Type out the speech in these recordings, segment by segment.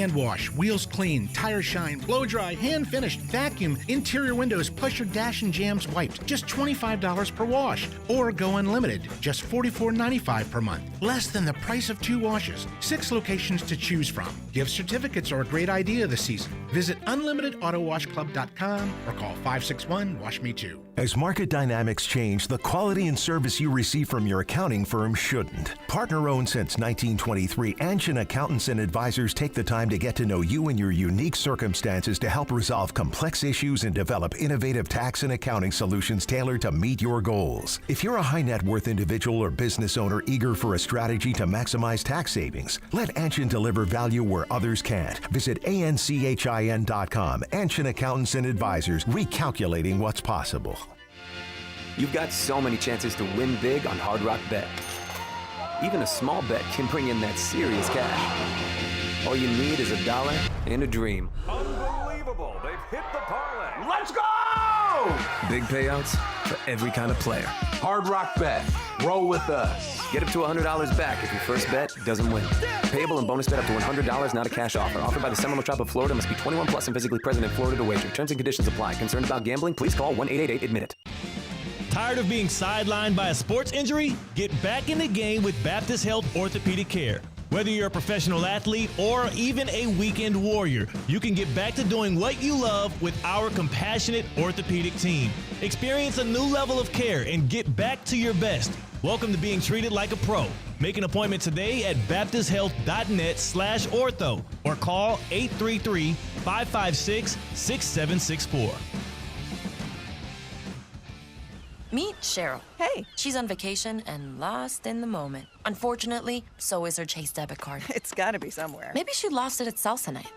hand wash, wheels clean, tire shine, blow dry, hand finished, vacuum, interior windows, plus your dash and jams wiped. Just $25 per wash. Or go unlimited, just $44.95 per month. Less than the price of 2 washes. 6 locations to choose from. Gift certificates are a great idea this season. Visit unlimitedautoWashClub.com or call 561-WASH-ME-TOO. As market dynamics change, the quality and service you receive from your accounting firm shouldn't. Partner-owned since 1923, Anshin Accountants and Advisors take the time to get to know you and your unique circumstances to help resolve complex issues and develop innovative tax and accounting solutions tailored to meet your goals. If you're a high net worth individual or business owner eager for a strategy to maximize tax savings, let Anshin deliver value where others can't. Visit ANCHIN.com. Anshin Accountants and Advisors, recalculating what's possible. You've got so many chances to win big on Hard Rock Bet. Even a small bet can bring in that serious cash. All you need is $1 and a dream. Unbelievable. They've hit the parlay. Let's go! Big payouts for every kind of player. Hard Rock Bet. Roll with us. Get up to $100 back if your first bet doesn't win. Payable and bonus bet up to $100, not a cash offer. Offered by the Seminole Tribe of Florida. Must be 21 plus and physically present in Florida to wager. Terms and conditions apply. Concerned about gambling? Please call 1-888-ADMIT-IT. Tired of being sidelined by a sports injury? Get back in the game with Baptist Health Orthopedic Care. Whether you're a professional athlete or even a weekend warrior, you can get back to doing what you love with our compassionate orthopedic team. Experience a new level of care and get back to your best. Welcome to being treated like a pro. Make an appointment today at baptisthealth.net/ortho or call 833-556-6764. Meet Cheryl. Hey. She's on vacation and lost in the moment. Unfortunately, so is her Chase debit card. It's gotta be somewhere. Maybe she lost it at salsa night.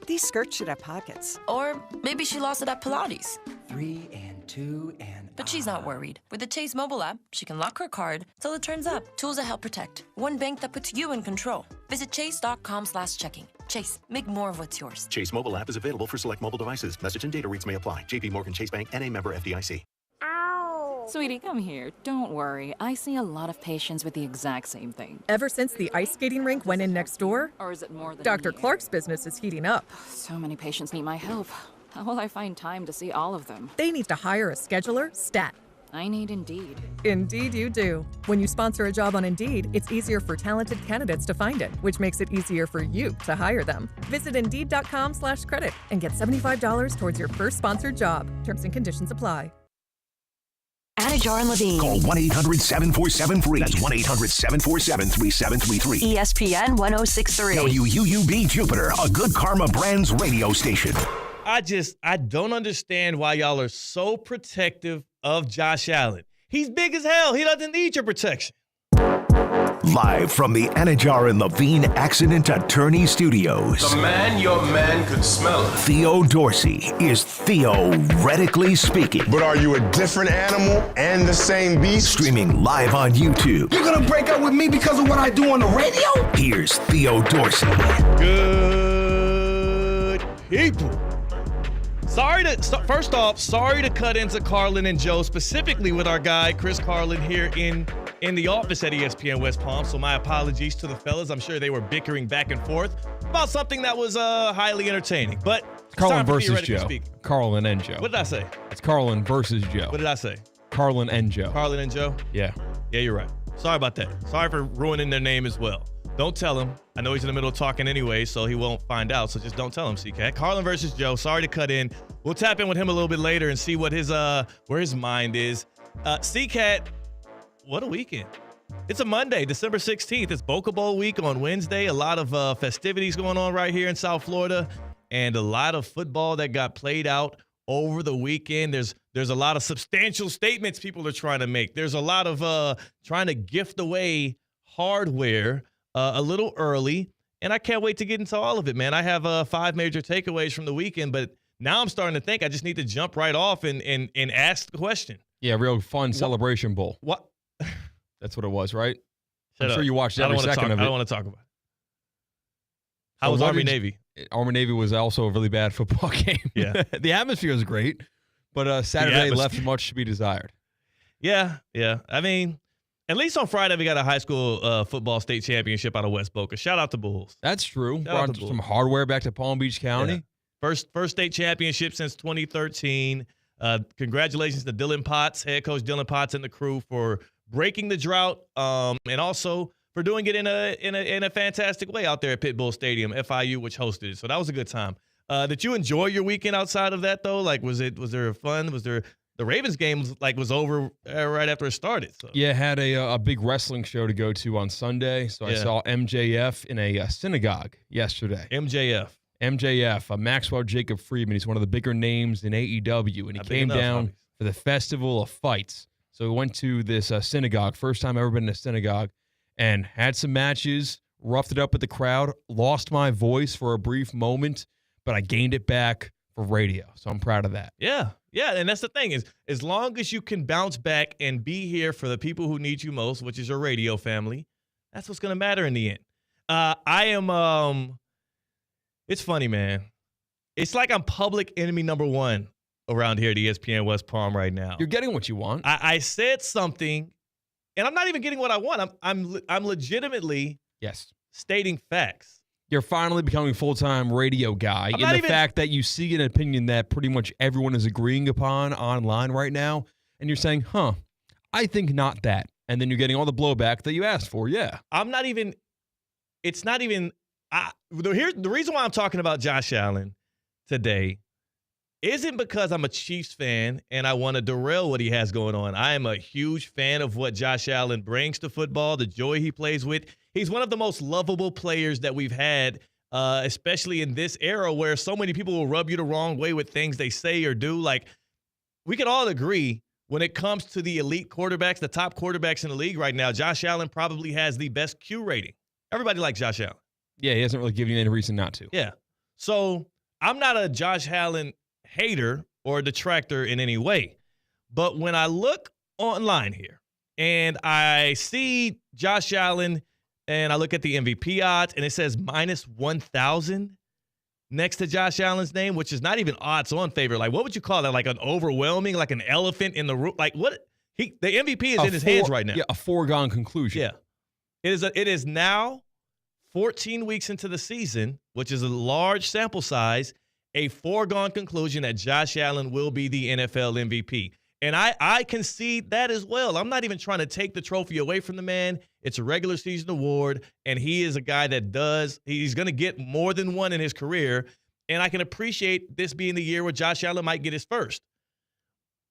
These skirts should have pockets. Or maybe she lost it at Pilates. 3 and 2 and... But she's not worried. With the Chase mobile app, she can lock her card till it turns up. Tools that help protect. One bank that puts you in control. Visit chase.com/checking. Chase, make more of what's yours. Chase mobile app is available for select mobile devices. Message and data rates may apply. JP Morgan Chase Bank N.A. member FDIC. Sweetie, come here. Don't worry. I see a lot of patients with the exact same thing. Ever since the ice skating rink went in next door? Or is it more than Dr. Clark's business is heating up. So many patients need my help. How will I find time to see all of them? They need to hire a scheduler, stat. I need Indeed. Indeed you do. When you sponsor a job on Indeed, it's easier for talented candidates to find it, which makes it easier for you to hire them. Visit Indeed.com/credit and get $75 towards your first sponsored job. Terms and conditions apply. Anajar and Levine. Call 1-800-747-FREE. That's 1-800-747-3733. ESPN 1063. WUUB Jupiter, a Good Karma Brands radio station. I don't understand why y'all are so protective of Josh Allen. He's big as hell. He doesn't need your protection. Live from the Anajar and Levine Accident Attorney Studios. The man your man could smell it. Theo Dorsey is theoretically speaking. But are you a different animal and the same beast? Streaming live on YouTube. You're gonna break up with me because of what I do on the radio? Here's Theo Dorsey. Good people. First off, sorry to cut into Carlin and Joe, specifically with our guy, Chris Carlin, here in the office at ESPN West Palm. So my apologies to the fellas. I'm sure they were bickering back and forth about something that was highly entertaining. But Carlin versus Joe. Carlin and Joe. What did I say? It's Carlin versus Joe. What did I say? Carlin and Joe. Carlin and Joe? Yeah. Yeah, you're right. Sorry about that. Sorry for ruining their name as well. Don't tell him. I know he's in the middle of talking anyway, so he won't find out. So just don't tell him, CCAT. Carlin versus Joe. Sorry to cut in. We'll tap in with him a little bit later and see what his where his mind is. CCAT, what a weekend. It's a Monday, December 16th. It's Boca Bowl week on Wednesday. A lot of festivities going on right here in South Florida, and a lot of football that got played out over the weekend. There's a lot of substantial statements people are trying to make. There's a lot of trying to gift away hardware a little early, and I can't wait to get into all of it, man. I have 5 major takeaways from the weekend, but now I'm starting to think I just need to jump right off and ask the question. Yeah, real fun celebration bowl. What? That's what it was, right? Shut I'm up. sure you watched every second of it. I don't want to talk about it. How was Army-Navy? Army-Navy was also a really bad football game. Yeah. The atmosphere was great, but Saturday left much to be desired. Yeah. I mean, At least on Friday, we got a high school football state championship out of West Boca. Shout out to Bulls. That's true. Shout out Brought to Bulls. some hardware back to Palm Beach County. Yeah. First state championship since 2013. Congratulations to Dylan Potts, head coach Dylan Potts and the crew for breaking the drought, and also for doing it in a fantastic way out there at Pitbull Stadium, FIU, which hosted it. So that was a good time. Did you enjoy your weekend outside of that though? Like, was there fun? Was there the Ravens game was over right after it started? So. Yeah, had a big wrestling show to go to on Sunday. So I saw MJF in a synagogue yesterday. MJF, Maxwell Jacob Friedman. He's one of the bigger names in AEW, and he came down for the Festival of Fights. So we went to this synagogue, first time ever been in a synagogue, and had some matches, roughed it up with the crowd, lost my voice for a brief moment, but I gained it back for radio. So I'm proud of that. Yeah, and that's the thing is, as long as you can bounce back and be here for the people who need you most, which is your radio family, that's what's going to matter in the end. I am it's funny, man. It's like I'm public enemy number one around here at ESPN West Palm right now. You're getting what you want. I said something, and I'm not even getting what I want. I'm legitimately stating facts. You're finally becoming a full-time radio guy. And the fact that you see an opinion that pretty much everyone is agreeing upon online right now, and you're saying, I think not that. And then you're getting all the blowback that you asked for, it's not even the reason why I'm talking about Josh Allen today isn't because I'm a Chiefs fan and I want to derail what he has going on. I am a huge fan of what Josh Allen brings to football, the joy he plays with. He's one of the most lovable players that we've had, especially in this era where so many people will rub you the wrong way with things they say or do. Like, we could all agree when it comes to the elite quarterbacks, the top quarterbacks in the league right now, Josh Allen probably has the best Q rating. Everybody likes Josh Allen. Yeah, he hasn't really given you any reason not to. Yeah. So I'm not a Josh Allen hater or detractor in any way. But when I look online here and I see Josh Allen and I look at the MVP odds and it says minus 1,000 next to Josh Allen's name, which is not even odds on favor. Like, what would you call that? Like an overwhelming, like an elephant in the room? Like, what? The MVP is in his hands right now. Yeah, a foregone conclusion. Yeah. It is now 14 weeks into the season, which is a large sample size, a foregone conclusion that Josh Allen will be the NFL MVP. And I concede that as well. I'm not even trying to take the trophy away from the man. It's a regular season award, and he is a guy that he's going to get more than one in his career, and I can appreciate this being the year where Josh Allen might get his first.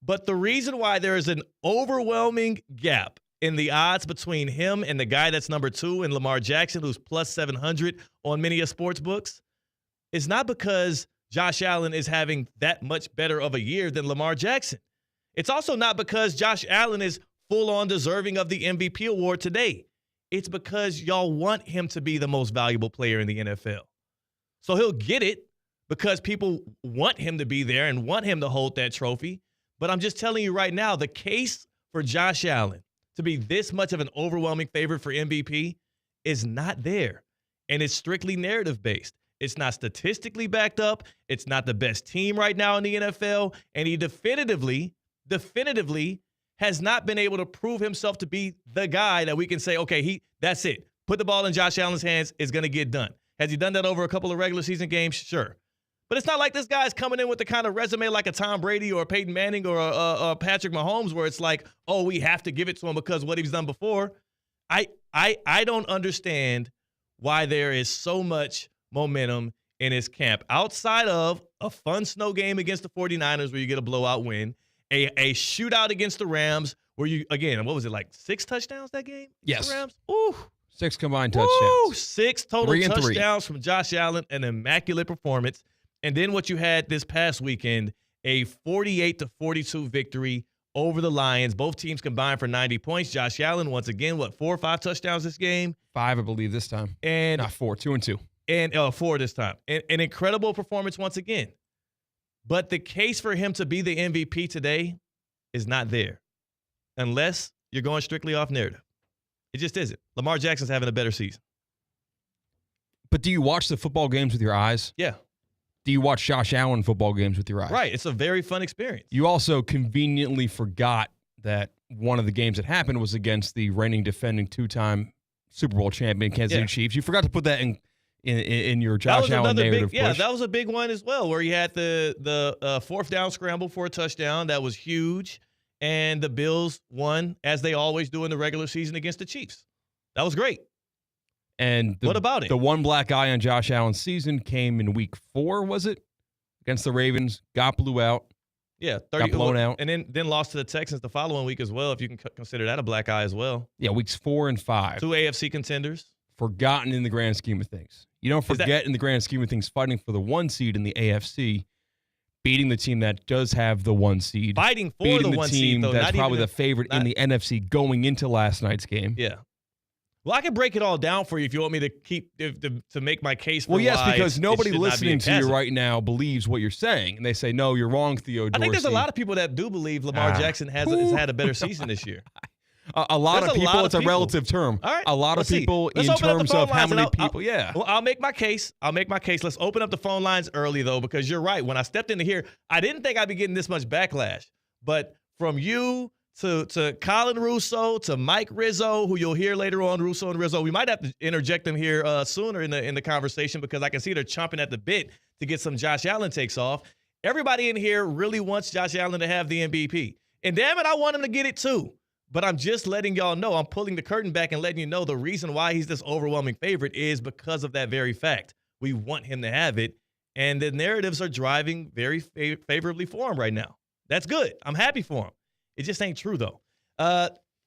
But the reason why there is an overwhelming gap in the odds between him and the guy that's number 2 in Lamar Jackson, who's plus 700 on many of sports books, is not because Josh Allen is having that much better of a year than Lamar Jackson. It's also not because Josh Allen is full-on deserving of the MVP award today. It's because y'all want him to be the most valuable player in the NFL. So he'll get it because people want him to be there and want him to hold that trophy. But I'm just telling you right now, the case for Josh Allen to be this much of an overwhelming favorite for MVP is not there. And it's strictly narrative-based. It's not statistically backed up. It's not the best team right now in the NFL. And he definitively has not been able to prove himself to be the guy that we can say, okay, that's it. Put the ball in Josh Allen's hands, it's going to get done. Has he done that over a couple of regular season games? Sure. But it's not like this guy's coming in with the kind of resume like a Tom Brady or a Peyton Manning or a Patrick Mahomes where it's like, oh, we have to give it to him because of what he's done before. I don't understand why there is so much momentum in his camp outside of a fun snow game against the 49ers where you get a blowout win, a shootout against the Rams where you, again, what was it, like 6 touchdowns that game? Yes. The Rams? Ooh. 6 combined touchdowns. Ooh, 6 total touchdowns from Josh Allen, an immaculate performance. And then what you had this past weekend, a 48-42 victory over the Lions. Both teams combined for 90 points. Josh Allen, once again, 4 or 5 touchdowns this game? 5, I believe, this time. And not 4, 2 and 2. And 4 this time. An incredible performance once again. But the case for him to be the MVP today is not there unless you're going strictly off narrative. It just isn't. Lamar Jackson's having a better season. But do you watch the football games with your eyes? Yeah. Do you watch Josh Allen football games with your eyes? Right. It's a very fun experience. You also conveniently forgot that one of the games that happened was against the reigning defending 2-time Super Bowl champion Kansas City Chiefs. You forgot to put that in your Josh Allen narrative push. Yeah, that was a big one as well, where you had the fourth down scramble for a touchdown. That was huge. And the Bills won, as they always do in the regular season, against the Chiefs. That was great. And what about it? The one black eye on Josh Allen's season came in week 4, was it? Against the Ravens, got blew out. Yeah, got blown out. And then lost to the Texans the following week as well, if you can consider that a black eye as well. Yeah, weeks 4 and 5. 2 AFC contenders. Forgotten in the grand scheme of things. You don't forget in the grand scheme of things fighting for the 1 seed in the AFC, beating the team that does have the 1 seed. Fighting for the 1 seed, though. That's probably the favorite in the NFC going into last night's game. Yeah. Well, I can break it all down for you if you want me to make my case for why. Well, yes, because nobody listening listening to you right now believes what you're saying. And they say, no, you're wrong, Theo Dorsey. I think there's a lot of people that do believe Lamar Jackson has had a better season this year. A lot of people, it's a relative term. All right, a lot of people in terms of how many people, Well, I'll make my case. Let's open up the phone lines early, though, because you're right. When I stepped into here, I didn't think I'd be getting this much backlash. But from you to Colin Russo to Mike Rizzo, who you'll hear later on, Russo and Rizzo, we might have to interject them here sooner in the conversation because I can see they're chomping at the bit to get some Josh Allen takes off. Everybody in here really wants Josh Allen to have the MVP. And damn it, I want him to get it too. But I'm just letting y'all know, I'm pulling the curtain back and letting you know the reason why he's this overwhelming favorite is because of that very fact. We want him to have it, and the narratives are driving very favorably for him right now. That's good. I'm happy for him. It just ain't true, though.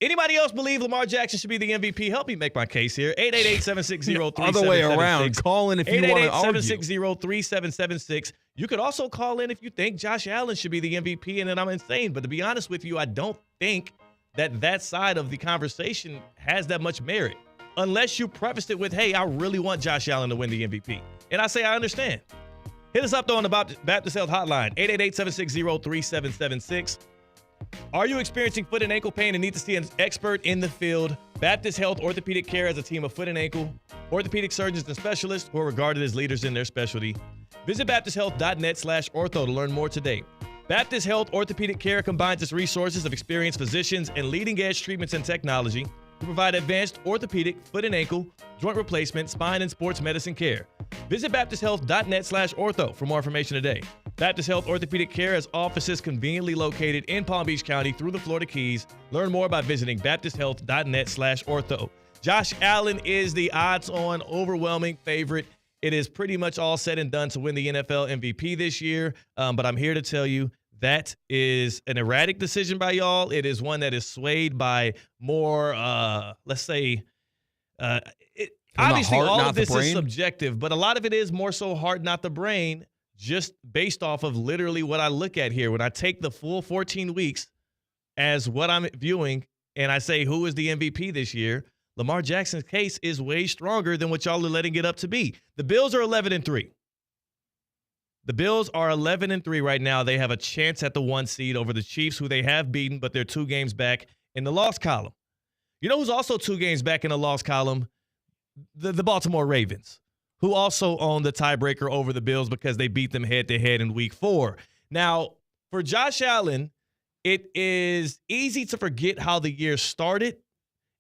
Anybody else believe Lamar Jackson should be the MVP? Help me make my case here. 888-760-3776. Other way around. Call in if you want to argue. 888-760-3776. You could also call in if you think Josh Allen should be the MVP, and then I'm insane. But to be honest with you, I don't think that side of the conversation has that much merit unless you prefaced it with, hey, I really want Josh Allen to win the MVP. And I say I understand. Hit us up, though, on the Baptist Health Hotline, 888-760-3776. Are you experiencing foot and ankle pain and need to see an expert in the field? Baptist Health Orthopedic Care has a team of foot and ankle orthopedic surgeons and specialists who are regarded as leaders in their specialty. Visit baptisthealth.net/ortho to learn more today. Baptist Health Orthopedic Care combines its resources of experienced physicians and leading-edge treatments and technology to provide advanced orthopedic, foot and ankle, joint replacement, spine, and sports medicine care. Visit baptisthealth.net/ortho for more information today. Baptist Health Orthopedic Care has offices conveniently located in Palm Beach County through the Florida Keys. Learn more by visiting baptisthealth.net/ortho. Josh Allen is the odds-on overwhelming favorite. It is pretty much all said and done to win the NFL MVP this year, but I'm here to tell you that is an erratic decision by y'all. It is one that is swayed by more, let's say, obviously all of this is subjective, but a lot of it is more so heart, not the brain, just based off of literally what I look at here. When I take the full 14 weeks as what I'm viewing and I say who is the MVP this year, Lamar Jackson's case is way stronger than what y'all are letting it up to be. The Bills are 11-3. The Bills are 11-3 right now. They have a chance at the 1 seed over the Chiefs, who they have beaten, but they're 2 games back in the loss column. You know who's also 2 games back in the loss column? The Baltimore Ravens, who also own the tiebreaker over the Bills because they beat them head-to-head in Week 4. Now, for Josh Allen, it is easy to forget how the year started,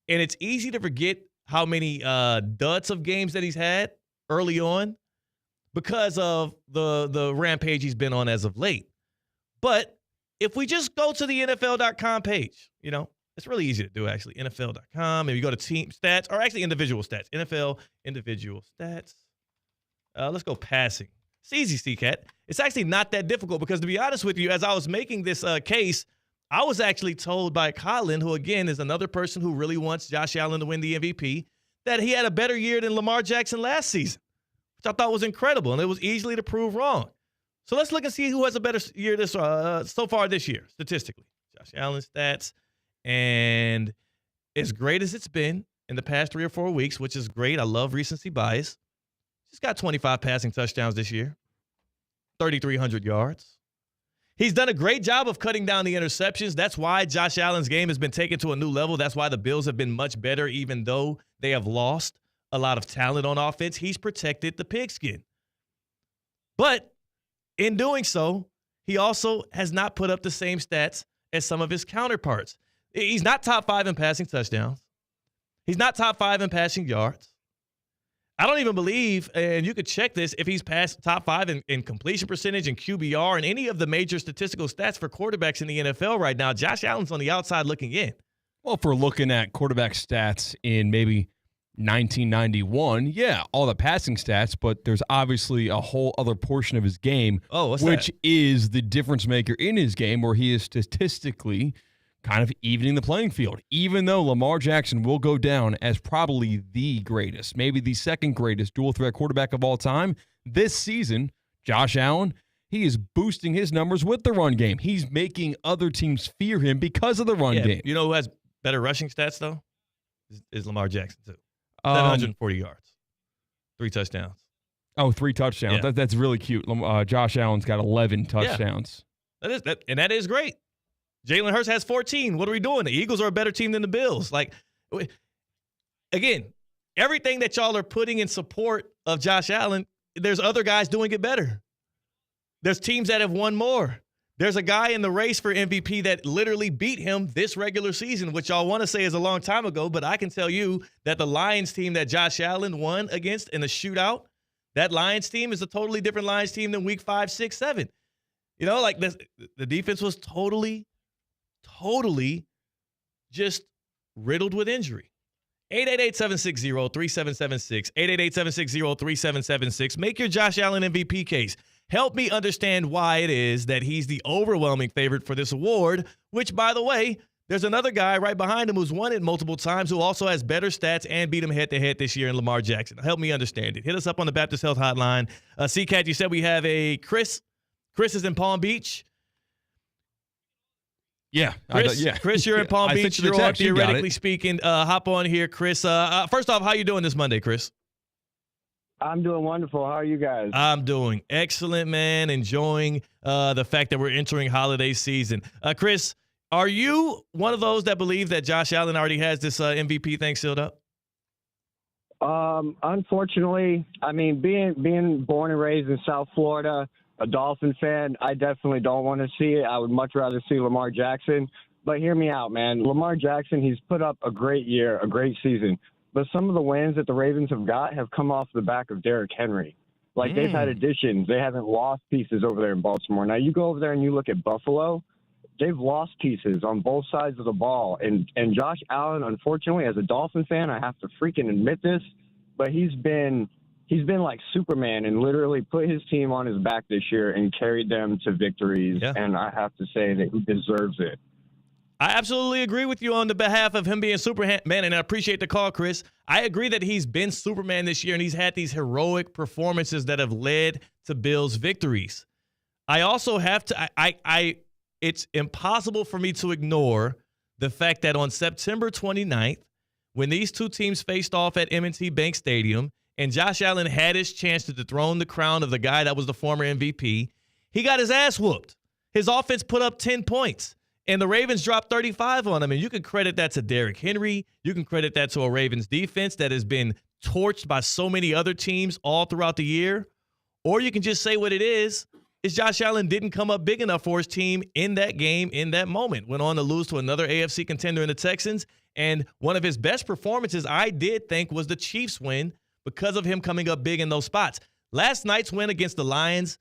and it's easy to forget how many duds of games that he's had early on because of the rampage he's been on as of late. But if we just go to the NFL.com page, you know, it's really easy to do, actually. NFL.com, and you go to team stats, or actually individual stats. NFL individual stats. Let's go passing. It's easy, C-Cat. It's actually not that difficult because, to be honest with you, as I was making this case, I was actually told by Colin, who, again, is another person who really wants Josh Allen to win the MVP, that he had a better year than Lamar Jackson last season, which I thought was incredible, and it was easily to prove wrong. So let's look and see who has a better year this so far this year, statistically. Josh Allen's stats. And as great as it's been in the past 3 or 4 weeks, which is great, I love recency bias, he's got 25 passing touchdowns this year, 3,300 yards. He's done a great job of cutting down the interceptions. That's why Josh Allen's game has been taken to a new level. That's why the Bills have been much better, even though they have lost a lot of talent on offense. He's protected the pigskin. But in doing so, he also has not put up the same stats as some of his counterparts. He's not top 5 in passing touchdowns. He's not top 5 in passing yards. I don't even believe, and you could check this, if he's past top 5 in completion percentage and QBR and any of the major statistical stats for quarterbacks in the NFL right now. Josh Allen's on the outside looking in. Well, if we're looking at quarterback stats in maybe 1991, yeah, all the passing stats, but there's obviously a whole other portion of his game, which is the difference maker in his game, where he is statistically kind of evening the playing field. Even though Lamar Jackson will go down as probably the greatest, maybe the second greatest dual threat quarterback of all time, this season, Josh Allen, he is boosting his numbers with the run game. He's making other teams fear him because of the run game. You know who has better rushing stats, though? Is Lamar Jackson, too. 740 yards. 3 touchdowns. Oh, 3 touchdowns. Yeah. That's really cute. Josh Allen's got 11 touchdowns. Yeah. That is great. Jalen Hurts has 14. What are we doing? The Eagles are a better team than the Bills. Like, again, everything that y'all are putting in support of Josh Allen, there's other guys doing it better. There's teams that have won more. There's a guy in the race for MVP that literally beat him this regular season, which y'all want to say is a long time ago, but I can tell you that the Lions team that Josh Allen won against in the shootout, that Lions team is a totally different Lions team than week 5, 6, 7. You know, like the defense was totally just riddled with injury. 888-760-3776. 888-760-3776. Make your Josh Allen MVP case. Help me understand why it is that he's the overwhelming favorite for this award, which, by the way, there's another guy right behind him who's won it multiple times who also has better stats and beat him head-to-head this year in Lamar Jackson. Help me understand it. Hit us up on the Baptist Health Hotline. C-Cat, you said we have a Chris. Chris is in Palm Beach. Yeah. Chris, you're in Palm Beach. You're on, theoretically speaking. Hop on here, Chris. First off, how you doing this Monday, Chris? I'm doing wonderful. How are you guys? I'm doing excellent, man. Enjoying the fact that we're entering holiday season. Chris, are you one of those that believe that Josh Allen already has this MVP thing sealed up? Unfortunately, I mean, being born and raised in South Florida, a Dolphin fan, I definitely don't want to see it. I would much rather see Lamar Jackson. But hear me out, man. Lamar Jackson, he's put up a great year, a great season. But some of the wins that the Ravens have come off the back of Derrick Henry. Like, they've had additions. They haven't lost pieces over there in Baltimore. Now, you go over there and you look at Buffalo, they've lost pieces on both sides of the ball. And Josh Allen, unfortunately, as a Dolphin fan, I have to freaking admit this, but he's been like Superman and literally put his team on his back this year and carried them to victories. Yeah. And I have to say that he deserves it. I absolutely agree with you on the behalf of him being Superman, and I appreciate the call, Chris. I agree that he's been Superman this year, and he's had these heroic performances that have led to Bills' victories. I also have to it's impossible for me to ignore the fact that on September 29th, when these two teams faced off at M&T Bank Stadium, and Josh Allen had his chance to dethrone the crown of the guy that was the former MVP, he got his ass whooped. His offense put up 10 points. And the Ravens dropped 35 on him. And you can credit that to Derrick Henry. You can credit that to a Ravens defense that has been torched by so many other teams all throughout the year. Or you can just say what it is Josh Allen didn't come up big enough for his team in that game, in that moment. Went on to lose to another AFC contender in the Texans. And one of his best performances, I did think, was the Chiefs win because of him coming up big in those spots. Last night's win against the Lions,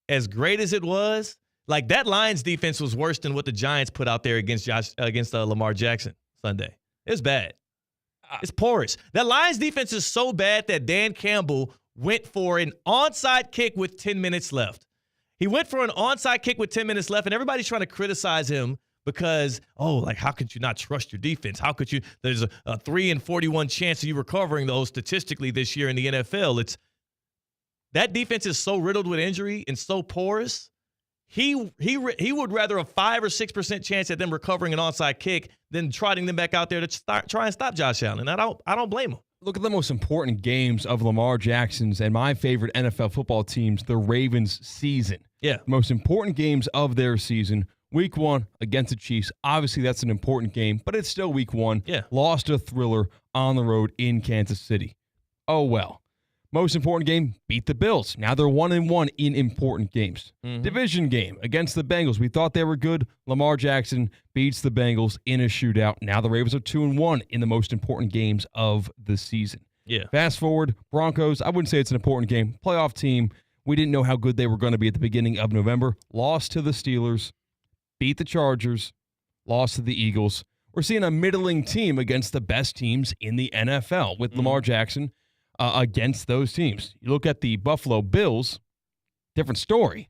as great as it was, like, that Lions defense was worse than what the Giants put out there against Lamar Jackson Sunday. It's bad. It's porous. That Lions defense is so bad that Dan Campbell went for an onside kick with 10 minutes left. He went for an onside kick with 10 minutes left, and everybody's trying to criticize him because, how could you not trust your defense? How could you? There's a 3 in 41 chance of you recovering those statistically this year in the NFL. That defense is so riddled with injury and so porous. He would rather a 5 or 6% chance at them recovering an onside kick than trotting them back out there to try and stop Josh Allen. And I don't blame him. Look at the most important games of Lamar Jackson's and my favorite NFL football teams, the Ravens' season. Yeah. Most important games of their season. Week 1 against the Chiefs. Obviously, that's an important game, but it's still week 1. Yeah. Lost a thriller on the road in Kansas City. Oh, well. Most important game, beat the Bills. Now they're 1-1 in important games. Division game against the Bengals. We thought they were good. Lamar Jackson beats the Bengals in a shootout. Now the Ravens are 2-1 in the most important games of the season. Yeah. Fast forward, Broncos, I wouldn't say it's an important game. Playoff team. We didn't know how good they were going to be at the beginning of November. Lost to the Steelers, beat the Chargers, lost to the Eagles. We're seeing a middling team against the best teams in the NFL with Lamar Jackson against those teams. You look at the Buffalo Bills, different story.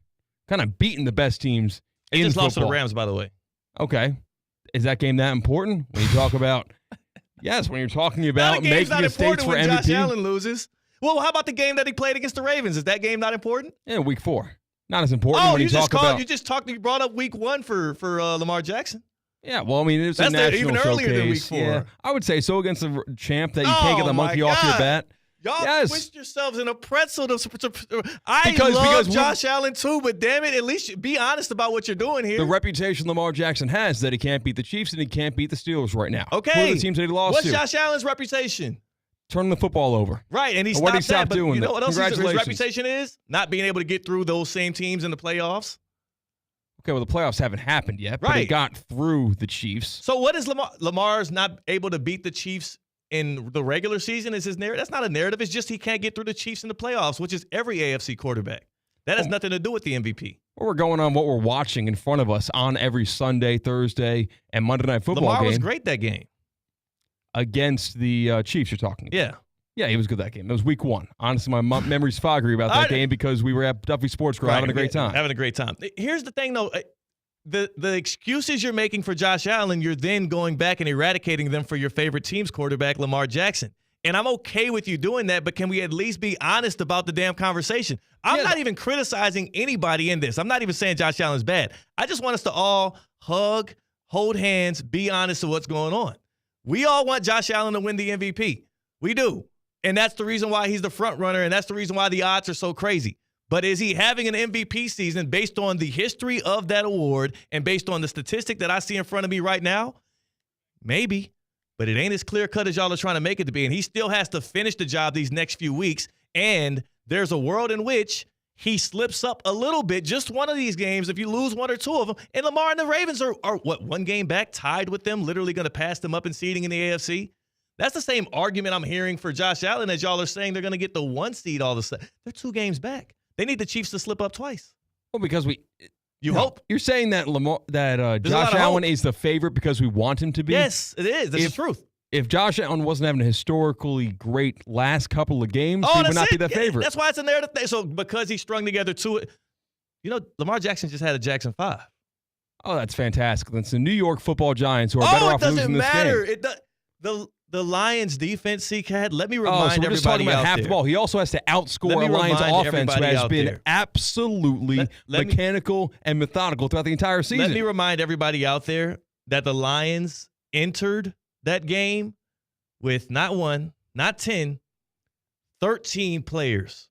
Kind of beating the best teams in just football. lost to the Rams, by the way. Okay. Is that game that important when you talk about yes, when you're talking about making mistakes for MVP? Josh Allen loses. Well, how about the game that he played against the Ravens? Is that game not important? Yeah, week 4. Not as important when you talk about. You brought up week 1 for Lamar Jackson. Yeah, well, I mean, it was a national even showcase. Earlier than week 4. Yeah, I would say so against the champ that you can't get the monkey off your bat. Y'all twist yourselves in a pretzel. I love Josh Allen too, but damn it, at least be honest about what you're doing here. The reputation Lamar Jackson has that he can't beat the Chiefs and he can't beat the Steelers right now. Okay. Who are the teams that he lost What's to? Josh Allen's reputation? Turning the football over. Right, and he stopped doing that. You know what else his reputation is? Not being able to get through those same teams in the playoffs. Okay, well, the playoffs haven't happened yet, but he got through the Chiefs. So what is Lamar's not able to beat the Chiefs in the regular season is his narrative? That's not a narrative. It's just he can't get through the Chiefs in the playoffs, which is every AFC quarterback. That has nothing to do with the MVP. Well, we're going on what we're watching in front of us on every Sunday, Thursday, and Monday Night Football Lamar game. was great that game. Against the Chiefs, you're talking about. Yeah. Yeah, he was good that game. It was week 1. Honestly, my memory's foggy about that game because we were at Duffy Sports Grill having a great time. Having a great time. Here's the thing, though. The excuses you're making for Josh Allen, you're then going back and eradicating them for your favorite team's quarterback, Lamar Jackson. And I'm okay with you doing that, but can we at least be honest about the damn conversation? I'm not even criticizing anybody in this. I'm not even saying Josh Allen's bad. I just want us to all hug, hold hands, be honest to what's going on. We all want Josh Allen to win the MVP. We do. And that's the reason why he's the front runner, and that's the reason why the odds are so crazy. But is he having an MVP season based on the history of that award and based on the statistic that I see in front of me right now? Maybe. But it ain't as clear-cut as y'all are trying to make it to be. And he still has to finish the job these next few weeks. And there's a world in which he slips up a little bit, just one of these games, if you lose 1 or 2 of them. And Lamar and the Ravens are what, 1 game back, tied with them, literally going to pass them up in seeding in the AFC? That's the same argument I'm hearing for Josh Allen as y'all are saying they're going to get the 1 seed all of a sudden. They're 2 games back. They need the Chiefs to slip up twice. Well, because you hope. You're saying that Josh Allen is the favorite because we want him to be? Yes, it is. That's the truth. If Josh Allen wasn't having a historically great last couple of games, he would not be the favorite. That's why it's a narrative thing. So because he strung together 2, Lamar Jackson just had a Jackson 5. Oh, that's fantastic. That's the New York Football Giants who are better off losing this game. It doesn't matter. The Lions defense, CCAT, let me remind so we're just talking about half the ball. He also has to outscore a Lions offense who has been absolutely mechanical and methodical throughout the entire season. Let me remind everybody out there that the Lions entered that game with not 1, not 10, 13 players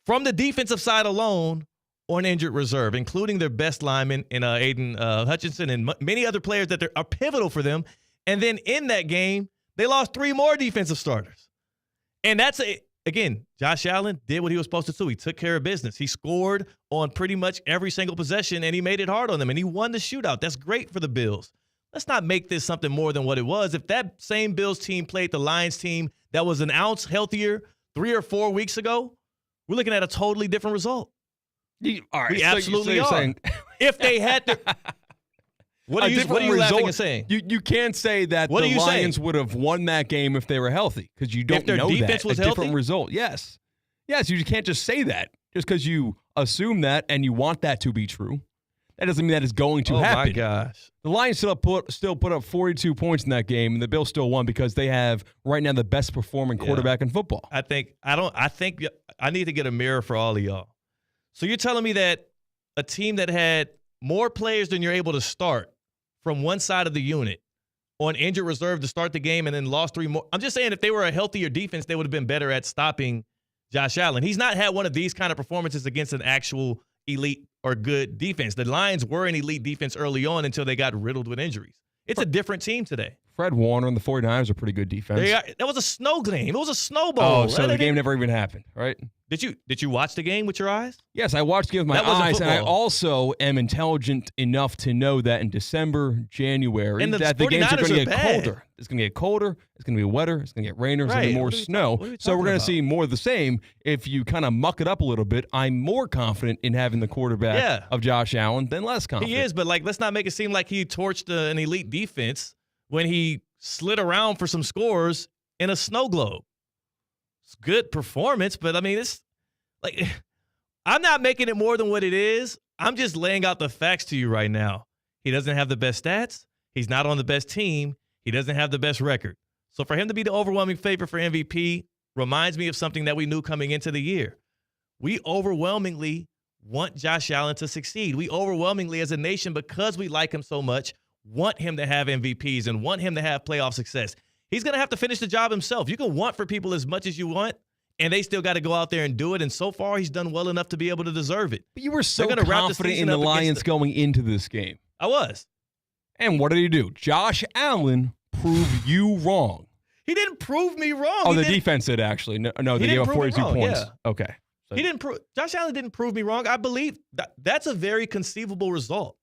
from the defensive side alone on injured reserve, including their best lineman in Aiden Hutchinson and many other players that are pivotal for them. And then in that game, they lost 3 more defensive starters. And again, Josh Allen did what he was supposed to do. He took care of business. He scored on pretty much every single possession, and he made it hard on them, and he won the shootout. That's great for the Bills. Let's not make this something more than what it was. If that same Bills team played the Lions team that was an ounce healthier 3 or 4 weeks ago, we're looking at a totally different result. All right, we absolutely are. Saying if they had to... What are you laughing and saying? You can't say that the Lions would have won that game if they were healthy because you don't know that. If their defense was healthy? Different result, yes. Yes, you can't just say that just because you assume that and you want that to be true. That doesn't mean that is going to happen. Oh, my gosh. The Lions still put up 42 points in that game, and the Bills still won because they have right now the best performing quarterback in football. I think I need to get a mirror for all of y'all. So you're telling me that a team that had more players than you're able to start from one side of the unit on injured reserve to start the game and then lost 3 more. I'm just saying if they were a healthier defense, they would have been better at stopping Josh Allen. He's not had one of these kind of performances against an actual elite or good defense. The Lions were an elite defense early on until they got riddled with injuries. It's a different team today. Fred Warner and the 49ers are pretty good defense. That was a snow game. It was a snowball. Oh, so the game never even happened, right? Did you watch the game with your eyes? Yes, I watched the game with my eyes, and I also am intelligent enough to know that in December, January, that the games are going to get colder. It's going to get colder. It's going to be wetter. It's going to get rainer. It's going to be more snow. So we're going to see more of the same. If you kind of muck it up a little bit, I'm more confident in having the quarterback of Josh Allen than less confident. He is, but let's not make it seem like he torched an elite defense when he slid around for some scores in a snow globe. It's good performance, but I mean, it's like, I'm not making it more than what it is. I'm just laying out the facts to you right now. He doesn't have the best stats. He's not on the best team. He doesn't have the best record. So for him to be the overwhelming favorite for MVP reminds me of something that we knew coming into the year. We overwhelmingly want Josh Allen to succeed. We overwhelmingly, as a nation, because we like him so much, want him to have MVPs and want him to have playoff success. He's going to have to finish the job himself. You can want for people as much as you want, and they still got to go out there and do it. And so far, he's done well enough to be able to deserve it. But you were so confident in the Lions going into this game. I was. And what did he do? Josh Allen proved you wrong. He didn't prove me wrong. Oh, the defense did, actually. No, they gave up 42 points. Yeah. Okay. So. He didn't Josh Allen didn't prove me wrong. I believe that's a very conceivable result.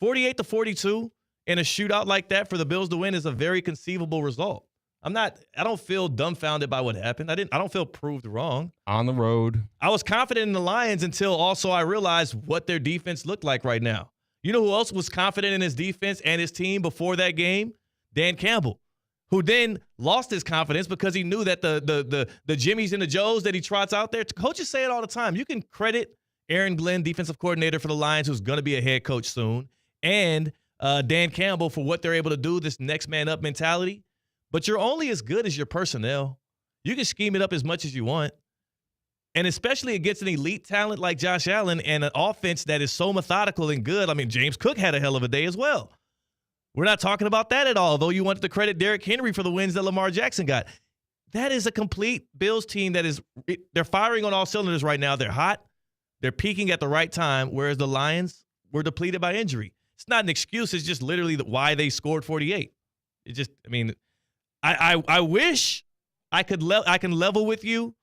48-42 in a shootout like that for the Bills to win is a very conceivable result. I don't feel dumbfounded by what happened. I don't feel proved wrong. On the road. I was confident in the Lions until also I realized what their defense looked like right now. You know who else was confident in his defense and his team before that game? Dan Campbell, who then lost his confidence because he knew that the Jimmies and the Joes that he trots out there, coaches say it all the time. You can credit Aaron Glenn, defensive coordinator for the Lions, who's going to be a head coach soon, and Dan Campbell for what they're able to do, this next man up mentality. But you're only as good as your personnel. You can scheme it up as much as you want. And especially against an elite talent like Josh Allen and an offense that is so methodical and good. I mean, James Cook had a hell of a day as well. We're not talking about that at all, though you wanted to credit Derrick Henry for the wins that Lamar Jackson got. That is a complete Bills team they're firing on all cylinders right now. They're hot. They're peaking at the right time, whereas the Lions were depleted by injury. It's not an excuse. It's just literally why they scored 48. It just, I mean, I wish I can level with you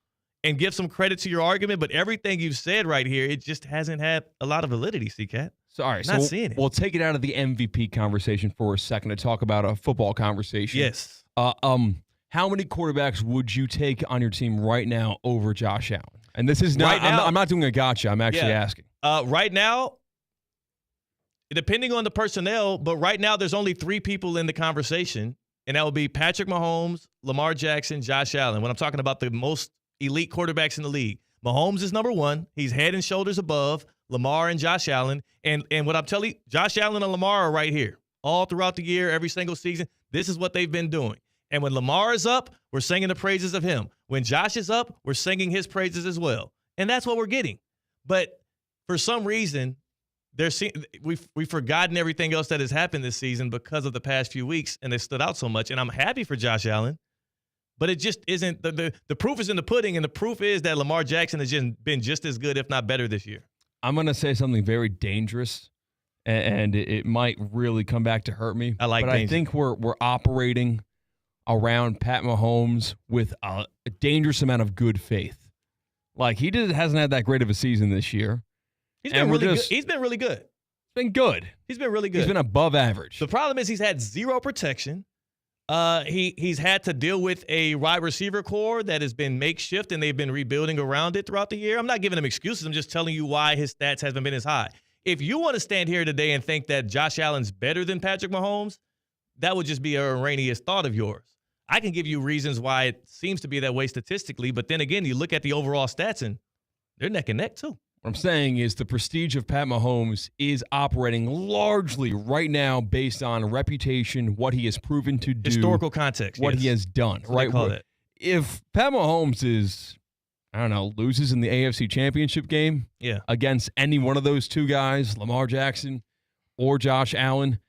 and give some credit to your argument, but everything you've said right here, it just hasn't had a lot of validity, C-Cat. So, all right, not seeing it. We'll take it out of the MVP conversation for a second to talk about a football conversation. Yes. How many quarterbacks would you take on your team right now over Josh Allen? And this is not, I'm not doing a gotcha. I'm actually asking. Right now, depending on the personnel, but right now there's only 3 people in the conversation, and that would be Patrick Mahomes, Lamar Jackson, Josh Allen. When I'm talking about the most elite quarterbacks in the league, Mahomes is number 1. He's head and shoulders above Lamar and Josh Allen. And what I'm telling you, Josh Allen and Lamar are right here all throughout the year, every single season. This is what they've been doing. And when Lamar is up, we're singing the praises of him. When Josh is up, we're singing his praises as well. And that's what we're getting. But for some reason, we've forgotten everything else that has happened this season because of the past few weeks, and they stood out so much. And I'm happy for Josh Allen. But it just isn't the proof is in the pudding, and the proof is that Lamar Jackson has been just as good, if not better, this year. I'm going to say something very dangerous, and it might really come back to hurt me. But I think we're operating around Pat Mahomes with a dangerous amount of good faith. Like, he hasn't had that great of a season this year. He's been really good. He's been really good. He's been good. He's been really good. He's been above average. The problem is he's had zero protection. He's had to deal with a wide receiver core that has been makeshift, and they've been rebuilding around it throughout the year. I'm not giving him excuses. I'm just telling you why his stats haven't been as high. If you want to stand here today and think that Josh Allen's better than Patrick Mahomes, that would just be an erroneous thought of yours. I can give you reasons why it seems to be that way statistically, but then again, you look at the overall stats, and they're neck and neck too. What I'm saying is the prestige of Pat Mahomes is operating largely right now based on reputation, what he has proven to do. Historical context. What he has done. Right. If Pat Mahomes loses in the AFC Championship game against any one of those two guys, Lamar Jackson or Josh Allen,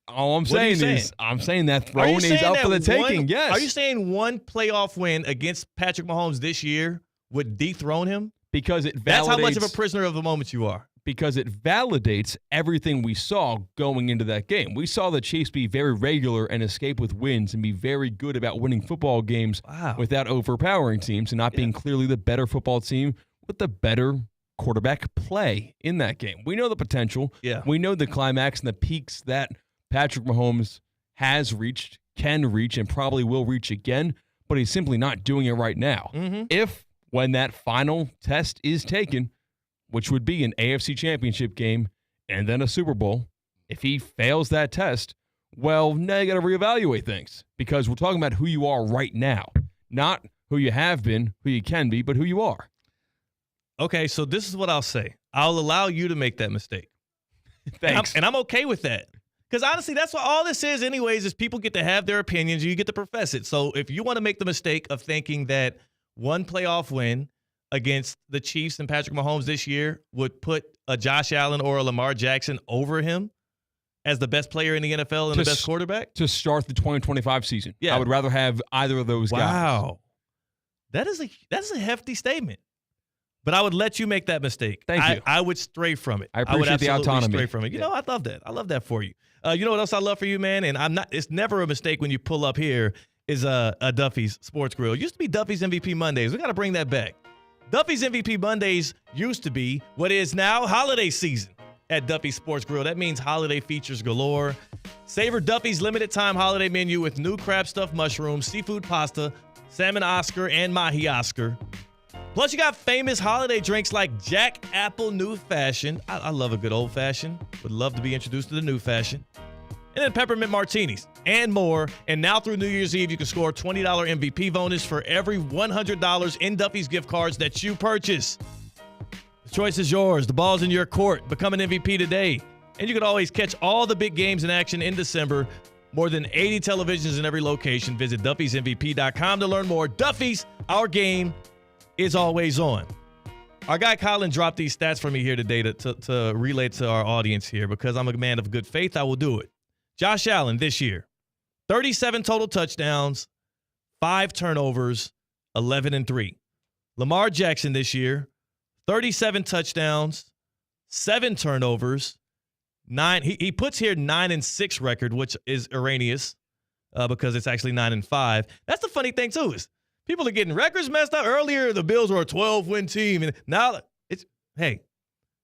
all I'm saying is I'm saying that throne is up for the taking. Yes. Are you saying one playoff win against Patrick Mahomes this year would dethrone him? Because it validates. That's how much of a prisoner of the moment you are. because it validates everything we saw going into that game. We saw the Chiefs be very regular and escape with wins and be very good about winning football games without overpowering teams and not being clearly the better football team with the better quarterback play in that game. We know the potential. Yeah. We know the climax and the peaks that Patrick Mahomes has reached, can reach, and probably will reach again, but he's simply not doing it right now. If, when that final test is taken, which would be an AFC Championship game and then a Super Bowl, if he fails that test, well, now you got to reevaluate things because we're talking about who you are right now, not who you have been, who you can be, but who you are. Okay, so this is what I'll say. I'll allow you to make that mistake. Thanks. And I'm okay with that. Because honestly, that's what all this is anyways, is people get to have their opinions and you get to profess it. So if you want to make the mistake of thinking that one playoff win against the Chiefs and Patrick Mahomes this year would put a Josh Allen or a Lamar Jackson over him as the best player in the NFL and the best quarterback? To start the 2025 season. Yeah. I would rather have either of those guys. Wow. That is a hefty statement. But I would let you make that mistake. Thank you. I would stray from it. I appreciate the autonomy. Stray from it. You know, I love that. I love that for you. You know what else I love for you, man? And it's never a mistake when you pull up here is a Duffy's Sports Grill. It used to be Duffy's MVP Mondays. We got to bring that back. Duffy's MVP Mondays used to be what is now holiday season at Duffy's Sports Grill. That means holiday features galore. Savor Duffy's limited time holiday menu with new crab stuffed mushrooms, seafood pasta, salmon Oscar, and mahi Oscar. Plus, you got famous holiday drinks like Jack Apple New Fashion. I love a good old fashioned. Would love to be introduced to the new fashion. And then peppermint martinis and more. And now through New Year's Eve, you can score a $20 MVP bonus for every $100 in Duffy's gift cards that you purchase. The choice is yours. The ball's in your court. Become an MVP today. And you can always catch all the big games in action in December. More than 80 televisions in every location. Visit Duffy'sMVP.com to learn more. Duffy's, our game is always on. Our guy Colin dropped these stats for me here today to relay to our audience here because I'm a man of good faith. I will do it. Josh Allen this year, 37 total touchdowns, 5 turnovers, 11-3. Lamar Jackson this year, 37 touchdowns, 7 turnovers, 9. He puts here 9-6 record, which is erroneous because it's actually 9-5. That's the funny thing too is people are getting records messed up. Earlier, the Bills were a 12-win team, and now it's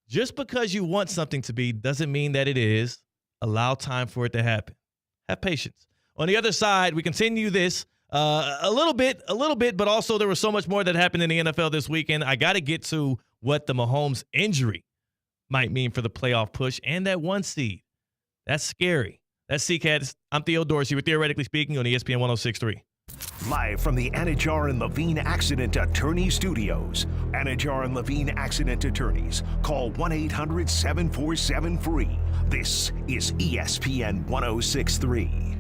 just because you want something to be doesn't mean that it is. Allow time for it to happen. Have patience. On the other side, we continue this a little bit, but also there was so much more that happened in the NFL this weekend. I got to get to what the Mahomes injury might mean for the playoff push and that 1 seed. That's scary. That's CCAT. I'm Theo Dorsey with Theoretically Speaking on ESPN 106.3. Live from the Anajar and Levine Accident Attorney Studios. Anajar and Levine Accident Attorneys. Call 1-800-747-FREE. This is ESPN 106.3.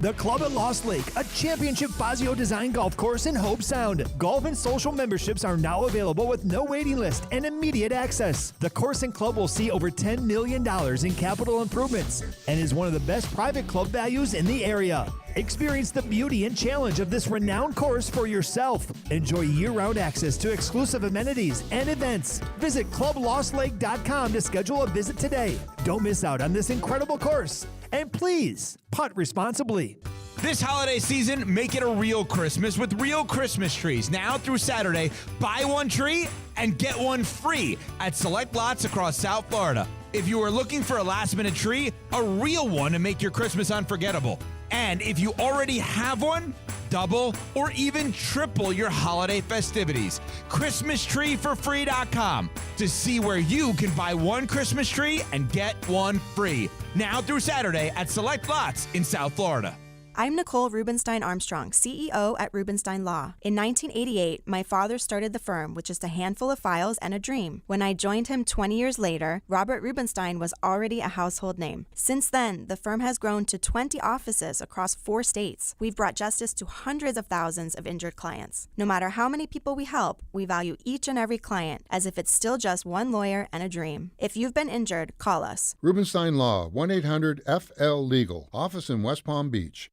The Club at Lost Lake, a championship Fazio design golf course in Hope Sound. Golf and social memberships are now available with no waiting list and immediate access. The course and club will see over $10 million in capital improvements and is one of the best private club values in the area. Experience the beauty and challenge of this renowned course for yourself. Enjoy year-round access to exclusive amenities and events. Visit clublostlake.com to schedule a visit today. Don't miss out on this incredible course. And please, putt responsibly. This holiday season, make it a real Christmas with real Christmas trees. Now through Saturday, buy one tree and get one free at select lots across South Florida. If you are looking for a last-minute tree, a real one to make your Christmas unforgettable. And if you already have one, double or even triple your holiday festivities. ChristmasTreeForFree.com to see where you can buy one Christmas tree and get one free. Now through Saturday at select lots in South Florida. I'm Nicole Rubenstein Armstrong, CEO at Rubenstein Law. In 1988, my father started the firm with just a handful of files and a dream. When I joined him 20 years later, Robert Rubenstein was already a household name. Since then, the firm has grown to 20 offices across 4 states. We've brought justice to hundreds of thousands of injured clients. No matter how many people we help, we value each and every client as if it's still just one lawyer and a dream. If you've been injured, call us. Rubenstein Law, 1-800-FL-LEGAL. Office in West Palm Beach.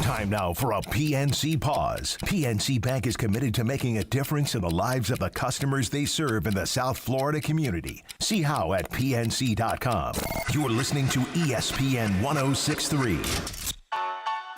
Time now for a PNC pause. PNC Bank is committed to making a difference in the lives of the customers they serve in the South Florida community. See how at pnc.com. You're listening to ESPN 106.3.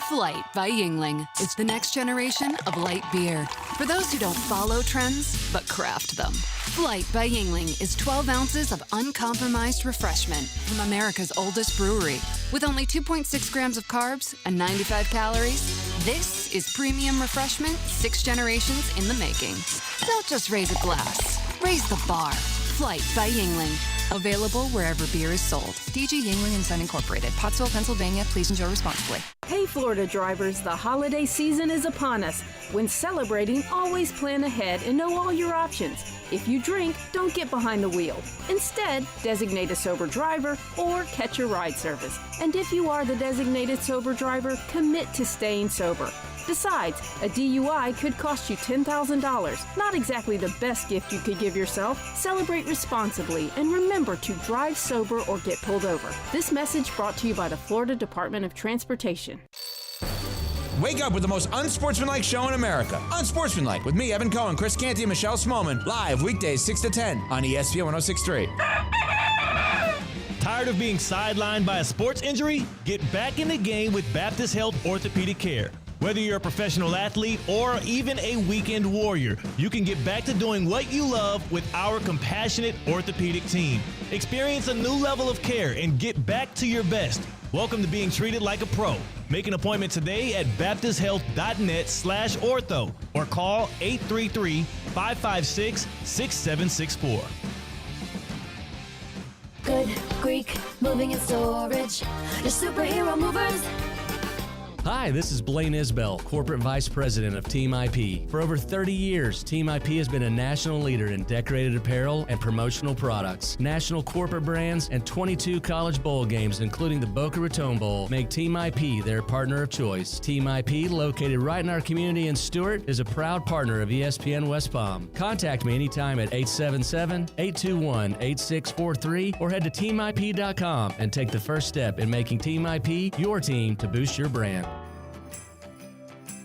Flight by Yingling. It's the next generation of light beer. For those who don't follow trends, but craft them. Flight by Yingling is 12 ounces of uncompromised refreshment from America's oldest brewery. With only 2.6 grams of carbs and 95 calories, this is premium refreshment 6 generations in the making. Don't just raise a glass, raise the bar. Flight by Yingling. Available wherever beer is sold. DG Yingling & Son Incorporated, Pottsville, Pennsylvania. Please enjoy responsibly. Hey, Florida drivers, the holiday season is upon us. When celebrating, always plan ahead and know all your options. If you drink, don't get behind the wheel. Instead, designate a sober driver or catch a ride service. And if you are the designated sober driver, commit to staying sober. Besides, a DUI could cost you $10,000. Not exactly the best gift you could give yourself. Celebrate responsibly and remember to drive sober or get pulled over. This message brought to you by the Florida Department of Transportation. Wake up with the most unsportsmanlike show in America. Unsportsmanlike with me, Evan Cohen, Chris Canty, and Michelle Smallman. Live weekdays 6 to 10 on ESPN 106.3. Tired of being sidelined by a sports injury? Get back in the game with Baptist Health Orthopedic Care. Whether you're a professional athlete or even a weekend warrior, you can get back to doing what you love with our compassionate orthopedic team. Experience a new level of care and get back to your best. Welcome to being treated like a pro. Make an appointment today at baptisthealth.net/ortho or call 833-556-6764. Good Greek moving and storage. Your superhero movers. Hi, this is Blaine Isbell, Corporate Vice President of Team IP. For over 30 years, Team IP has been a national leader in decorated apparel and promotional products. National corporate brands and 22 college bowl games, including the Boca Raton Bowl, make Team IP their partner of choice. Team IP, located right in our community in Stuart, is a proud partner of ESPN West Palm. Contact me anytime at 877-821-8643 or head to teamip.com and take the first step in making Team IP your team to boost your brand.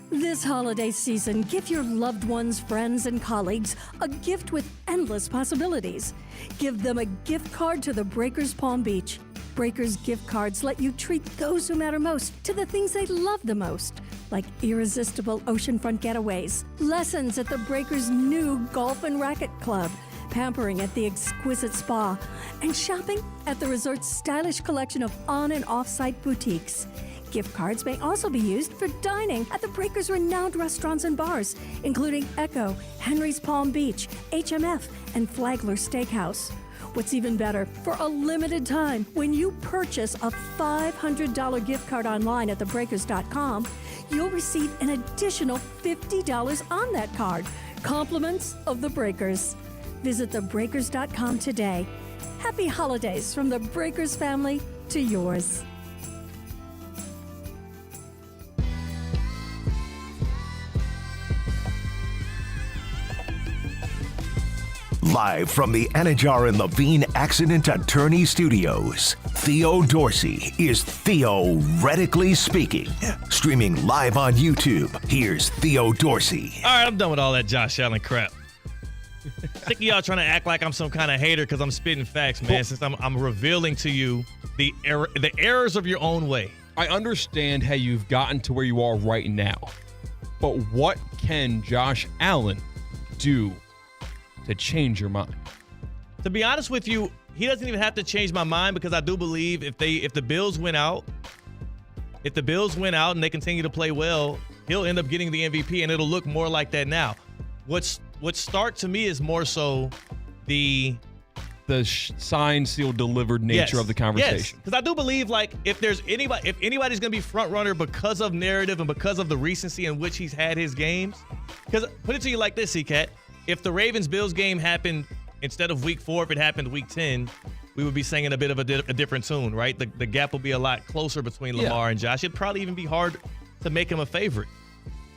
This holiday season, give your loved ones, friends, and colleagues a gift with endless possibilities. Give them a gift card to the Breakers Palm Beach. Breakers gift cards let you treat those who matter most to the things they love the most, like irresistible oceanfront getaways, lessons at the Breakers' new Golf and Racket Club, pampering at the exquisite spa, and shopping at the resort's stylish collection of on- and off-site boutiques. Gift cards may also be used for dining at the Breakers' renowned restaurants and bars, including Echo, Henry's Palm Beach, HMF, and Flagler Steakhouse. What's even better, for a limited time, when you purchase a $500 gift card online at thebreakers.com, you'll receive an additional $50 on that card. Compliments of the Breakers. Visit thebreakers.com today. Happy holidays from the Breakers family to yours. Live from the Anajar and Levine Accident Attorney Studios, Theo Dorsey is theoretically speaking. Streaming live on YouTube, here's Theo Dorsey. All right, I'm done with all that Josh Allen crap. Sick of y'all trying to act like I'm some kind of hater because I'm spitting facts, man, since I'm revealing to you the errors of your own way. I understand how you've gotten to where you are right now, but what can Josh Allen do to change your mind? To be honest with you, he doesn't even have to change my mind, because I do believe if the Bills win out and they continue to play well, he'll end up getting the MVP, and it'll look more like that now. What's stark to me is more so the signed, sealed, delivered nature of the conversation. Because I do believe, like, if anybody's going to be front runner because of narrative and because of the recency in which he's had his games, because put it to you like this, C-Cat, if the Ravens-Bills game happened instead of week 4, if it happened week 10, we would be singing a bit of a different tune, right? The gap will be a lot closer between Lamar and Josh. It'd probably even be hard to make him a favorite.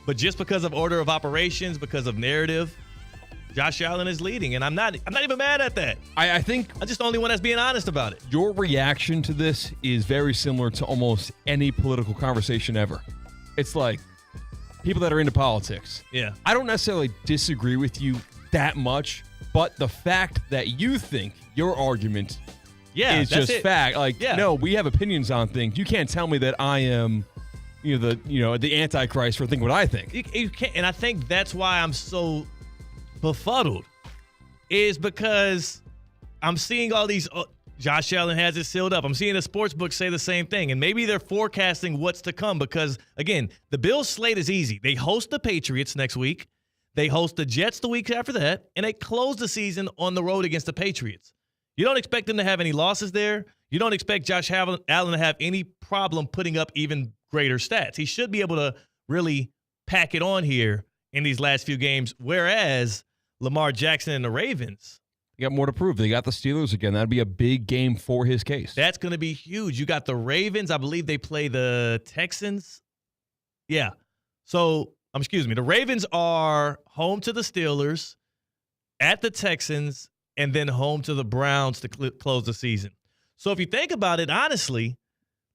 But just because of order of operations, because of narrative, Josh Allen is leading, and I'm not even mad at that. I think I'm just the only one that's being honest about it. Your reaction to this is very similar to almost any political conversation ever. it's like people that are into politics. Yeah. I don't necessarily disagree with you that much, but the fact that you think your argument is just fact. Like, no, we have opinions on things. You can't tell me that I am, the Antichrist for thinking what I think. You can't, and I think that's why I'm so befuddled, is because I'm seeing all these. Josh Allen has it sealed up. I'm seeing the sports book say the same thing, and maybe they're forecasting what's to come because, again, the Bills' slate is easy. They host the Patriots next week. They host the Jets the week after that, and they close the season on the road against the Patriots. You don't expect them to have any losses there. You don't expect Josh Allen to have any problem putting up even greater stats. He should be able to really pack it on here in these last few games, whereas Lamar Jackson and the Ravens, they got more to prove. They got the Steelers again. That'd be a big game for his case. That's going to be huge. You got the Ravens. I believe they play the Texans. Yeah. So, the Ravens are home to the Steelers, at the Texans, and then home to the Browns to close the season. So if you think about it, honestly,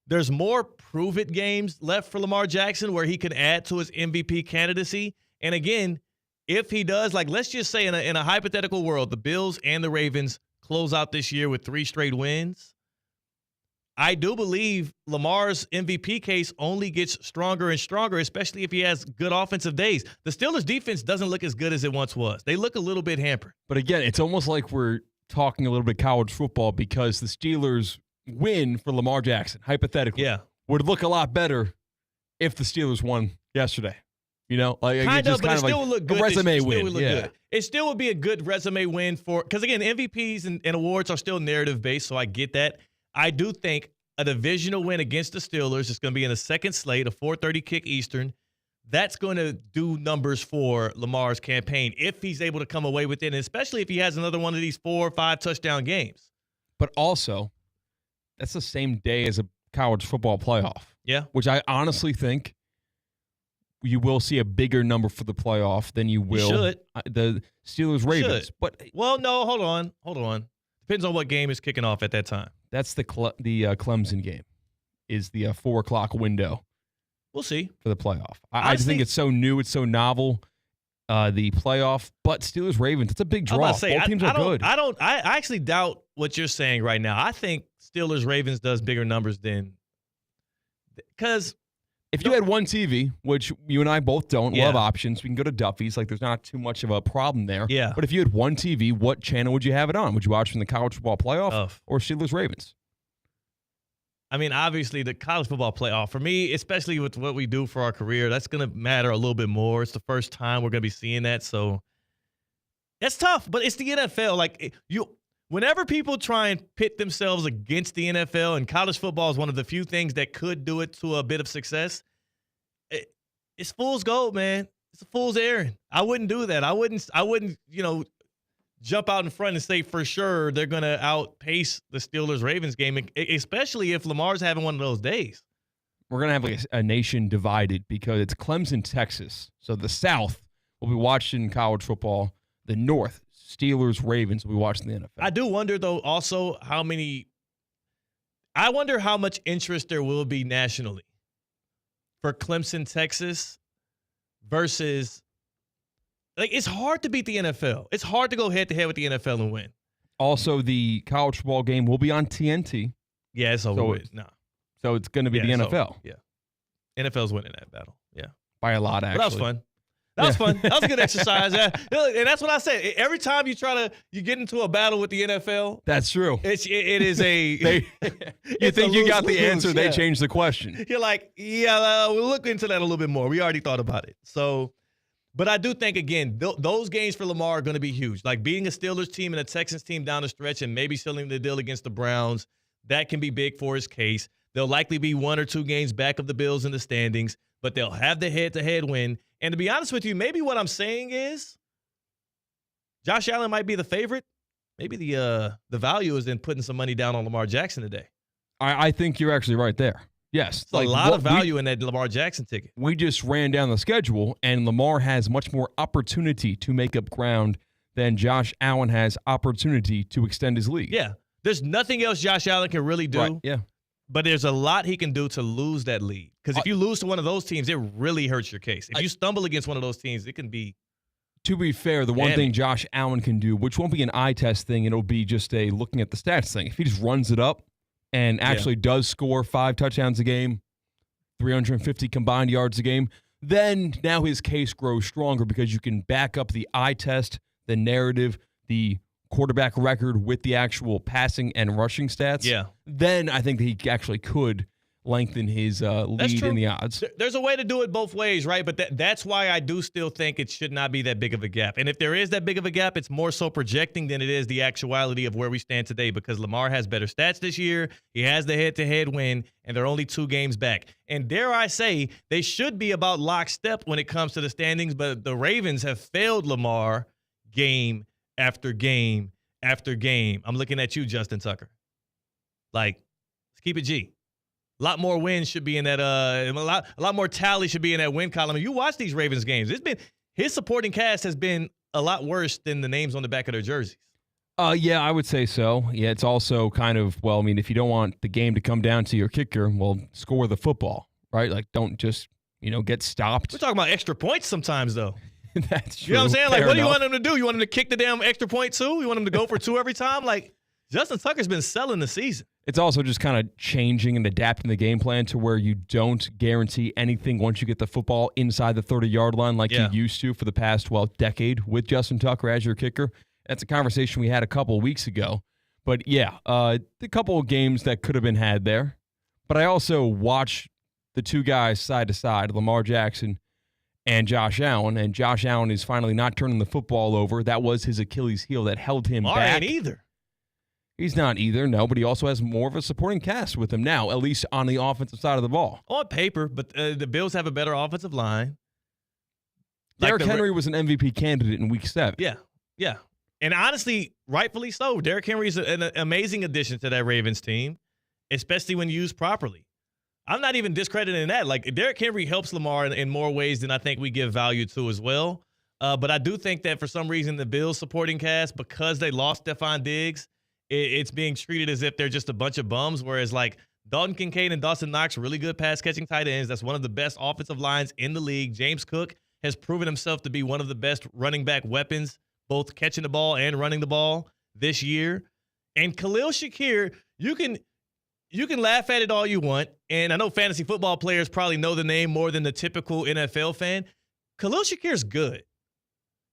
there's more prove-it games left for Lamar Jackson where he can add to his MVP candidacy. And again, if he does, like let's just say in a hypothetical world, the Bills and the Ravens close out this year with 3 straight wins, I do believe Lamar's MVP case only gets stronger and stronger, especially if he has good offensive days. The Steelers' defense doesn't look as good as it once was. They look a little bit hampered. But again, it's almost like we're talking a little bit college football because the Steelers win for Lamar Jackson, hypothetically, would look a lot better if the Steelers won yesterday. Like kind of, but it still would look good. A resume win. Good. It still would be a good resume win because again, MVPs and awards are still narrative based, so I get that. I do think a divisional win against the Steelers is going to be in the second slate, a 4:30 kick Eastern. That's going to do numbers for Lamar's campaign if he's able to come away with it, and especially if he has another one of these 4 or 5 touchdown games. But also, that's the same day as a college football playoff. Yeah. Which I honestly think you will see a bigger number for the playoff than you will the Steelers-Ravens. But no, hold on. Depends on what game is kicking off at that time. That's the Clemson game is the 4 o'clock window. We'll see. For the playoff. I just think it's so new. It's so novel, the playoff. But Steelers-Ravens, it's a big draw. Both teams are good. I actually doubt what you're saying right now. I think Steelers-Ravens does bigger numbers than – because – if you had one TV, which you and I both don't, we'll have options. We can go to Duffy's. Like, there's not too much of a problem there. Yeah. But if you had one TV, what channel would you have it on? Would you watch from the college football playoff or Steelers-Ravens? I mean, obviously, the college football playoff, for me, especially with what we do for our career, that's going to matter a little bit more. It's the first time we're going to be seeing that. So that's tough, but it's the NFL. Like, whenever people try and pit themselves against the NFL, and college football is one of the few things that could do it to a bit of success, it's fool's gold, man. It's a fool's errand. I wouldn't do that. I wouldn't, jump out in front and say for sure they're going to outpace the Steelers-Ravens game, especially if Lamar's having one of those days. We're going to have a nation divided because it's Clemson, Texas. So the South will be watching college football. The North, Steelers-Ravens, will be watching the NFL. I do wonder, though, also how much interest there will be nationally for Clemson, Texas versus – it's hard to beat the NFL. It's hard to go head-to-head with the NFL and win. Also, the college football game will be on TNT. Yeah, it's over with. No. So it's going to be the NFL. Yeah. NFL's winning that battle. Yeah. By a lot, actually. But that was fun. That was fun. That was a good exercise. Yeah. And that's what I said. Every time you get into a battle with the NFL. That's true. It is a. You think you got the answer, they changed the question. You're like, we'll look into that a little bit more. We already thought about it. So, but I do think, again, those games for Lamar are going to be huge. Like beating a Steelers team and a Texans team down the stretch and maybe sealing the deal against the Browns, that can be big for his case. There'll likely be 1 or 2 games back of the Bills in the standings, but they'll have the head-to-head win. And to be honest with you, maybe what I'm saying is Josh Allen might be the favorite. Maybe the value is in putting some money down on Lamar Jackson today. I think you're actually right there. Yes. It's a lot of value in that Lamar Jackson ticket. We just ran down the schedule, and Lamar has much more opportunity to make up ground than Josh Allen has opportunity to extend his league. Yeah. There's nothing else Josh Allen can really do. Right. Yeah. But there's a lot he can do to lose that lead. Because if you lose to one of those teams, it really hurts your case. If you stumble against one of those teams, it can be. To be fair, the one thing Josh Allen can do, which won't be an eye test thing, it'll be just a looking at the stats thing. If he just runs it up and actually does score 5 touchdowns a game, 350 combined yards a game, then now his case grows stronger because you can back up the eye test, the narrative, the quarterback record with the actual passing and rushing stats. Yeah. Then I think that he actually could lengthen his lead in the odds. There's a way to do it both ways, right? But that's why I do still think it should not be that big of a gap. And if there is that big of a gap, it's more so projecting than it is the actuality of where we stand today, because Lamar has better stats this year. He has the head-to-head win, and they're only 2 games back. And dare I say, they should be about lockstep when it comes to the standings, but the Ravens have failed Lamar game after game after game. I'm looking at you, Justin Tucker. Like, let's keep it G. A lot more wins should be in that. A lot more tally should be in that win column. And you watch these Ravens games. His supporting cast has been a lot worse than the names on the back of their jerseys. Yeah, I would say so. Yeah, it's also kind of, well, I mean, if you don't want the game to come down to your kicker, well, score the football, right? Like, don't just, get stopped. We're talking about extra points sometimes, though. That's true. You know what I'm saying? Like, Fair what do you enough. want him to do? You want him to kick the damn extra point too? You want him to go for 2 every time? Like, Justin Tucker's been selling the season. It's also just kind of changing and adapting the game plan to where you don't guarantee anything once you get the football inside the 30-yard line like you used to for the past, decade with Justin Tucker as your kicker. That's a conversation we had a couple of weeks ago. But, yeah, a couple of games that could have been had there. But I also watch the 2 guys side to side, Lamar Jackson and Josh Allen, and Josh Allen is finally not turning the football over. That was his Achilles heel that held him back. Ain't either. He's not either, no, but he also has more of a supporting cast with him now, at least on the offensive side of the ball. On paper, but the Bills have a better offensive line. Derrick Henry was an MVP candidate in Week 7. Yeah. And honestly, rightfully so. Derrick Henry is an amazing addition to that Ravens team, especially when used properly. I'm not even discrediting that. Like, Derrick Henry helps Lamar in more ways than I think we give value to as well. But I do think that for some reason the Bills supporting cast, because they lost Stephon Diggs, it's being treated as if they're just a bunch of bums, whereas like Dalton Kincaid and Dawson Knox, really good pass-catching tight ends. That's one of the best offensive lines in the league. James Cook has proven himself to be one of the best running back weapons, both catching the ball and running the ball this year. And Khalil Shakir, you can laugh at it all you want, and I know fantasy football players probably know the name more than the typical NFL fan. Khalil Shakir's good.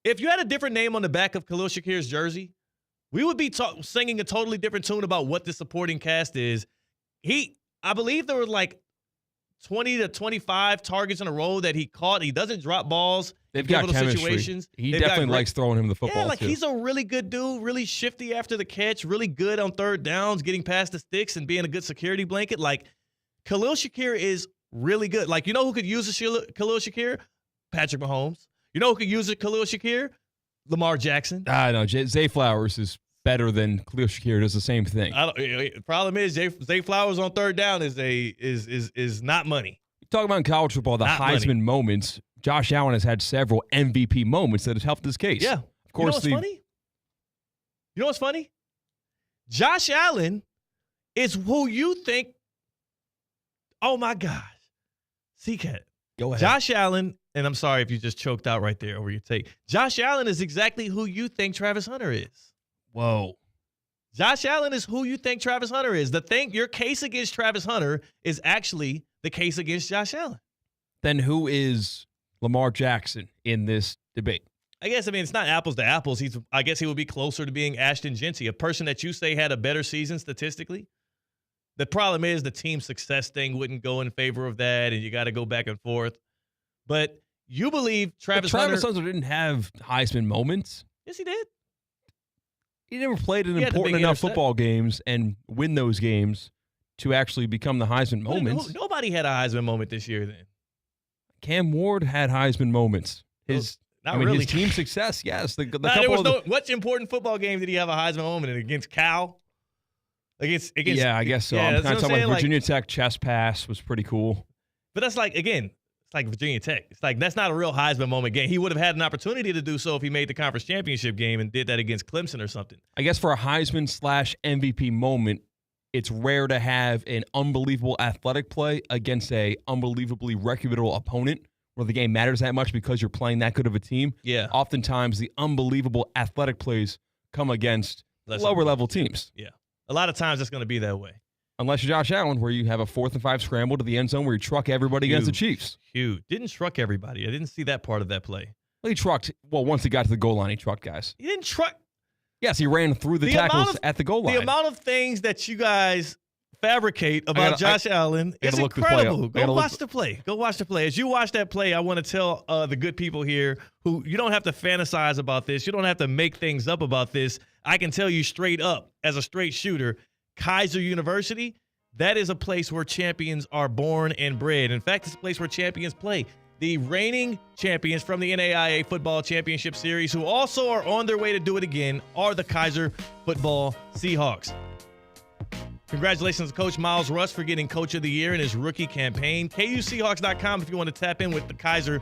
If you had a different name on the back of Khalil Shakir's jersey, we would be singing a totally different tune about what the supporting cast is. I believe there were like 20 to 25 targets in a row that he caught. He doesn't drop balls. They've got chemistry. Situations. He definitely likes throwing him the football, too. He's a really good dude, really shifty after the catch, really good on third downs, getting past the sticks and being a good security blanket. Like, Khalil Shakir is really good. Like, you know who could use a Khalil Shakir? Patrick Mahomes. You know who could use a Khalil Shakir? Lamar Jackson. I know. Zay Flowers is better than Khalil Shakir. Does the same thing. Problem is, Zay Flowers on third down is not money. Talking about in college football, the Heisman moments. Josh Allen has had several MVP moments that have helped his case. Yeah. Of course. You know what's funny? Josh Allen is who you think. Oh my gosh. C-Cat. Go ahead. Josh Allen, and I'm sorry if you just choked out right there over your take. Josh Allen is exactly who you think Travis Hunter is. Whoa. Josh Allen is who you think Travis Hunter is. Your case against Travis Hunter is actually the case against Josh Allen. Then who is Lamar Jackson in this debate? I guess, it's not apples to apples. I guess he would be closer to being Ashton Genty, a person that you say had a better season statistically. The problem is the team success thing wouldn't go in favor of that, and you got to go back and forth. But you believe Travis Hunter didn't have Heisman moments. Yes, he did. He never played in important enough football games and win those games to actually become the Heisman moments. Nobody had a Heisman moment this year then. Cam Ward had Heisman moments. His team success, yes. What important football game did he have a Heisman moment in? Against Cal? Against yeah, I guess so. Yeah, I'm kind of talking about Virginia Tech chest pass was pretty cool. But that's it's like Virginia Tech. It's like that's not a real Heisman moment game. He would have had an opportunity to do so if he made the conference championship game and did that against Clemson or something. I guess for a Heisman / MVP moment, it's rare to have an unbelievable athletic play against a unbelievably reputable opponent where the game matters that much because you're playing that good of a team. Yeah. Oftentimes, the unbelievable athletic plays come against lower-level teams. Yeah. A lot of times it's going to be that way. Unless you're Josh Allen, where you have a 4th and 5 scramble to the end zone where you truck everybody against the Chiefs. Huge. Didn't truck everybody. I didn't see that part of that play. Well, he trucked. Well, once he got to the goal line, he trucked guys. He didn't truck. Yes, he ran through the tackles at the goal line. The amount of things that you guys fabricate about Josh Allen is incredible. Go watch the play. Go watch the play. As you watch that play, I want to tell the good people here who you don't have to fantasize about this. You don't have to make things up about this. I can tell you straight up, as a straight shooter, Kaiser University, that is a place where champions are born and bred. In fact, it's a place where champions play. The reigning champions from the NAIA Football Championship Series, who also are on their way to do it again, are the Kaiser Football Seahawks. Congratulations to Coach Miles Russ for getting Coach of the Year in his rookie campaign. KUSeahawks.com if you want to tap in with the Kaiser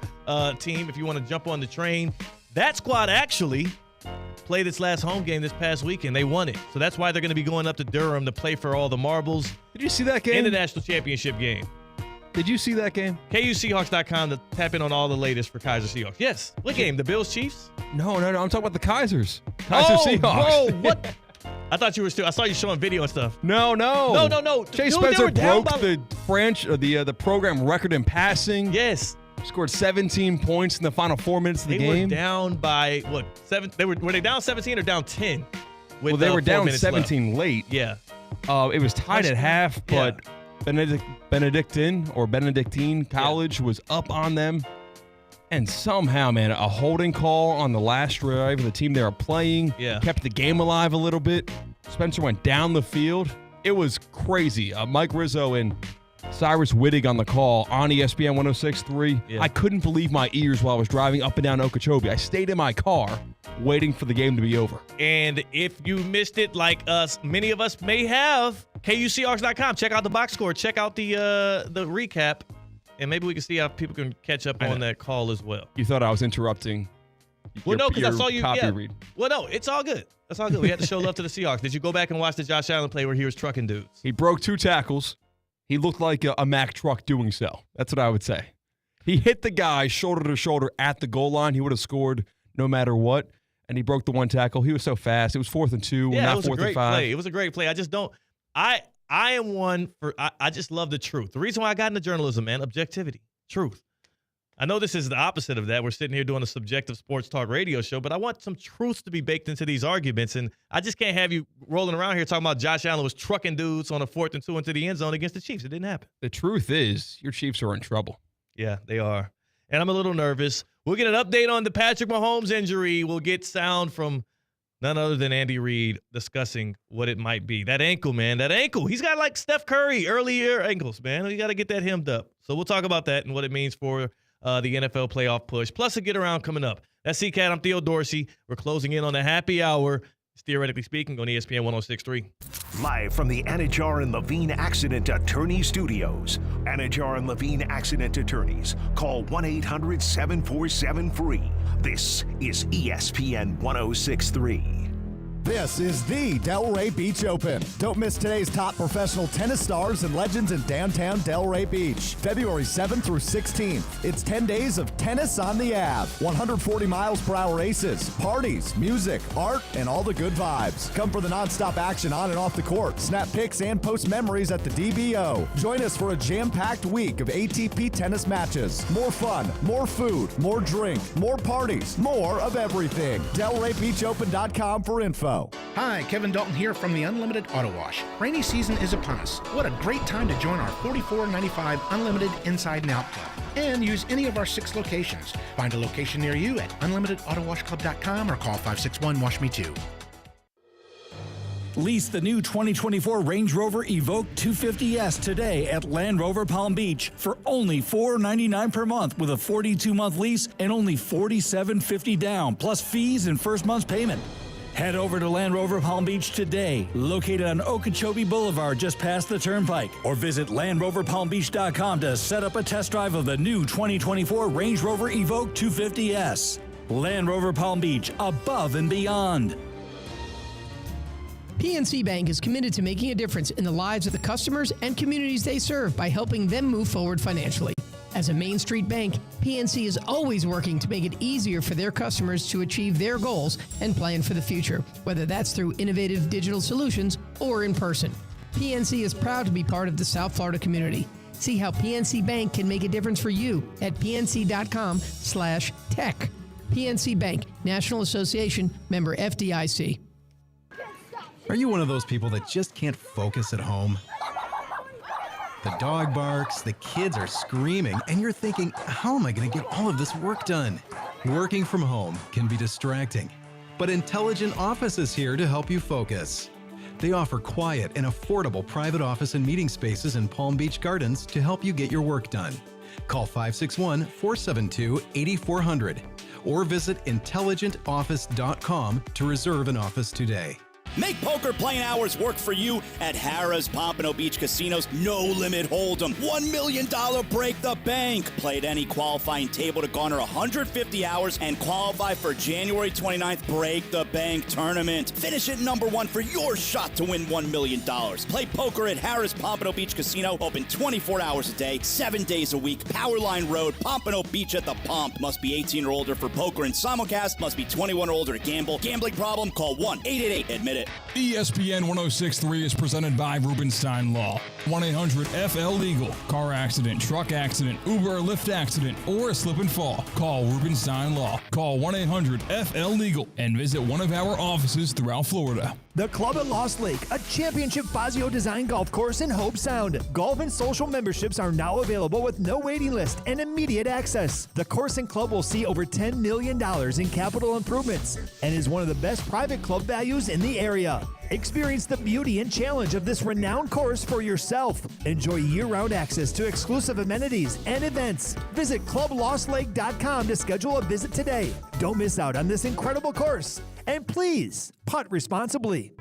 team, if you want to jump on the train. That squad actually played its last home game this past weekend. They won it. So that's why they're going to be going up to Durham to play for all the marbles. Did you see that game? In the national championship game. Did you see that game? KUSeahawks.com to tap in on all the latest for Kaiser Seahawks. Yes. What game? The Bills Chiefs? No. I'm talking about the Kaisers. Kaiser Seahawks. Whoa, what? I thought you were still. I saw you showing video and stuff. No. Chase Dude, Spencer broke the program record in passing. Yes. Scored 17 points in the final 4 minutes of the game. They were down by what? 7? Were they down 17 or down 10? Well, they were down 17 late. Yeah. It was tied at half, but Benedictine College was up on them. And somehow, man, a holding call on the last drive of the team they were playing kept the game alive a little bit. Spencer went down the field. It was crazy. Mike Rizzo and Cyrus Wittig on the call on ESPN 106.3. Yeah. I couldn't believe my ears while I was driving up and down Okeechobee. I stayed in my car waiting for the game to be over. And if you missed it, like us, many of us may have, KUSeahawks.com. Check out the box score. Check out the recap. And maybe we can see how people can catch up on that call as well. You thought I was interrupting no, because I saw you. Copy read. Well, no, it's all good. That's all good. We had to show love to the Seahawks. Did you go back and watch the Josh Allen play where he was trucking dudes? He broke 2 tackles. He looked like a Mack truck doing so. That's what I would say. He hit the guy shoulder to shoulder at the goal line. He would have scored no matter what. And he broke the 1 tackle. He was so fast. It was 4th and 2, not 4th and 5. Play. It was a great play. I just don't. I am one for. I just love the truth. The reason why I got into journalism, man, objectivity, truth. I know this is the opposite of that. We're sitting here doing a subjective sports talk radio show, but I want some truth to be baked into these arguments. And I just can't have you rolling around here talking about Josh Allen was trucking dudes on a 4th and 2 into the end zone against the Chiefs. It didn't happen. The truth is, your Chiefs are in trouble. Yeah, they are. And I'm a little nervous. We'll get an update on the Patrick Mahomes injury. We'll get sound from none other than Andy Reid discussing what it might be. That ankle, man, that ankle. He's got like Steph Curry early year ankles, man. You got to get that hemmed up. So we'll talk about that and what it means for the NFL playoff push. Plus a get around coming up. That's C-Cat. I'm Theo Dorsey. We're closing in on the happy hour. It's Theoretically Speaking on ESPN 106.3. Live from the Anajar and Levine Accident Attorney Studios. Anajar and Levine Accident Attorneys. Call 1-800-747-FREE. This is ESPN 106.3. This is the Delray Beach Open. Don't miss today's top professional tennis stars and legends in downtown Delray Beach. February 7th through 16th. It's 10 days of tennis on the Ave. 140 miles per hour races, parties, music, art, and all the good vibes. Come for the nonstop action on and off the court. Snap pics and post memories at the DBO. Join us for a jam-packed week of ATP tennis matches. More fun, more food, more drink, more parties, more of everything. DelrayBeachOpen.com for info. Hi, Kevin Dalton here from the Unlimited Auto Wash. Rainy season is upon us. What a great time to join our $44.95 Unlimited Inside and Out Club and use any of our 6 locations. Find a location near you at unlimitautowashclub.com or call 561-WASH-ME-TOO. Lease the new 2024 Range Rover Evoque 250S today at Land Rover Palm Beach for only $499 per month with a 42-month lease and only $47.50 down, plus fees and first month's payment. Head over to Land Rover Palm Beach today, located on Okeechobee Boulevard just past the Turnpike, or visit LandRoverPalmBeach.com to set up a test drive of the new 2024 Range Rover Evoque 250S. Land Rover Palm Beach, above and beyond. PNC Bank is committed to making a difference in the lives of the customers and communities they serve by helping them move forward financially. As a Main Street bank, PNC is always working to make it easier for their customers to achieve their goals and plan for the future, whether that's through innovative digital solutions or in person. PNC is proud to be part of the South Florida community. See how PNC Bank can make a difference for you at pnc.com/tech. PNC Bank, National Association, member FDIC. Are you one of those people that just can't focus at home? The dog barks, the kids are screaming, and you're thinking, how am I going to get all of this work done? Working from home can be distracting, but Intelligent Office is here to help you focus. They offer quiet and affordable private office and meeting spaces in Palm Beach Gardens to help you get your work done. Call 561-472-8400 or visit intelligentoffice.com to reserve an office today. Make poker playing hours work for you at Harrah's Pompano Beach Casino's No Limit Hold'em. $1 million break the bank. Play at any qualifying table to garner 150 hours and qualify for January 29th Break the Bank tournament. Finish at number one for your shot to win $1 million. Play poker at Harrah's Pompano Beach Casino. Open 24 hours a day, 7 days a week. Powerline Road, Pompano Beach at the Pomp. Must be 18 or older for poker and simulcast. Must be 21 or older to gamble. Gambling problem? Call 1-888-ADMIT-IT. ESPN 106.3 is presented by Rubenstein Law. 1-800-FL-LEGAL. Car accident, truck accident, Uber or Lyft accident, or a slip and fall. Call Rubenstein Law. Call 1-800-FL-LEGAL and visit one of our offices throughout Florida. The Club at Lost Lake, a championship Fazio design golf course in Hope Sound. Golf and social memberships are now available with no waiting list and immediate access. The course and club will see over $10 million in capital improvements and is one of the best private club values in the area. Experience the beauty and challenge of this renowned course for yourself. Enjoy year-round access to exclusive amenities and events. Visit clublostlake.com to schedule a visit today. Don't miss out on this incredible course. And please, putt responsibly.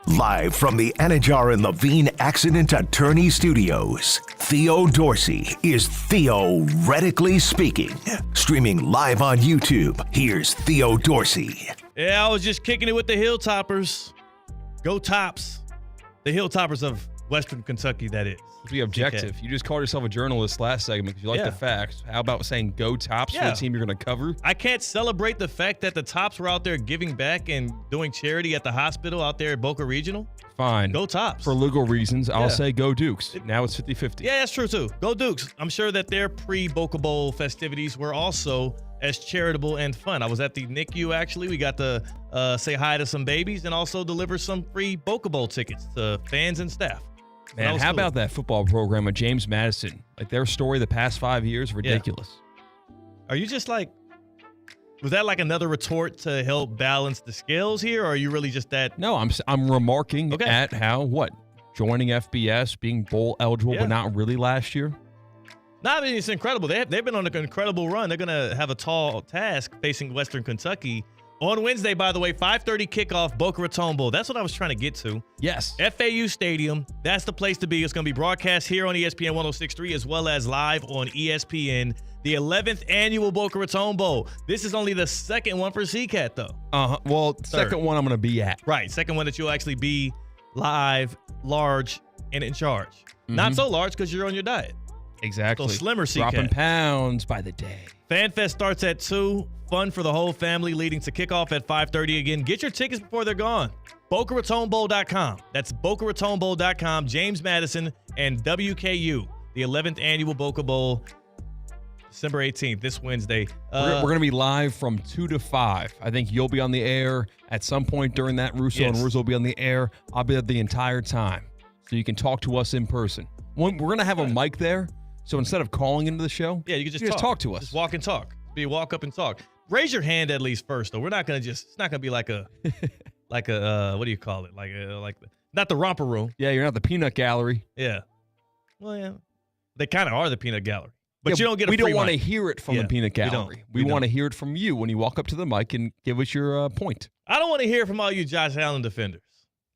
Live from the Anajar and Levine Accident Attorney Studios, Theo Dorsey is theoretically speaking. Streaming live on YouTube, here's Theo Dorsey. Yeah, I was just kicking it with the Hilltoppers. Go Tops. The Hilltoppers of Western Kentucky, that is. Be objective. You just called yourself a journalist last segment because you like the facts. How about saying go Tops for the team you're going to cover? I can't celebrate the fact that the Tops were out there giving back and doing charity at the hospital out there at Boca Regional. Fine. Go Tops. For legal reasons, I'll say go Dukes. Now it's 50-50. Yeah, that's true too. Go Dukes. I'm sure that their pre-Boca Bowl festivities were also as charitable and fun. I was at the NICU actually. We got to say hi to some babies and also deliver some free Boca Bowl tickets to fans and staff. Man, how about that football program with James Madison? Like their story the past 5 years, ridiculous. Yeah. Are you just like, was that like another retort to help balance the scales here, or are you really just that? No, I'm remarking at how joining FBS, being bowl eligible, but not really last year. No, I mean, it's incredible. They've been on an incredible run. They're gonna have a tall task facing Western Kentucky. On Wednesday, by the way, 5:30 kickoff, Boca Raton Bowl. That's what I was trying to get to. Yes. FAU Stadium. That's the place to be. It's going to be broadcast here on ESPN 106.3 as well as live on ESPN. The 11th annual Boca Raton Bowl. This is only the second one for CCAT, though. Well, second one I'm going to be at. Right. Second one that you'll actually be live, large, and in charge. Mm-hmm. Not so large because you're on your diet. Exactly. So slimmer CCAT. Dropping pounds by the day. FanFest starts at 2. Fun for the whole family leading to kickoff at 5:30 again. Get your tickets before they're gone. BocaRatonBowl.com. That's BocaRatonBowl.com. James Madison and WKU. The 11th annual Boca Bowl. December 18th, this Wednesday. We're going to be live from 2 to 5. I think you'll be on the air at some point during that. Russo and Russo will be on the air. I'll be there the entire time. So you can talk to us in person. We're going to have a mic there. So instead of calling into the show, you can just talk to us. Just walk and talk. Be walk up and talk. Raise your hand at least first, though. We're not going to it's not going to be like a, what do you call it? Not the romper room. Yeah, you're not the peanut gallery. Yeah. Well, yeah. They kind of are the peanut gallery. But you don't get a free We don't want to mic. hear it from the peanut gallery. We want to hear it from you when you walk up to the mic and give us your point. I don't want to hear from all you Josh Allen defenders.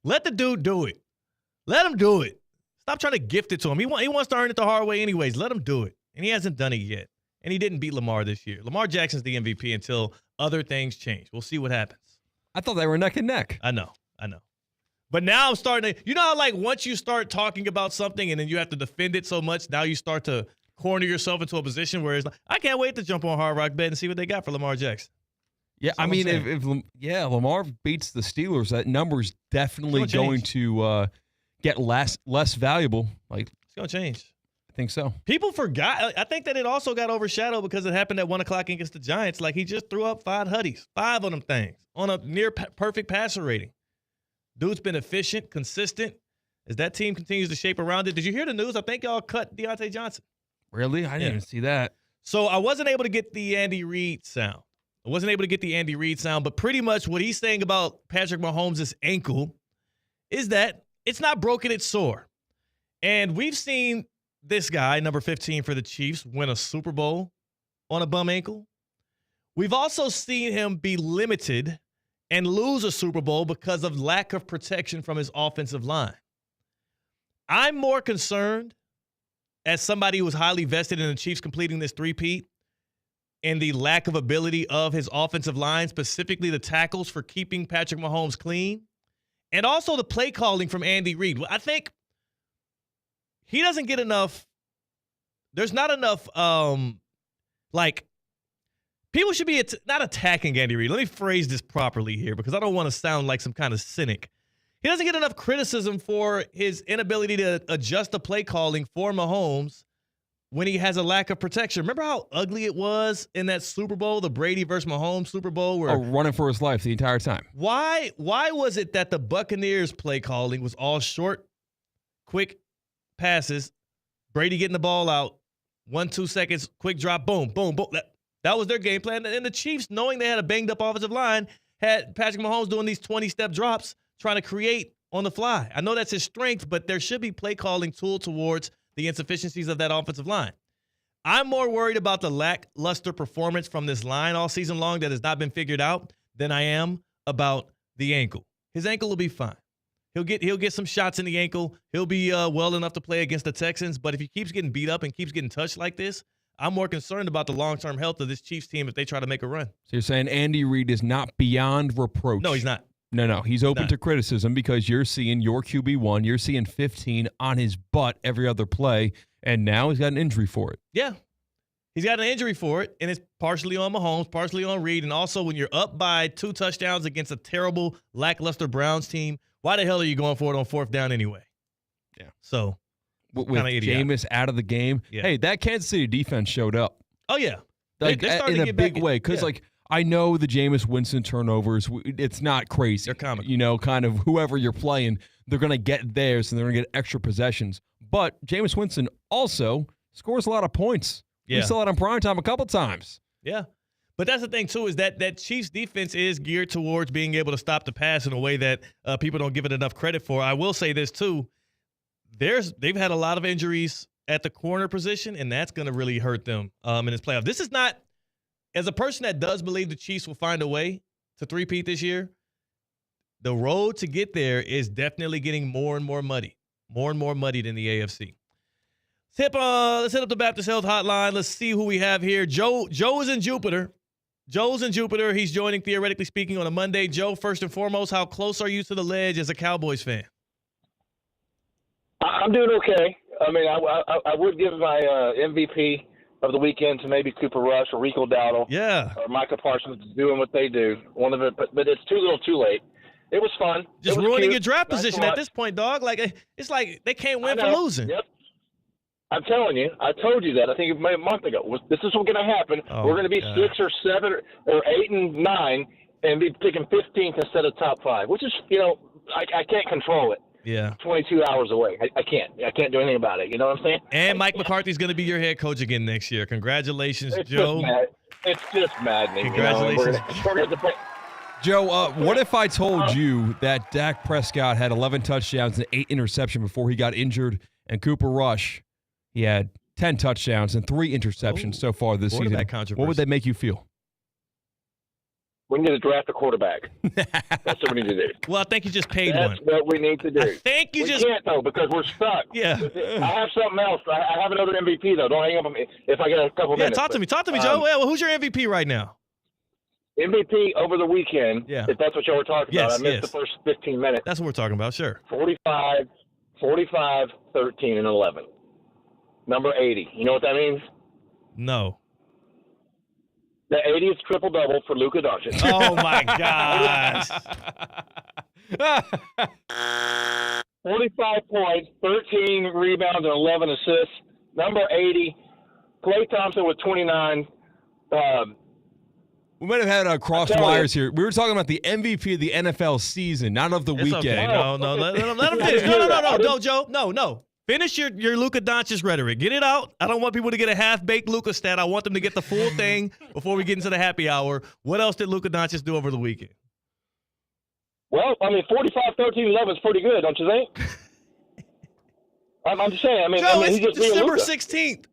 Let the dude do it. Let him do it. Stop trying to gift it to him. He wants to earn it the hard way anyways. Let him do it. And he hasn't done it yet. and he didn't beat Lamar this year. Lamar Jackson's the MVP until other things change. We'll see what happens. I thought they were neck and neck. I know. But now I'm starting to, how like once you start talking about something and then you have to defend it so much, now you start to corner yourself into a position where it's like, I can't wait to jump on Hard Rock Bet and see what they got for Lamar Jackson. Yeah, I mean, if Lamar beats the Steelers, that number's definitely going to get less valuable. Like, it's going to change. I think so. People forgot. I think that it also got overshadowed because it happened at 1 o'clock against the Giants. Like, he just threw up 5 huddies, 5 of them things on a near perfect passer rating. Dude's been efficient, consistent. As that team continues to shape around it. Did you hear the news? I think y'all cut Deontay Johnson. Really? I didn't even see that. So I wasn't able to get the Andy Reid sound. But pretty much what he's saying about Patrick Mahomes' ankle is that it's not broken, it's sore. And we've seen this guy, number 15 for the Chiefs, win a Super Bowl on a bum ankle. We've also seen him be limited and lose a Super Bowl because of lack of protection from his offensive line. I'm more concerned, as somebody who was highly vested in the Chiefs completing this three-peat, and the lack of ability of his offensive line, specifically the tackles for keeping Patrick Mahomes clean, and also the play calling from Andy Reid. I think he doesn't get enough. There's not enough, people should be not attacking Andy Reid. Let me phrase this properly here because I don't want to sound like some kind of cynic. He doesn't get enough criticism for his inability to adjust the play calling for Mahomes when he has a lack of protection. Remember how ugly it was in that Super Bowl, the Brady versus Mahomes Super Bowl? Where running for his life the entire time. Why was it that the Buccaneers play calling was all short, quick passes, Brady getting the ball out, 1-2 seconds, quick drop, boom, boom, boom. That was their game plan. And the Chiefs, knowing they had a banged-up offensive line, had Patrick Mahomes doing these 20-step drops, trying to create on the fly. I know that's his strength, but there should be play calling tool towards the insufficiencies of that offensive line. I'm more worried about the lackluster performance from this line all season long that has not been figured out than I am about the ankle. His ankle will be fine. He'll get some shots in the ankle. He'll be well enough to play against the Texans. But if he keeps getting beat up and keeps getting touched like this, I'm more concerned about the long-term health of this Chiefs team if they try to make a run. So you're saying Andy Reid is not beyond reproach? No, he's not. No. He's open to criticism because you're seeing your QB1, you're seeing 15 on his butt every other play, and now he's got an injury for it. Yeah. He's got an injury for it, and it's partially on Mahomes, partially on Reid, and also when you're up by 2 touchdowns against a terrible, lackluster Browns team, why the hell are you going for it on 4th down anyway? Yeah. So, with Jameis out of the game, hey, that Kansas City defense showed up. Oh, yeah. Like, in a big way, because, I know the Jameis Winston turnovers, it's not crazy. They're comical. Kind of whoever you're playing, they're going to get theirs and they're going to get extra possessions. But Jameis Winston also scores a lot of points. Yeah. We saw it on primetime a couple times. Yeah. But that's the thing, too, is that Chiefs defense is geared towards being able to stop the pass in a way that people don't give it enough credit for. I will say this, too. They've had a lot of injuries at the corner position, and that's going to really hurt them in this playoff. This is not, as a person that does believe the Chiefs will find a way to three-peat this year, the road to get there is definitely getting more and more muddy than the AFC. Let's hit up the Baptist Health Hotline. Let's see who we have here. Joe is in Jupiter. Joe's in Jupiter. He's joining Theoretically Speaking on a Monday. Joe, first and foremost, how close are you to the ledge as a Cowboys fan? I'm doing okay. I mean, I would give my MVP of the weekend to maybe Cooper Rush or Rico Dowdle. Yeah. Or Micah Parsons doing what they do. One of it, but it's too little too late. It was fun. Just ruining your draft position at this point, dog. Like, it's like they can't win for losing. Yep. I'm telling you, I told you that. I think maybe a month ago. This is what's going to happen. We're going to be 6 or 7 or 8 and 9 and be picking 15th instead of top 5, which is, I can't control it. Yeah. 22 hours away. I can't do anything about it. You know what I'm saying? And Mike McCarthy's going to be your head coach again next year. Congratulations, it's Joe. It's just maddening. Congratulations. Joe, what if I told you that Dak Prescott had 11 touchdowns and 8 interceptions before he got injured, and Cooper Rush, he had 10 touchdowns and 3 interceptions so far this season? What would that make you feel? We need to draft a quarterback. That's what we need to do. Well, I think you just paid one. That's what we need to do. I think you we just can't, though, because we're stuck. Yeah. I have something else. I have another MVP, though. Don't hang up on me if I get a couple minutes. Talk to me, Joe. Well, who's your MVP right now? MVP over the weekend, if that's what y'all were talking about. I missed the first 15 minutes. That's what we're talking about, sure. 45, 13, and 11. Number 80. You know what that means? No. The 80th triple-double for Luka Doncic. Oh, my gosh. 45 points, 13 rebounds, and 11 assists. Number 80, Klay Thompson with 29. We might have had cross wires here. We were talking about the MVP of the NFL season, not of the weekend. Okay. No. Let him finish. No, Joe. No. Finish your Luka Doncic rhetoric. Get it out. I don't want people to get a half-baked Luka stat. I want them to get the full thing before we get into the happy hour. What else did Luka Doncic do over the weekend? Well, 45, 13, 11 is pretty good, don't you think? I'm just saying. Joe, he's just it's December Luka. 16th.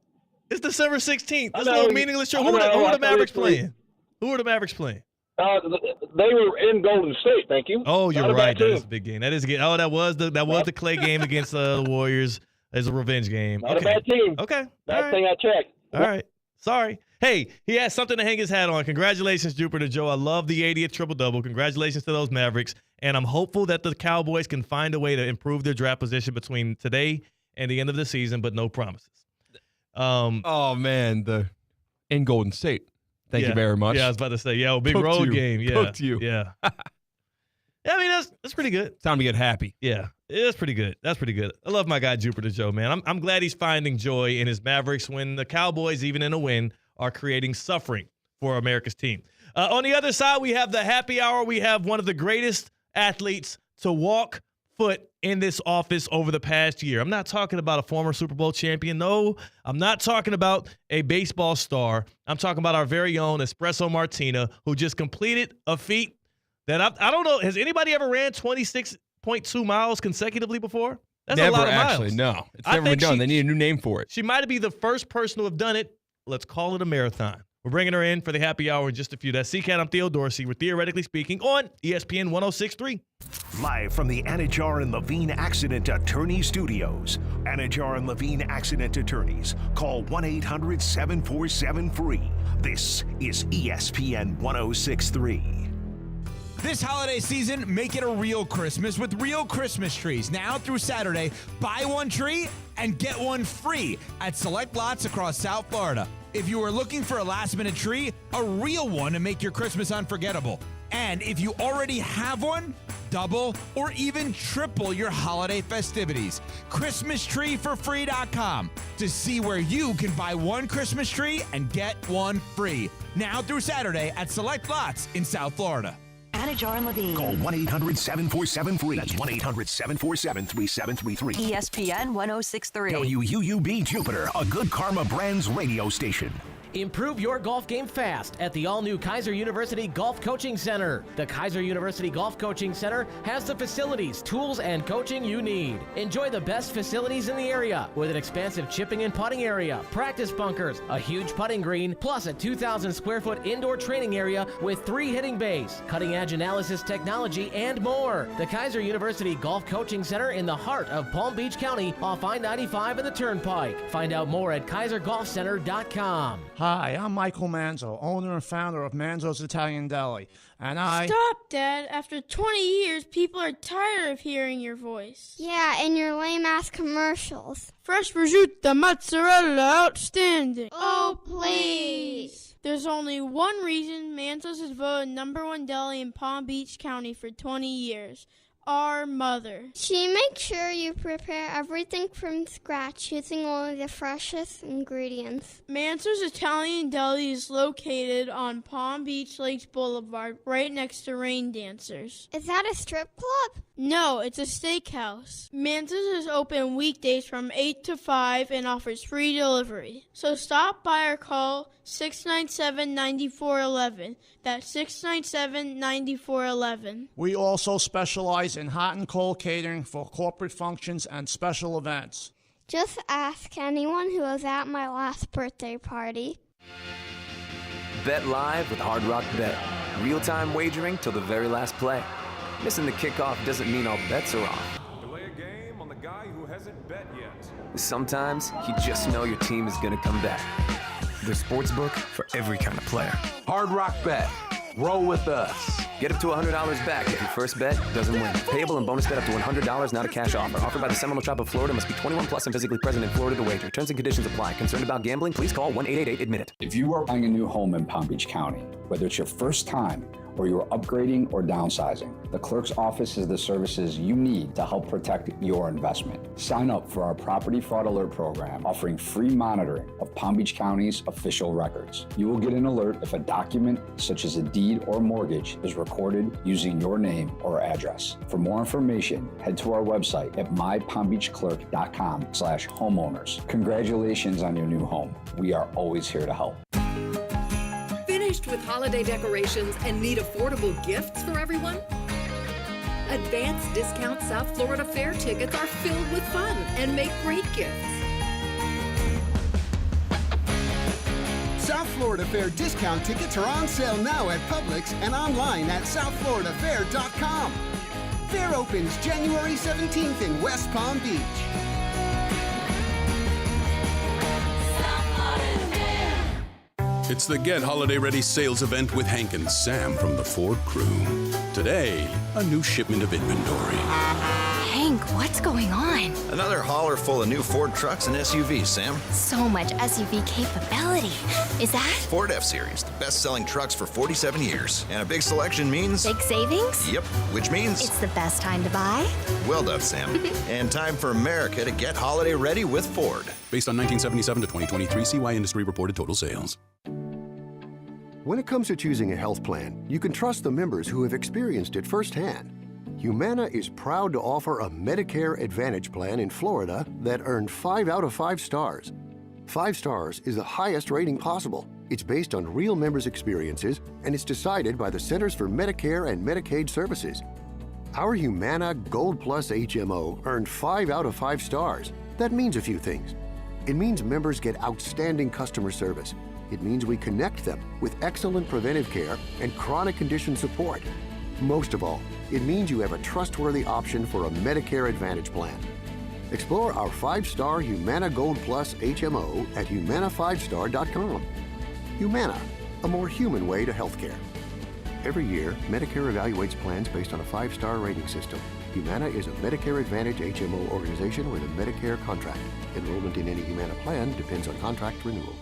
It's December 16th. This know, little meaningless show. Who are the Mavericks playing? Who are the Mavericks playing? They were in Golden State, thank you. Oh, you're right. That is a big game. That is a game. Oh, that was the Klay game against the Warriors. It's a revenge game. Not a bad team. Okay. Last thing I checked. All right. Sorry. Hey, he has something to hang his hat on. Congratulations, Jupiter Joe. I love the 80th triple-double. Congratulations to those Mavericks. And I'm hopeful that the Cowboys can find a way to improve their draft position between today and the end of the season, but no promises. Oh, man. In Golden State. Thank you very much. Yeah, I was about to say, big road game. Yeah. Cooked you. Yeah. I mean, that's pretty good. Time to get happy. Yeah, it's pretty good. That's pretty good. I love my guy Jupiter Joe, man. I'm glad he's finding joy in his Mavericks when the Cowboys, even in a win, are creating suffering for America's team. On the other side, we have the happy hour. We have one of the greatest athletes to walk foot in this office over the past year. I'm not talking about a former Super Bowl champion. No, I'm not talking about a baseball star. I'm talking about our very own Espresso Martina, who just completed a feat that I don't know. Has anybody ever ran 26.2 miles consecutively before? That's never, a lot of miles. Actually, no. It's never been done. They need a new name for it. She might be the first person to have done it. Let's call it a marathon. We're bringing her in for the happy hour in just a few. That's CCAT. I'm Theo Dorsey. We're theoretically speaking on ESPN 106.3. Live from the Anajar and Levine Accident Attorney Studios. Anajar and Levine Accident Attorneys. Call 1-800-747-FREE. This is ESPN 106.3. This holiday season, make it a real Christmas with real Christmas trees. Now through Saturday, buy one tree and get one free at select lots across South Florida. If you are looking for a last-minute tree, a real one to make your Christmas unforgettable. And if you already have one, double or even triple your holiday festivities. ChristmasTreeForFree.com to see where you can buy one Christmas tree and get one free. Now through Saturday at select lots in South Florida. Anajar and Levine. Call 1-800-747-FREE. That's 1-800-747-3733. ESPN 106.3. WUUB Jupiter, a Good Karma Brands radio station. Improve your golf game fast at the all-new Kaiser University Golf Coaching Center. The Kaiser University Golf Coaching Center has the facilities, tools, and coaching you need. Enjoy the best facilities in the area with an expansive chipping and putting area, practice bunkers, a huge putting green, plus a 2,000 square foot indoor training area with 3 hitting bays, cutting-edge analysis technology, and more. The Kaiser University Golf Coaching Center in the heart of Palm Beach County off I-95 and the Turnpike. Find out more at KaiserGolfCenter.com. Hi, I'm Michael Manzo, owner and founder of Manzo's Italian Deli, and I... Stop, Dad. After 20 years, people are tired of hearing your voice. Yeah, and your lame-ass commercials. Fresh prosciutto, mozzarella, outstanding. Oh, please. There's only one reason Manzo's is voted #1 deli in Palm Beach County for 20 years. Our mother. She makes sure you prepare everything from scratch using only the freshest ingredients. Manzo's Italian Deli is located on Palm Beach Lakes Boulevard, right next to Rain Dancers. Is that a strip club? No, it's a steakhouse. Manzo's is open weekdays from 8 to 5 and offers free delivery. So stop by or call 697-9411. That's 697-9411. We also specialize in hot and cold catering for corporate functions and special events. Just ask anyone who was at my last birthday party. Bet live with Hard Rock Bet. Real-time wagering till the very last play. Missing the kickoff doesn't mean all bets are off. Delay a game on the guy who hasn't bet yet. Sometimes you just know your team is going to come back. There's sportsbook for every kind of player. Hard Rock Bet. Roll with us. Get up to $100 back if your first bet doesn't win. Payable and bonus bet up to $100, not a cash offer. Offered by the Seminole Tribe of Florida. Must be 21 plus and physically present in Florida to wager. Terms and conditions apply. Concerned about gambling? Please call 1-888-ADMIT-IT. If you are buying a new home in Palm Beach County, whether it's your first time or you're upgrading or downsizing, the clerk's office is the services you need to help protect your investment. Sign up for our Property Fraud Alert program, offering free monitoring of Palm Beach County's official records. You will get an alert if a document, such as a deed or mortgage, is recorded using your name or address. For more information, head to our website at mypalmbeachclerk.com/homeowners. Congratulations on your new home. We are always here to help. Finished with holiday decorations and need affordable gifts for everyone? Advanced Discount South Florida Fair tickets are filled with fun and make great gifts. South Florida Fair discount tickets are on sale now at Publix and online at southfloridafair.com. Fair opens January 17th in West Palm Beach. It's the Get Holiday Ready sales event with Hank and Sam from the Ford crew. Today, a new shipment of inventory. Hank, what's going on? Another hauler full of new Ford trucks and SUVs, Sam. So much SUV capability. Is that? Ford F-Series, the best-selling trucks for 47 years. And a big selection means... Big savings? Yep, which means... It's the best time to buy. Well done, Sam. And time for America to get holiday ready with Ford. Based on 1977 to 2023 CY Industry reported total sales. When it comes to choosing a health plan, you can trust the members who have experienced it firsthand. Humana is proud to offer a Medicare Advantage plan in Florida that earned 5 out of 5 stars. 5 stars is the highest rating possible. It's based on real members' experiences, and it's decided by the Centers for Medicare and Medicaid Services. Our Humana Gold Plus HMO earned 5 out of 5 stars. That means a few things. It means members get outstanding customer service. It means we connect them with excellent preventive care and chronic condition support. Most of all, it means you have a trustworthy option for a Medicare Advantage plan. Explore our 5-star Humana Gold Plus HMO at humana5star.com. Humana, a more human way to healthcare. Every year, Medicare evaluates plans based on a 5-star rating system. Humana is a Medicare Advantage HMO organization with a Medicare contract. Enrollment in any Humana plan depends on contract renewal.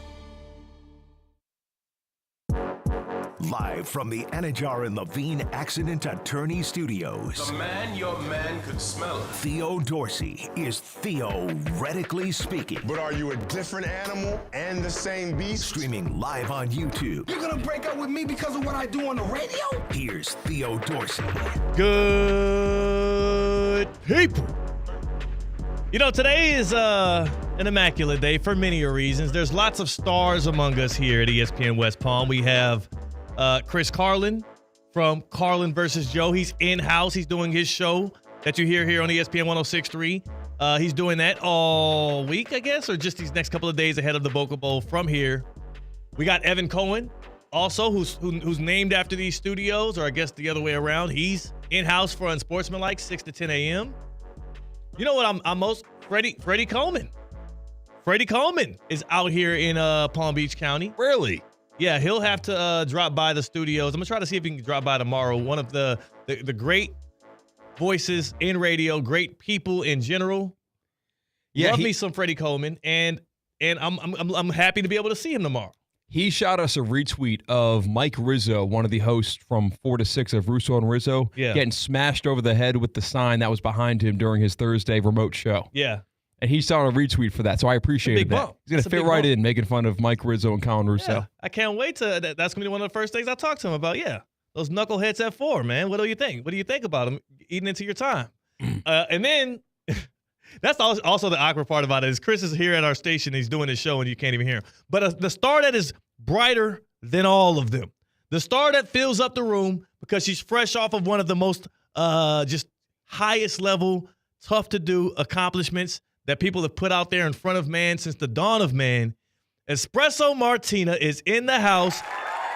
Live from the Anajar and Levine Accident Attorney Studios. The man your man could smell it. Theo Dorsey is theoretically speaking. But are you a different animal and the same beast? Streaming live on YouTube. You're gonna break up with me because of what I do on the radio? Here's Theo Dorsey. Good people. You know, today is an immaculate day for many reasons. There's lots of stars among us here at ESPN West Palm. We have Chris Carlin from Carlin versus Joe. He's in-house. He's doing his show that you hear here on ESPN 106.3. He's doing that all week, I guess, or just these next couple of days ahead of the Boca Bowl from here. We got Evan Cohen, also, who's named after these studios, or I guess the other way around. He's in-house for Unsportsmanlike, 6 to 10 a.m. You know what I'm most... Freddie Coleman. Freddie Coleman is out here in Palm Beach County. Really? Yeah, he'll have to drop by the studios. I'm going to try to see if he can drop by tomorrow. One of the great voices in radio, great people in general. Yeah, love me some Freddie Coleman, and I'm happy to be able to see him tomorrow. He shot us a retweet of Mike Rizzo, one of the hosts from 4 to 6 of Russo and Rizzo, getting smashed over the head with the sign that was behind him during his Thursday remote show. Yeah. And he saw a retweet for that, so I appreciated that. Bump. He's going to fit right in, making fun of Mike Rizzo and Colin Russo. Yeah, I can't wait to. That's going to be one of the first things I talk to him about. Yeah, those knuckleheads at 4, man. What do you think? What do you think about them eating into your time? And then that's also the awkward part about it is Chris is here at our station. He's doing his show, and you can't even hear him. But the star that is brighter than all of them, the star that fills up the room because she's fresh off of one of the most just highest level, tough to do accomplishments that people have put out there in front of man since the dawn of man. Espresso Martina is in the house.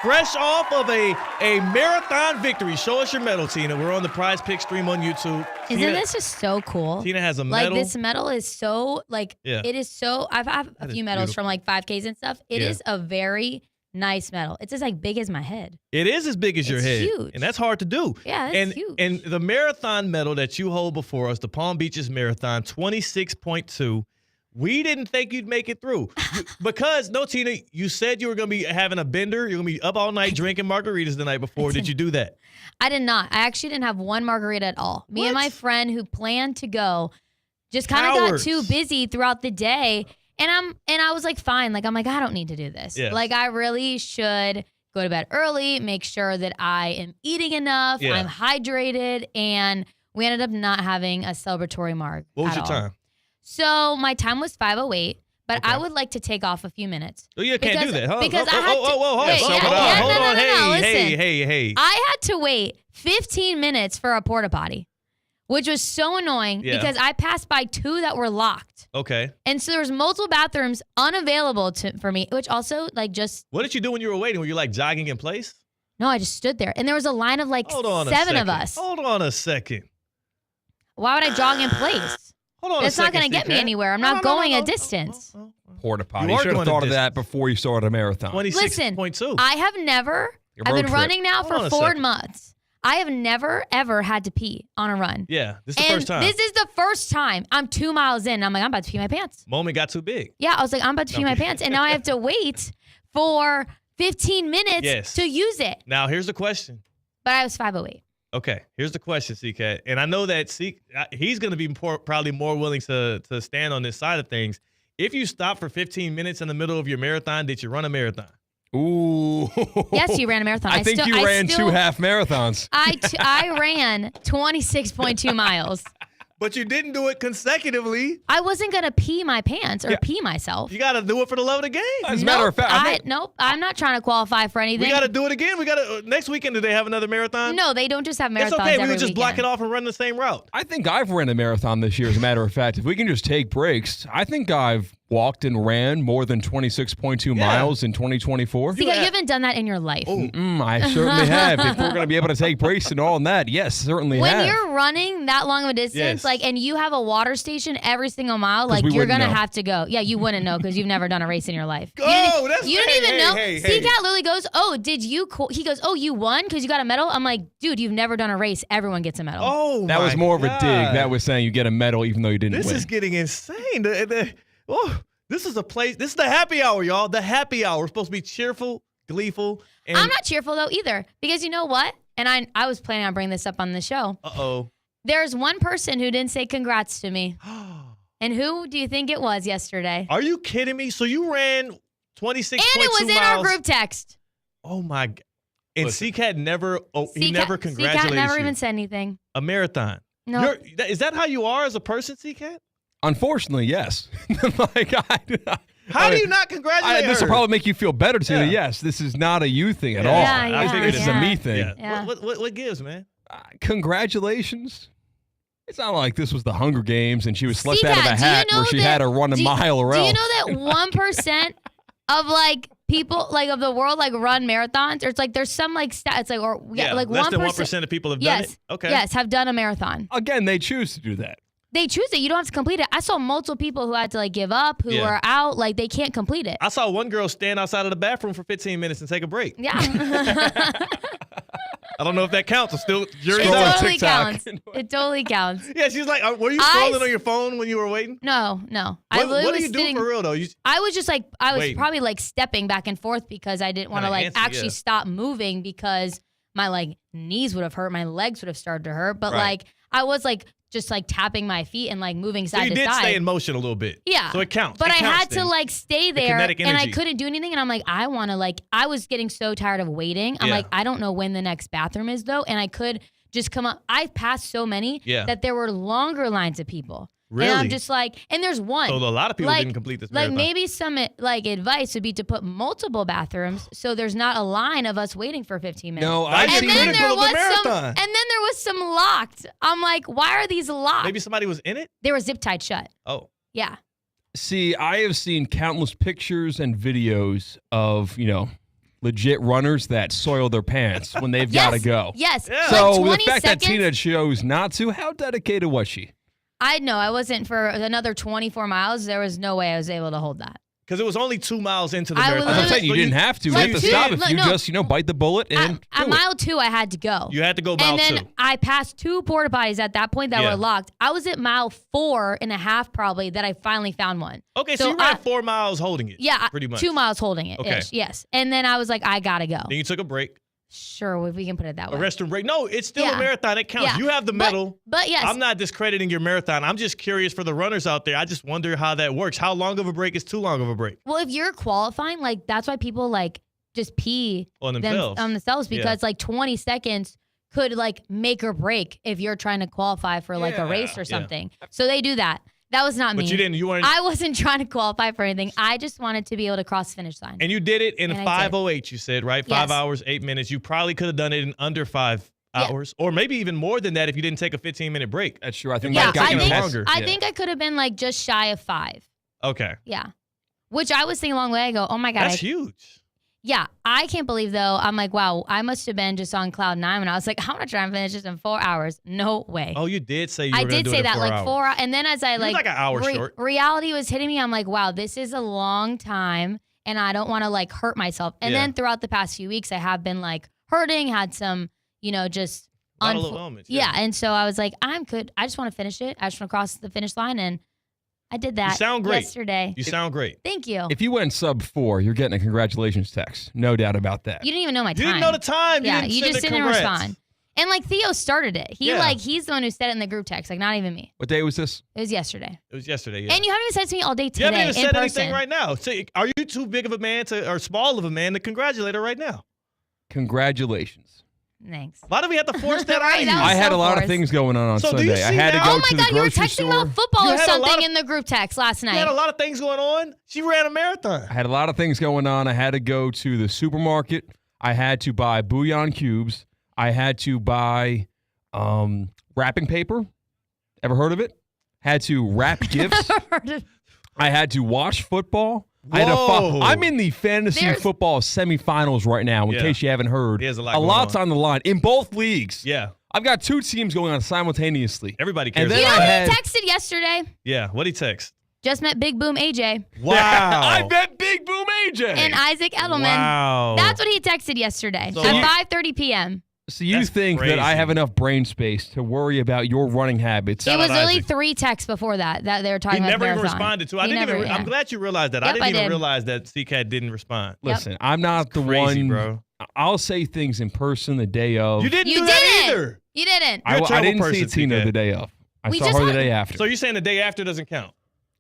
Fresh off of a marathon victory. Show us your medal, Tina. We're on the Prize Pick stream on YouTube. Isn't this just so cool? Tina has a medal. Like, this medal is so, like, it is so, I've a few medals from, like, 5Ks and stuff. It is a very nice medal. It's just, like, big as my head. It is as big as your head. Huge. And that's hard to do. Yeah, it's huge. And the marathon medal that you hold before us, the Palm Beaches Marathon, 26.2, we didn't think you'd make it through. Because, no, Tina, you said you were going to be having a bender. You're going to be up all night drinking margaritas the night before. Did you do that? I did not. I actually didn't have one margarita at all. Me and my friend who planned to go just kind of got too busy throughout the day. And I was like, fine. Like, I'm like, I don't need to do this. Yes. Like, I really should go to bed early, make sure that I am eating enough, I'm hydrated, and we ended up not having a celebratory marg. What was your time? So my time was 5:08, but I would like to take off a few minutes. Oh, you can't do that. Because I had to. Hold on. Hey. I had to wait 15 minutes for a porta potty, which was so annoying because I passed by 2 that were locked. Okay. And so there was multiple bathrooms unavailable for me, which also like just. What did you do when you were waiting? Were you like jogging in place? No, I just stood there, and there was a line of like 7 of us. Hold on a second. Why would I jog in place? It's not going to get me anywhere. I'm not going a distance. Porta potty. You should have thought of that before you started a marathon. 26.2. I have never. I've been running now for 4 months. I have never, ever had to pee on a run. Yeah, this is the first time. This is the first time. I'm 2 miles in. I'm like, I'm about to pee my pants. Moment got too big. Yeah, I was like, I'm about to pee my pants. And now I have to wait for 15 minutes to use it. Now, here's the question. But I was 5:08. Okay, here's the question, CCat. And I know that he's going to be probably more willing to stand on this side of things. If you stop for 15 minutes in the middle of your marathon, did you run a marathon? Ooh. Yes, you ran a marathon. I think you ran 2 half marathons. I ran 26.2 miles. But you didn't do it consecutively. I wasn't going to pee my pants or pee myself. You got to do it for the love of the game. As a matter of fact. I'm not trying to qualify for anything. We got to do it again. We got to next weekend. Do they have another marathon? No, they don't just have marathons. It's okay. We would just block it off and run the same route. I think I've ran a marathon this year, as a matter of fact. If we can just take breaks, I think I've walked and ran more than 26.2 miles in 2024. See, you haven't done that in your life. I certainly have. If we're going to be able to take breaks and all that, yes, certainly have. When you're running that long of a distance, and you have a water station every single mile, like you're going to have to go. Yeah, you wouldn't know because you've never done a race in your life. You didn't even know. C-Cat literally goes, oh, did you? He goes, oh, you won because you got a medal? I'm like, dude, you've never done a race. Everyone gets a medal. Oh, that was more of a dig. That was saying you get a medal even though you didn't win. This is getting insane. This is a place. This is the happy hour, y'all. The happy hour. We're supposed to be cheerful, gleeful. And I'm not cheerful, though, either. Because you know what? And I was planning on bringing this up on the show. Uh-oh. There's one person who didn't say congrats to me. And who do you think it was yesterday? Are you kidding me? So you ran 26.2 miles. And it was in our group text. Oh, my God. And C-Cat never, he never congratulated C-Cat never you. even said anything. A marathon. No. Is that how you are as a person, C-Cat? Unfortunately, yes. How do you not congratulate her? This will probably make you feel better, Tina. Yes, this is not a you thing at all. I think this is a me thing. Yeah. What gives, man? Congratulations. It's not like this was the Hunger Games and she was slipped out of a hat where she had to run a mile around. Do you know that 1% of like people like of the world like run marathons? Or it's like there's some like stats like like less than 1% of people have done it. Okay. Yes, have done a marathon. Again, they choose to do that. They choose it. You don't have to complete it. I saw multiple people who had to like give up, who were out, like they can't complete it. I saw one girl stand outside of the bathroom for 15 minutes and take a break. Yeah. I don't know if that counts. It's still jury's out. It totally counts. It totally counts. Yeah, she's like, were you scrolling on your phone when you were waiting? No. What do you do for real though? I was just like, I was probably like stepping back and forth because I didn't want to like actually stop moving because my like knees would have hurt, my legs would have started to hurt, but like I was like just like tapping my feet and like moving side to side. You did stay in motion a little bit. Yeah. So it counts. But I had to like stay there and I couldn't do anything. And I'm like, I want to like, I was getting so tired of waiting. I'm like, I don't know when the next bathroom is though. And I could just come up. I passed so many that there were longer lines of people. Really? And I'm just like, and there's one. So a lot of people didn't complete this marathon. Like maybe some like advice would be to put multiple bathrooms so there's not a line of us waiting for 15 minutes. No, and then there was some locked. I'm like, why are these locked? Maybe somebody was in it? They were zip tied shut. Oh. Yeah. See, I have seen countless pictures and videos of, legit runners that soil their pants when they've got to go. Yes. Yeah. So Like the fact 20 that Tina seconds? chose not to, how dedicated was she? I know. I wasn't for another 24 miles. There was no way I was able to hold that. Because it was only 2 miles into the I marathon. was I'm saying you didn't have to Like at the two- stop if look, you no. just, bite the bullet and At do mile it. 2, I had to go. You had to go mile And then 2. I passed 2 porta potties at that point that Yeah. were locked. I was at mile 4.5 probably that I finally found one. Okay, so you ran 4 miles holding it. Yeah, pretty much. 2 miles holding it. Okay. Yes. And then I was like, I gotta go. Then you took a break. Sure, if we can put it that way. A restroom break. No, it's still a Yeah. marathon. It counts. Yeah. You have the medal. But yes. I'm not discrediting your marathon. I'm just curious for the runners out there. I just wonder how that works. How long of a break is too long of a break? Well, if you're qualifying, like that's why people like just pee On them- themselves. on themselves Yeah. because like 20 seconds could like make or break if you're trying to qualify for like a race or Yeah. something. So they do that. That was not me. But you didn't. You weren't. I wasn't trying to qualify for anything. I just wanted to be able to cross the finish line. And you did it in And I did. 5:08. You said right, 5 Yes. hours 8 minutes. You probably could have done it in under 5 Yeah. hours, or maybe even more than that if you didn't take a 15-minute break. That's true. I think Yeah, that got I you think longer. I think I could have been like just shy of 5. Okay, Yeah. Which I was thinking a long way. I go, oh my God. that's I- huge. Yeah. I can't believe though. I'm like, wow, I must have been just on cloud 9 when I was like, I'm going to try and finish this in 4 hours. No way. Oh, you did say you were I going to did do say it in that 4 like hours. 4 hours. And then as I You're like an hour short. reality was hitting me, I'm like, wow, this is a long time and I don't want to like hurt myself. And Yeah. then throughout the past few weeks, I have been like hurting, had some, just A lot of little moments, Yeah. And so I was like, I'm good. I just want to finish it. I just want to cross the finish line. And I did that You sound great. yesterday. You sound great. Thank you. If you went sub 4, you're getting a congratulations text. No doubt about that. You didn't even know my time. You didn't know the time. Yeah, you you didn't just send the didn't congrats. respond. And like Theo started it. Yeah. He's the one who said it in the group text, like not even me. What day was this? It was yesterday. It was yesterday. Yeah. And you haven't even said it to me all day You today haven't even in said person. anything right now. So, are you too big of a man or small of a man to congratulate her right now? Congratulations. Thanks. Why do we have to force that out of you? That was I had so a lot of forced. things going on So do you Sunday. I see had to now- go Oh my to God, the you were grocery texting store. about football You or had a lot something of- in the group text last You night. had a lot of things going on. She ran a marathon. I had a lot of things going on. I had to go to the supermarket. I had to buy bouillon cubes. I had to buy wrapping paper. Ever heard of it? Had to wrap gifts. I had to watch football. I had to Whoa. I'm in the fantasy There's- football semifinals right now, in Yeah. case you haven't heard. He has a lot a going lot's on. on the line in both leagues. Yeah. I've got 2 teams going on simultaneously. Everybody cares. And then You know I what had, he texted yesterday? Yeah. What'd he text? Just met Big Boom AJ Wow. I bet Big Boom AJ. and Isaac Edelman. Wow. That's what he texted yesterday So- at 5:30 p.m. So you That's think crazy. that I have enough brain space to worry about your running habits? Shout It was out literally Isaac. 3 texts before that they were He talking about never even marathon. responded to. I He didn't never, even. I'm yeah. glad you realized that. I Yep, didn't I even did. realize that C-Cat didn't respond. Listen, I'm not the crazy, one. bro. I'll say things in person the day of. You didn't You do that didn't. either. You didn't. You're a I terrible didn't person, see Tina TK. the day of. I We saw just her the had- day after. So you're saying the day after doesn't count?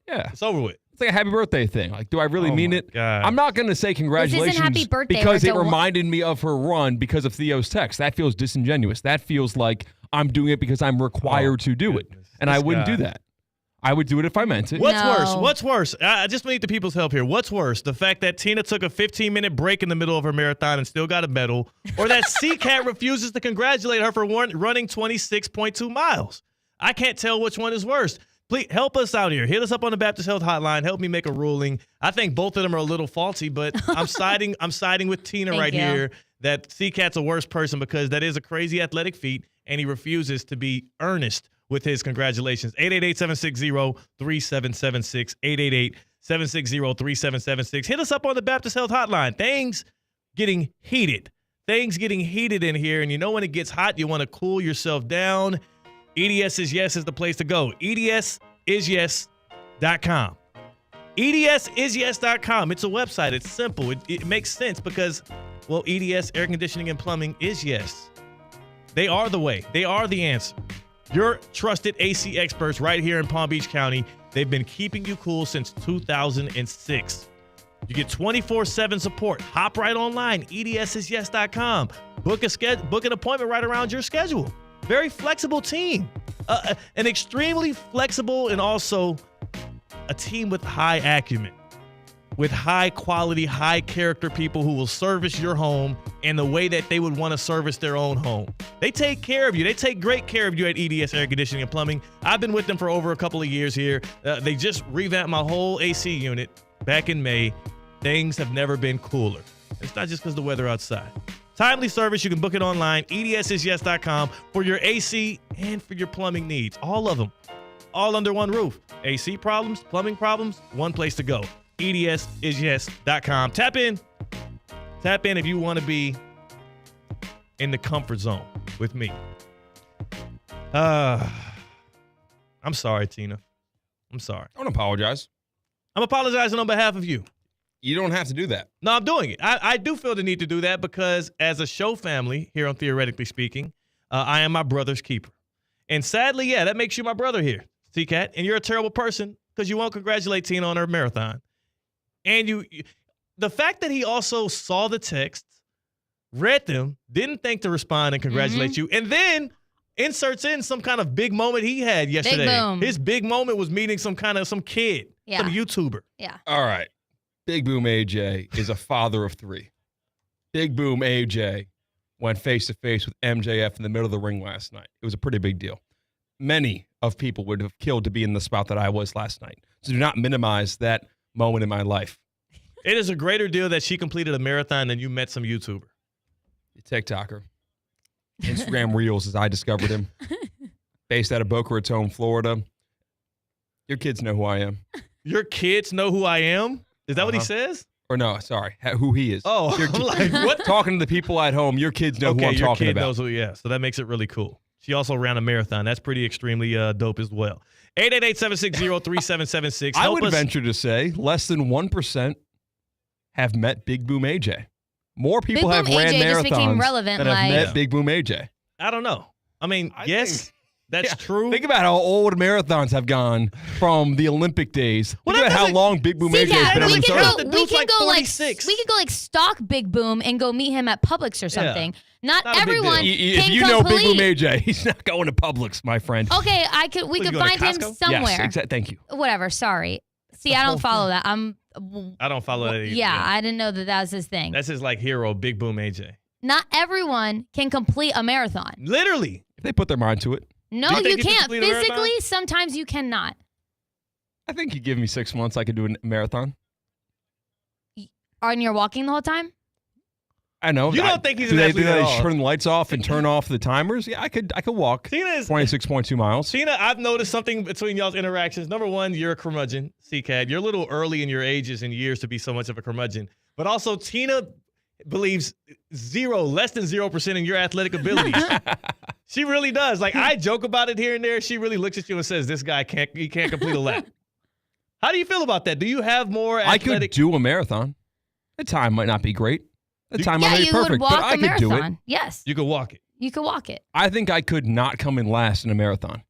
Yeah. It's over with. It's like a happy birthday thing. Like, do I really Oh mean my it? God. I'm not going to say congratulations happy birthday, because we're it to- reminded me of her run because of Theo's text. That feels disingenuous. That feels like I'm doing it because I'm required to do it. goodness. And This I wouldn't guy. do that. I would do it if I meant it. What's No. worse? What's worse? I just need the people's help here. What's worse? The fact that Tina took a 15-minute break in the middle of her marathon and still got a medal, or that C-Cat refuses to congratulate her for running 26.2 miles? I can't tell which one is worse. Please help us out here. Hit us up on the Baptist Health Hotline. Help me make a ruling. I think both of them are a little faulty, but I'm siding with Tina Thank right you. here that C-Cat's a worse person because that is a crazy athletic feat, and he refuses to be earnest with his congratulations. 888-760-3776. 888-760-3776. Hit us up on the Baptist Health Hotline. Things getting heated. Things getting heated in here, and you know when it gets hot, you want to cool yourself down. EDS is Yes is the place to go. EDSisyes.com. EDSisyes.com. It's a website. It's simple. It makes sense because, well, EDS, air conditioning and plumbing, is yes. They are the way. They are the answer. Your trusted AC experts right here in Palm Beach County. They've been keeping you cool since 2006. You get 24/7 support. Hop right online, EDSisyes.com. Book an appointment right around your schedule. Very flexible team. An extremely flexible and also a team with high acumen, with high quality, high character people who will service your home in the way that they would want to service their own home. They take care of you. They take great care of you at EDS Air Conditioning and Plumbing. I've been with them for over a couple of years here. They just revamped my whole AC unit back in May. Things have never been cooler. It's not just because the weather outside. Timely service. You can book it online. EDSIsYes.com for your AC and for your plumbing needs. All of them. All under one roof. AC problems, plumbing problems, one place to go. EDSIsYes.com. Tap in. Tap in if you want to be in the comfort zone with me. I'm sorry, Tina. I'm sorry. Don't apologize. I'm apologizing on behalf of you. You don't have to do that. No, I'm doing it. I do feel the need to do that because as a show family here on Theoretically Speaking, I am my brother's keeper. And sadly, yeah, that makes you my brother here, T-Cat. And you're a terrible person because you won't congratulate Tina on her marathon. And the fact that he also saw the texts, read them, didn't think to respond and congratulate you, and then inserts in some kind of big moment he had yesterday. Big boom. His big moment was meeting some kid, some YouTuber. Yeah. All right. Big Boom AJ is a father of three. Big Boom AJ went face-to-face with MJF in the middle of the ring last night. It was a pretty big deal. Many of people would have killed to be in the spot that I was last night. So do not minimize that moment in my life. It is a greater deal that she completed a marathon than you met some YouTuber. TikToker. Instagram Reels, as I discovered him. Based out of Boca Raton, Florida. Your kids know who I am. Your kids know who I am? Is that what he says? Or no, sorry, who he is. Oh, I'm like, what? Talking to the people at home, your kids know who I'm talking about. Knows who, yeah, so that makes it really cool. She also ran a marathon. That's pretty extremely dope as well. 888-760-3776. I would venture to say less than 1% have met Big Boom AJ. More people have ran marathons than have met Big Boom AJ. I don't know. I mean, yes. That's true. Think about how old marathons have gone from the Olympic days. Think about how long Big Boom AJ has been on the We can go like stalk Big Boom and go meet him at Publix or something. Not everyone can If you know Big Boom AJ, he's not going to Publix, my friend. Okay, we could find him somewhere. Yes, exactly. Thank you. Whatever. Sorry. See, I don't follow that. I don't follow that either. Yeah, I didn't know that was his thing. That's his hero, Big Boom AJ. Not everyone can complete a marathon. Literally. If they put their mind to it. No, you can't. Physically, sometimes you cannot. I think you give me 6 months, I could do a marathon. And you're walking the whole time? I know. You don't think he's an athlete at all. Turn the lights off and turn off the timers? Yeah, I could walk 26.2 miles. Tina, I've noticed something between y'all's interactions. Number one, you're a curmudgeon, CCAD. You're a little early in your ages and years to be so much of a curmudgeon. But also, Tina believes less than 0% in your athletic abilities. She really does. Like, I joke about it here and there. She really looks at you and says, this guy can't complete a lap. How do you feel about that? Do you have more athletic? I could do a marathon. The time might not be great. The time might not be perfect, but I could do it. Yes. You could walk it. You could walk it. I think I could not come in last in a marathon.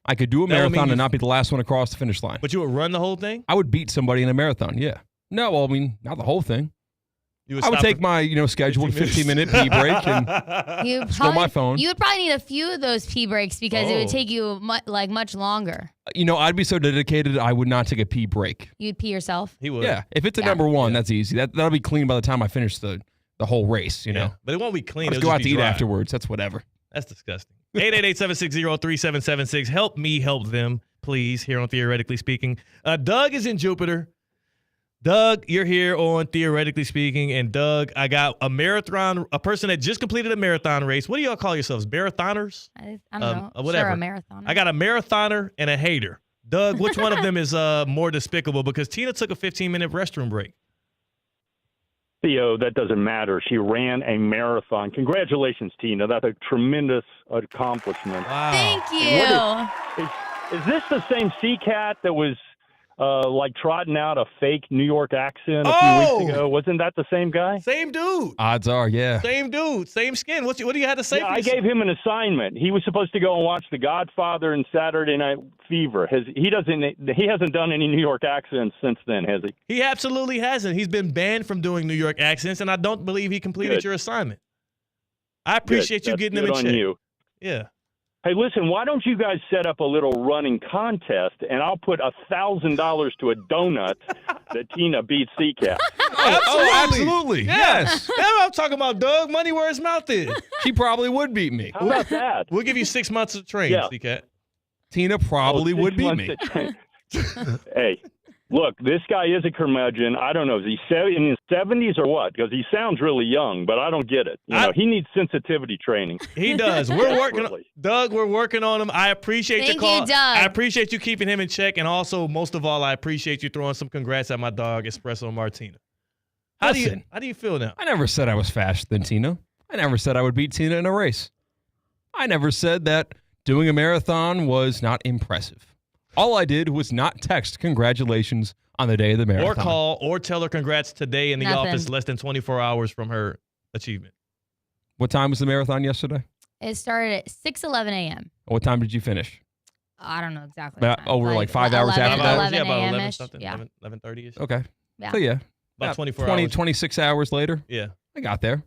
I could do a marathon and not be the last one across the finish line. But you would run the whole thing? I would beat somebody in a marathon, yeah. No, well, I mean, not the whole thing. I would take my, scheduled 15-minute pee break and scroll my phone. You would probably need a few of those pee breaks because it would take you much longer. I'd be so dedicated, I would not take a pee break. You'd pee yourself? He would. Yeah. If it's a number one, that's easy. That'll be clean by the time I finish the whole race, you know. But it won't be clean. I'll just go out to eat afterwards. That's whatever. That's disgusting. 888-760-3776. Help me help them, please, here on Theoretically Speaking. Doug is in Jupiter. Doug, you're here on Theoretically Speaking, and Doug, I got a person that just completed a marathon race. What do y'all call yourselves? Marathoners? I don't know. Whatever. Sure, a marathoner. I got a marathoner and a hater. Doug, which one of them is more despicable? Because Tina took a 15-minute restroom break. Theo, that doesn't matter. She ran a marathon. Congratulations, Tina. That's a tremendous accomplishment. Wow. Thank you. Is this the same CCAT that was trotting out a fake New York accent a few weeks ago? Wasn't that the same guy? Same dude. Odds are, yeah. Same dude. Same skin. What do you have to say? Yeah, I gave him an assignment. He was supposed to go and watch The Godfather and Saturday Night Fever. He hasn't done any New York accents since then, has he? He absolutely hasn't. He's been banned from doing New York accents, and I don't believe he completed your assignment. I appreciate you getting him in check. You. Yeah. Hey, listen, why don't you guys set up a little running contest, and I'll put $1,000 to a donut that Tina beats CCAT. Absolutely. Yes. That's what I'm talking about, Doug. Money where his mouth is. She probably would beat me. How about that? We'll give you 6 months of training, CCAT. Tina probably would beat me. Hey, Look, this guy is a curmudgeon. I don't know. Is he in his 70s or what? Because he sounds really young, but I don't get it. He needs sensitivity training. He does. We're working on Doug. We're working on him. I appreciate your call. Thank you, Doug. I appreciate you keeping him in check, and also, most of all, I appreciate you throwing some congrats at my dog, Espresso Martina. How do you feel now? I never said I was faster than Tina. I never said I would beat Tina in a race. I never said that doing a marathon was not impressive. All I did was not text congratulations on the day of the marathon. Or call or tell her congrats today in the office less than 24 hours from her achievement. What time was the marathon yesterday? It started at 6:11 a.m. What time did you finish? I don't know exactly. Over like 5 hours after that? 11 about 11 a.m.-ish. something, Yeah. 11:30ish. Okay. Yeah. So yeah. About 24 hours. 26 hours later? Yeah. I got there.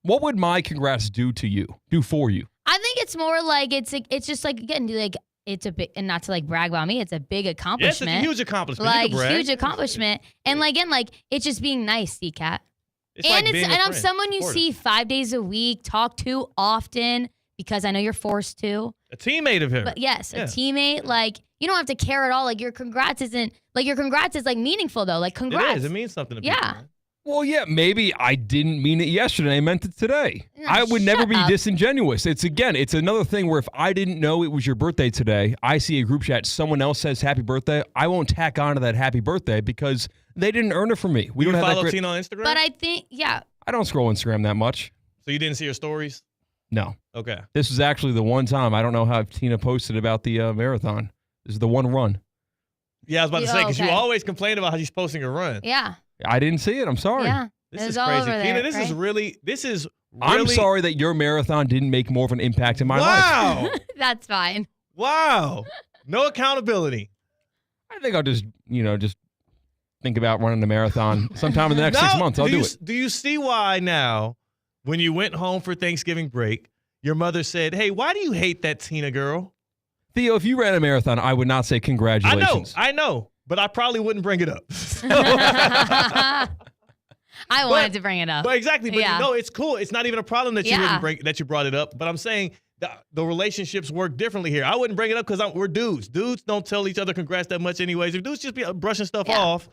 What would my congrats do for you? I think it's more like it's just like, again, like, it's a big, and not to like brag about me, it's a big accomplishment. Yes, it's a huge accomplishment. Like, you can brag. huge accomplishment. And like, again, like, it's just being nice, C-Cat. And I'm someone you see 5 days a week, talk to often, because I know you're forced to. A teammate of him. But yes, a teammate. Like, you don't have to care at all. Like, your congrats is like meaningful though. Like, congrats. It is. It means something to people. Yeah. Man. Well, yeah, maybe I didn't mean it yesterday. I meant it today. I would never be disingenuous. It's another thing where if I didn't know it was your birthday today, I see a group chat, someone else says happy birthday, I won't tack on to that happy birthday because they didn't earn it from me. We don't have follow that Tina on Instagram? But I think, yeah. I don't scroll Instagram that much. So you didn't see her stories? No. Okay. This was actually the one time. I don't know how Tina posted about the marathon. This is the one run. Yeah, I was about to say, because you always complain about how she's posting a run. Yeah. I didn't see it. I'm sorry. Yeah. This is crazy. Tina, this is really. I'm sorry that your marathon didn't make more of an impact in my life. Wow. That's fine. Wow. No accountability. I think I'll just think about running a marathon sometime in the next 6 months. I'll do it. Do you see why now, when you went home for Thanksgiving break, your mother said, "Hey, why do you hate that Tina girl?" Theo, if you ran a marathon, I would not say congratulations. I know, but I probably wouldn't bring it up. I wanted to bring it up. But exactly. But yeah. it's cool. It's not even a problem that you brought it up. But I'm saying the relationships work differently here. I wouldn't bring it up because we're dudes. Dudes don't tell each other congrats that much anyways. If dudes just be brushing stuff off,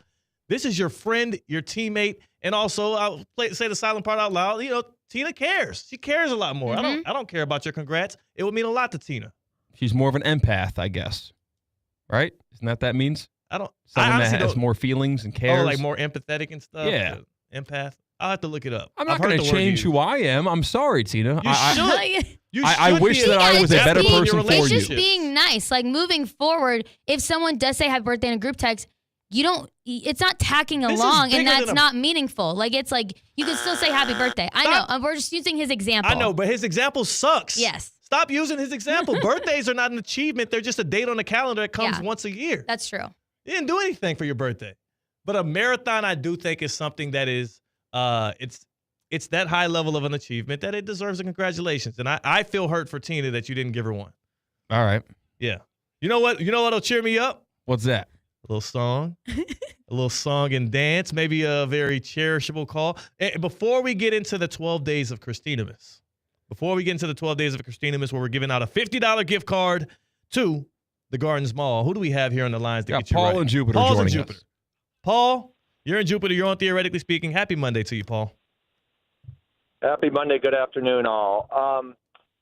this is your friend, your teammate, and also I'll say the silent part out loud. Tina cares. She cares a lot more. Mm-hmm. I don't care about your congrats. It would mean a lot to Tina. She's more of an empath, I guess. Right? Isn't that means? Someone that has more feelings and cares. Oh, like more empathetic and stuff. Yeah. Empath. I'll have to look it up. I'm not going to change who I am. I'm sorry, Tina. You I wish that I was a better person for you. It's just being nice. Like, moving forward, if someone does say happy birthday in a group text, it's not tacking along, and that's not meaningful. Like, it's like, you can still say happy birthday. I know. We're just using his example. I know, but his example sucks. Yes. Stop using his example. Birthdays are not an achievement. They're just a date on the calendar that comes once a year. That's true. You didn't do anything for your birthday. But a marathon, I do think, is something that is, it's that high level of an achievement that it deserves a congratulations. And I feel hurt for Tina that you didn't give her one. All right. Yeah. You know what'll cheer me up? What's that? A little song. A little song and dance. Maybe a very cherishable call. And before we get into the 12 days of Christinamas, where we're giving out a $50 gift card to the Gardens Mall, who do we have here on the lines to get you Paul right? and Jupiter Paul's joining in Jupiter. us. Paul, you're in Jupiter. You're on Theoretically Speaking. Happy Monday to you, Paul. Happy Monday. Good afternoon, all.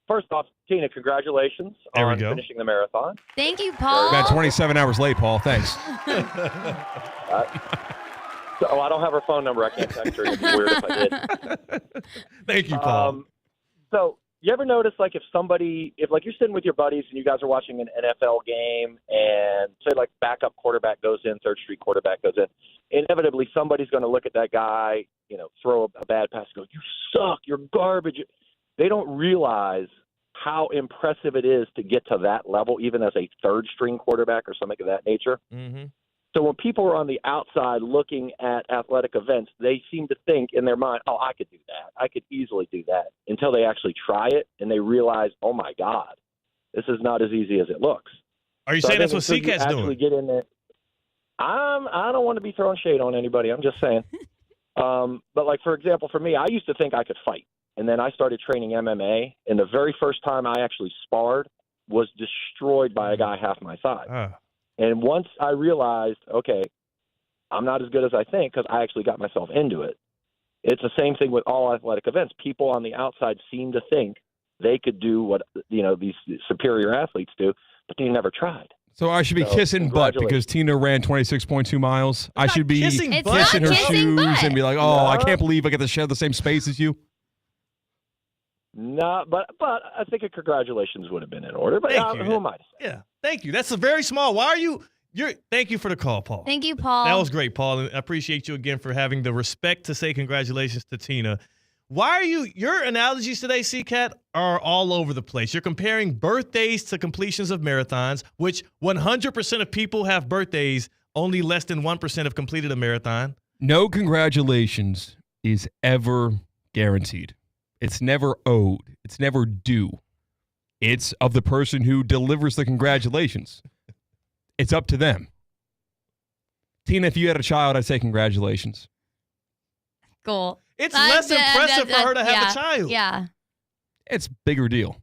First off, Tina, congratulations on finishing the marathon. Thank you, Paul. About 27 hours late, Paul. Thanks. I don't have her phone number. I can't text her. It'd be weird if I did. Thank you, Paul. So you ever notice, like, if you're sitting with your buddies and you guys are watching an NFL game and say, like, backup quarterback goes in, third street quarterback goes in, inevitably somebody's going to look at that guy, throw a bad pass and go, "You suck, you're garbage." They don't realize how impressive it is to get to that level, even as a third string quarterback or something of that nature. Mm-hmm. So when people are on the outside looking at athletic events, they seem to think in their mind, "Oh, I could do that. I could easily do that," until they actually try it and they realize, "Oh my God, this is not as easy as it looks." Are you saying that's what CCAT's doing? Get in there. I don't want to be throwing shade on anybody. I'm just saying. But, like, for example, for me, I used to think I could fight. And then I started training MMA. And the very first time I actually sparred was destroyed by a guy half my size. And once I realized, okay, I'm not as good as I think because I actually got myself into it. It's the same thing with all athletic events. People on the outside seem to think they could do what, these superior athletes do, but they never tried. So I should be kissing butt because Tina ran 26.2 miles. I should be kissing her shoes and be like, I can't believe I get to share the same space as you. No, but I think a congratulations would have been in order. But who am I to say? Yeah, thank you. That's a very small. Why are you? Thank you for the call, Paul. Thank you, Paul. That was great, Paul. And I appreciate you again for having the respect to say congratulations to Tina. Why are your analogies today, C-Cat, are all over the place. You're comparing birthdays to completions of marathons, which 100% of people have birthdays. Only less than 1% have completed a marathon. No congratulations is ever guaranteed. It's never owed. It's never due. It's of the person who delivers the congratulations. It's up to them. Tina, if you had a child, I'd say congratulations. Cool. It's less impressive for her to have a child. Yeah. It's a bigger deal.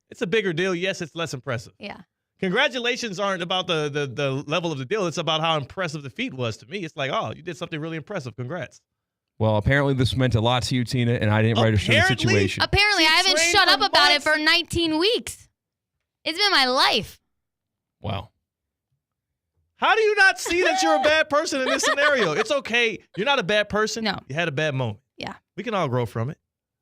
It's a bigger deal. Yes, it's less impressive. Yeah. Congratulations aren't about the level of the deal. It's about how impressive the feat was to me. It's like, you did something really impressive. Congrats. Well, apparently this meant a lot to you, Tina, and I didn't write a show the situation. Apparently, I haven't shut up about it for 19 weeks. It's been my life. Wow. How do you not see that you're a bad person in this scenario? It's okay. You're not a bad person. No. You had a bad moment. Yeah. We can all grow from it.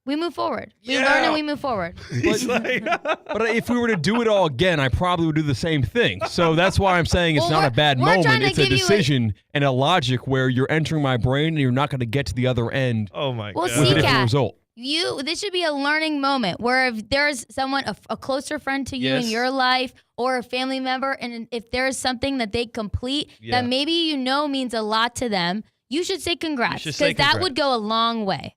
We move forward. We learn and we move forward. But if we were to do it all again, I probably would do the same thing. So that's why I'm saying it's not a bad moment. It's a decision and a logic where you're entering my brain and you're not going to get to the other end God. with a different result. This should be a learning moment where if there's someone, a closer friend to you in your life or a family member, and if there's something that they complete that maybe means a lot to them, you should say congrats because that would go a long way.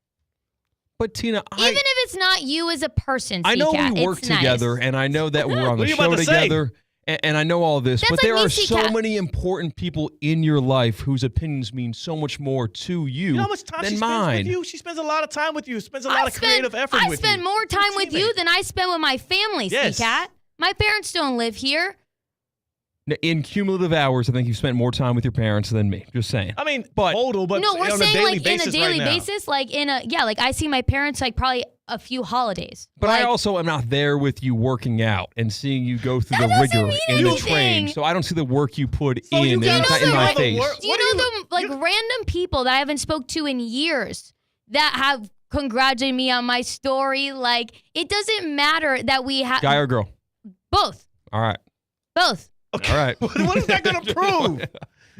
But Tina, even if it's not you as a person, I know we work together, and I know that we're on the show together, and I know all this. But there are so many important people in your life whose opinions mean so much more to you, how much time than she mine. Spends with you? She spends a lot of time with you. Spends a lot of creative effort with you. I spend more time with you than I spend with my family, C-Cat. My parents don't live here. In cumulative hours, I think you've spent more time with your parents than me. Just saying. I mean, total, but no, we're on saying a daily like in a daily basis, like I see my parents like probably a few holidays. But I also am not there with you working out and seeing you go through the rigor in the train. So I don't see the work you put in, and it's not in my face. Do you know the random people that I haven't spoke to in years that have congratulated me on my story? Like, it doesn't matter that we have guy or girl. Both. All right. Both. Okay. All right. What is that going to prove?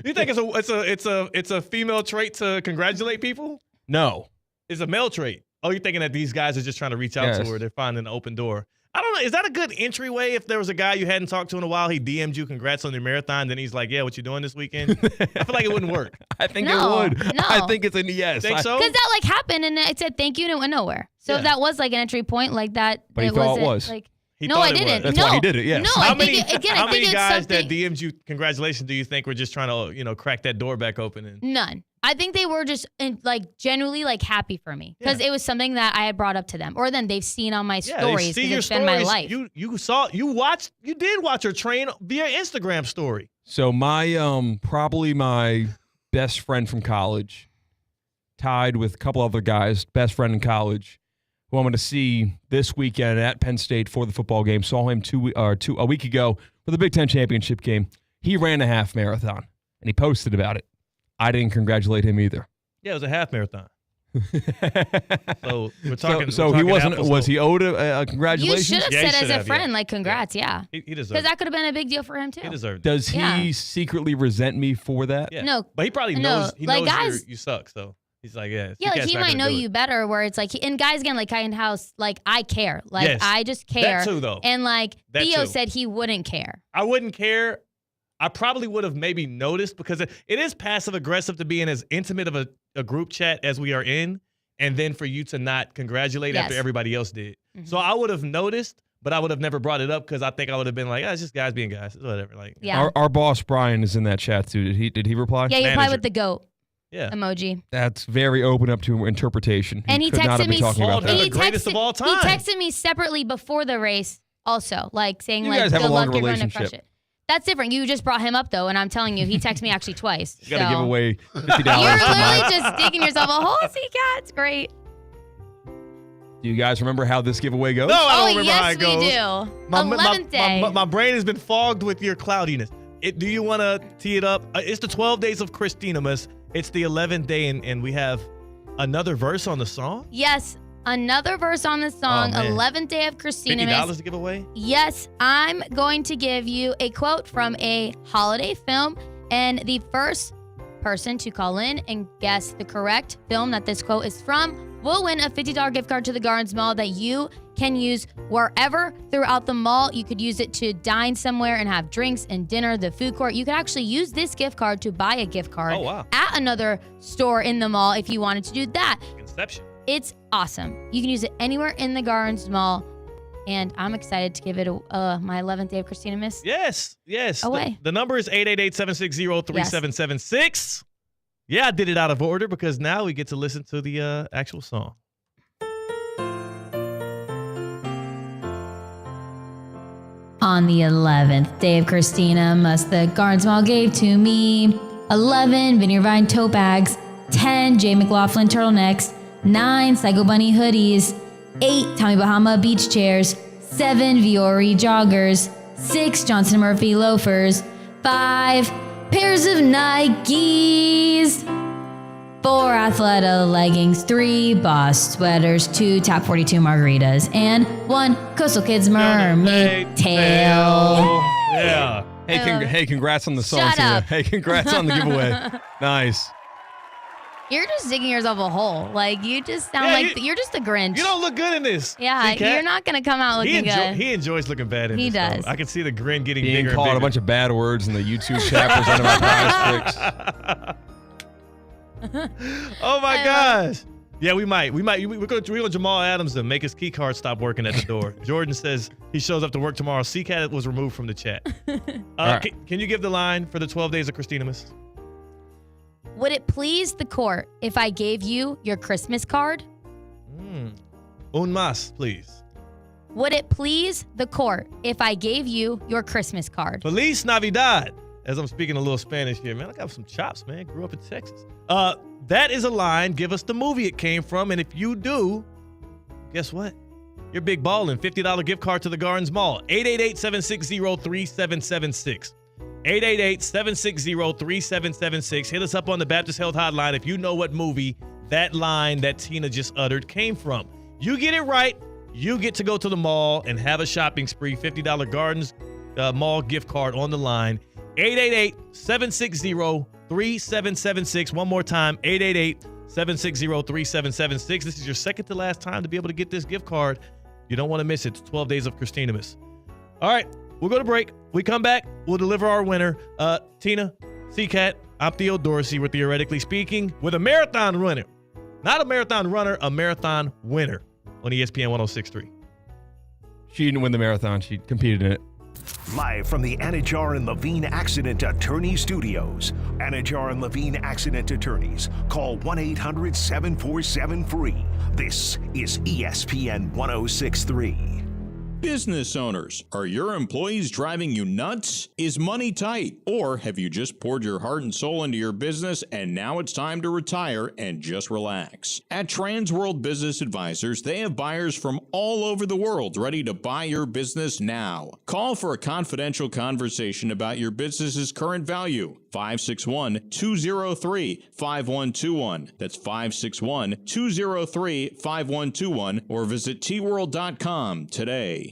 You think it's a female trait to congratulate people? No. It's a male trait. Oh, you're thinking that these guys are just trying to reach out to her. They're finding an open door. I don't know. Is that a good entryway? If there was a guy you hadn't talked to in a while, he DM'd you, congrats on your marathon, then he's like, yeah, what you doing this weekend? I feel like it wouldn't work. I think it would. No. I think it's a yes. Think so? Because that happened and it said thank you and it went nowhere. So if that was like an entry point like that. But he thought it was. I didn't. That's why he did it, yes. No, How I think many guys that DM'd you congratulations do you think were just trying to, crack that door back open? None. I think they were just genuinely happy for me because it was something that I had brought up to them, or then they've seen on my stories because it's been my life. You did watch her train via Instagram story. So my probably my best friend from college, tied with a couple other guys, best friend in college, who I'm going to see this weekend at Penn State for the football game. Saw him a week ago for the Big Ten championship game. He ran a half marathon, and he posted about it. I didn't congratulate him either. Yeah, it was a half marathon. So we're talking. So he wasn't. Was he owed a congratulations? You should have said as a friend, congrats. Yeah, he deserved. Because that could have been a big deal for him too. He deserved. Does he secretly resent me for that? Yeah. No, but he probably knows. He knows guys, you suck. So he's like, yeah. Yeah, he might know you better. Where it's and guys again, kind of how I care. I just care. That too, though. And Theo said he wouldn't care. I wouldn't care. I probably would have maybe noticed because it is passive aggressive to be in as intimate of a group chat as we are in, and then for you to not congratulate after everybody else did. Mm-hmm. So I would have noticed, but I would have never brought it up because I think I would have been like, it's just guys being guys, whatever. Our boss Brian is in that chat too. Did he reply? Yeah, he replied with the goat. Yeah. Emoji. That's very open up to interpretation. And he texted me. The greatest of all time. He texted me separately before the race, also saying you guys have good a luck, long you're going to relationship. crush it. That's different. You just brought him up, though, and I'm telling you, he texted me actually twice. You got to give away $50. You're literally just digging yourself a hole, C-Cat. It's great. Do you guys remember how this giveaway goes? No, I don't remember how it goes. Yes, we do. 11th day. My brain has been fogged with your cloudiness. Do you want to tee it up? It's the 12 days of Christinamas. It's the 11th day, and we have another verse on the song? Yes, another verse on the song, 11th day of Christinamas. $50 to give away? Yes, I'm going to give you a quote from a holiday film, and the first person to call in and guess the correct film that this quote is from will win a $50 gift card to the Gardens Mall that you can use wherever throughout the mall. You could use it to dine somewhere and have drinks and dinner, the food court. You could actually use this gift card to buy a gift card at another store in the mall if you wanted to do that. Conception. It's awesome. You can use it anywhere in the Gardens Mall. And I'm excited to give it my 11th day of Christinamas. Yes. Away. The number is 888-760-3776. Yeah, I did it out of order because now we get to listen to the actual song. On the 11th day of Christinamas, the Gardens Mall gave to me 11 Vineyard Vine tote bags, 10 J. McLaughlin turtlenecks, 9 Psycho Bunny hoodies, 8 Tommy Bahama beach chairs, 7 Viore joggers, 6 Johnson Murphy loafers, 5 pairs of Nikes, 4 Athleta leggings, 3 Boss sweaters, 2 Top 42 margaritas, and 1 Coastal Kids mermaid tail. Yeah. Hey, congrats on the song, Shut Tina. up. Hey, congrats on the giveaway. Nice. You're just digging yourself a hole. Like, you just sound you're just a Grinch. You don't look good in this. Yeah, you're not going to come out looking good. He enjoys looking bad in this. He does. Though. I can see the grin getting Being bigger called and a bigger. bunch of bad words in the YouTube chat presented by Prize Picks. Oh my gosh. Yeah, we might. We're going to Jamal Adams and make his key card stop working at the door. Jordan says he shows up to work tomorrow. C-Cat was removed from the chat. Right. Can you give the line for the 12 days of Christinamas? Would it please the court if I gave you your Christmas card? Un más, please. Would it please the court if I gave you your Christmas card? Feliz Navidad. As I'm speaking a little Spanish here, man. I got some chops, man. Grew up in Texas. That is a line. Give us the movie it came from. And if you do, guess what? You're big ballin'. $50 gift card to the Gardens Mall. 888-760-3776. 888-760-3776. Hit us up on the Baptist Health Hotline if you know what movie that line that Tina just uttered came from. You get it right, you get to go to the mall and have a shopping spree. $50 Gardens Mall gift card on the line. 888-760-3776. One more time, 888-760-3776. This is your second to last time to be able to get this gift card. You don't want to miss it. It's 12 days of Christinamas. All right, we'll go to break. We come back, we'll deliver our winner. Tina, C-Cat, I'm Theo Dorsey. We're theoretically speaking with a marathon runner. Not a marathon runner, a marathon winner on ESPN 106.3. She didn't win the marathon. She competed in it. Live from the Anajar and Levine Accident Attorney Studios. Anajar and Levine Accident Attorneys. Call 1-800-747-FREE. This is ESPN 106.3. Business owners, are your employees driving you nuts? Is money tight? Or have you just poured your heart and soul into your business and now it's time to retire and just relax? At Transworld Business Advisors, they have buyers from all over the world ready to buy your business now. Call for a confidential conversation about your business's current value. 561-203-5121. That's 561-203-5121 or visit tworld.com today.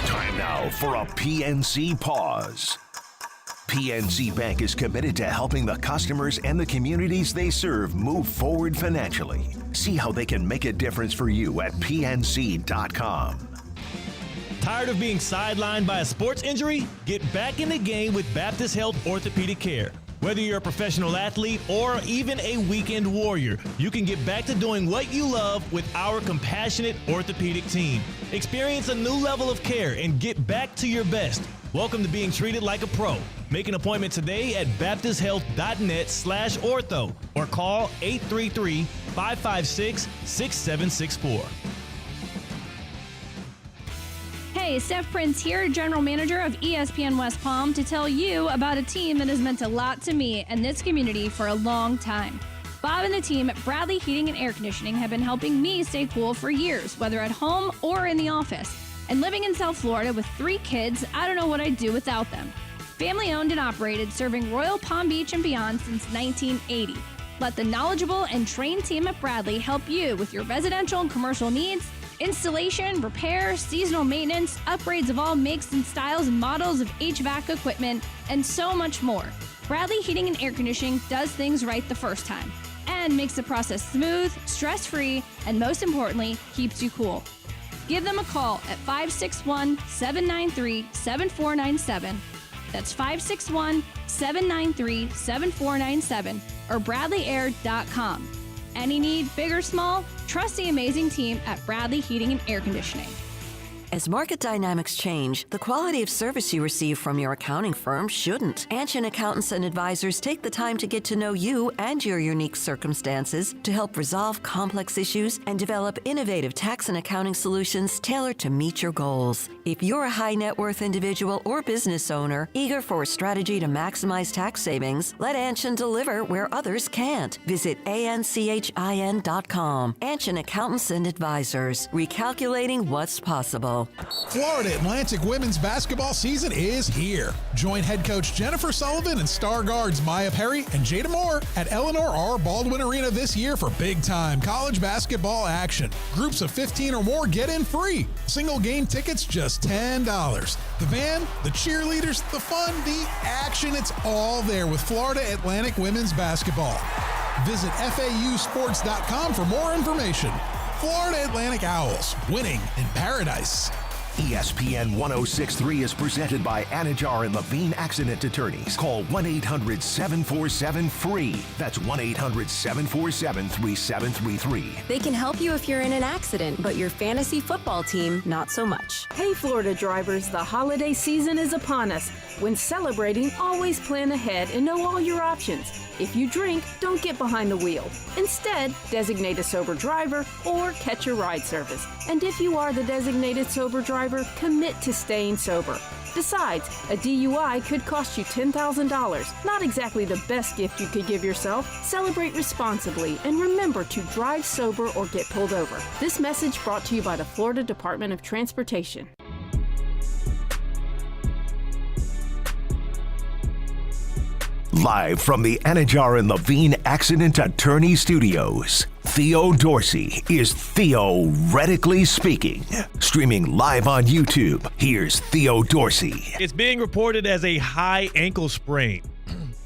Time now for a PNC pause. PNC Bank is committed to helping the customers and the communities they serve move forward financially. See how they can make a difference for you at pnc.com. Tired of being sidelined by a sports injury? Get back in the game with Baptist Health Orthopedic Care. Whether you're a professional athlete or even a weekend warrior, you can get back to doing what you love with our compassionate orthopedic team. Experience a new level of care and get back to your best. Welcome to being treated like a pro. Make an appointment today at baptisthealth.net/ortho or call 833-556-6764. Hey, Hey, Steph Prince here, General Manager of ESPN West Palm, to tell you about a team that has meant a lot to me and this community for a long time. Bob and the team at Bradley Heating and Air Conditioning have been helping me stay cool for years, whether at home or in the office. And living in South Florida with 3 kids, I don't know what I'd do without them. Family owned and operated, serving Royal Palm Beach and beyond since 1980. Let the knowledgeable and trained team at Bradley help you with your residential and commercial needs, installation, repair, seasonal maintenance, upgrades of all makes and styles and models of HVAC equipment, and so much more. Bradley Heating and Air Conditioning does things right the first time and makes the process smooth, stress-free, and most importantly, keeps you cool. Give them a call at 561-793-7497. That's 561-793-7497 or bradleyair.com. Any need, big or small, trust the amazing team at Bradley Heating and Air Conditioning. As market dynamics change, the quality of service you receive from your accounting firm shouldn't. Anshin Accountants and Advisors take the time to get to know you and your unique circumstances to help resolve complex issues and develop innovative tax and accounting solutions tailored to meet your goals. If you're a high net worth individual or business owner eager for a strategy to maximize tax savings, let Anshin deliver where others can't. Visit anchin.com. Anshin Accountants and Advisors, recalculating what's possible. Florida Atlantic women's basketball season is here. Join head coach Jennifer Sullivan and star guards Maya Perry and Jada Moore at Eleanor R. Baldwin Arena this year for big-time college basketball action. Groups of 15 or more get in free. Single game tickets just $10. The band, the cheerleaders, the fun, the action, it's all there with Florida Atlantic women's basketball. Visit FAUsports.com for more information. Florida Atlantic Owls, winning in paradise. ESPN 106.3 is presented by Anajar and Levine Accident Attorneys. Call 1-800-747-FREE. That's 1-800-747-3733. They can help you if you're in an accident, but your fantasy football team, not so much. Hey, Florida drivers, the holiday season is upon us. When celebrating, always plan ahead and know all your options. If you drink, don't get behind the wheel. Instead, designate a sober driver or catch a ride service. And if you are the designated sober driver, commit to staying sober. Besides, a DUI could cost you $10,000. Not exactly the best gift you could give yourself. Celebrate responsibly and remember to drive sober or get pulled over. This message brought to you by the Florida Department of Transportation. Live from the Anajar and Levine Accident Attorney Studios, Theo Dorsey is theoretically speaking. Streaming live on YouTube, here's Theo Dorsey. It's being reported as a high ankle sprain.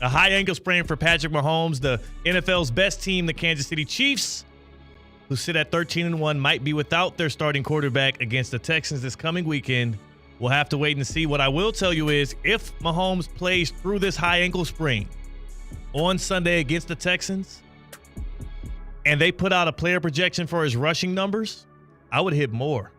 A high ankle sprain for Patrick Mahomes, the NFL's best team, the Kansas City Chiefs, who sit at 13-1, might be without their starting quarterback against the Texans this coming weekend. We'll have to wait and see. What I will tell you is if Mahomes plays through this high ankle sprain on Sunday against the Texans and they put out a player projection for his rushing numbers, I would hit more.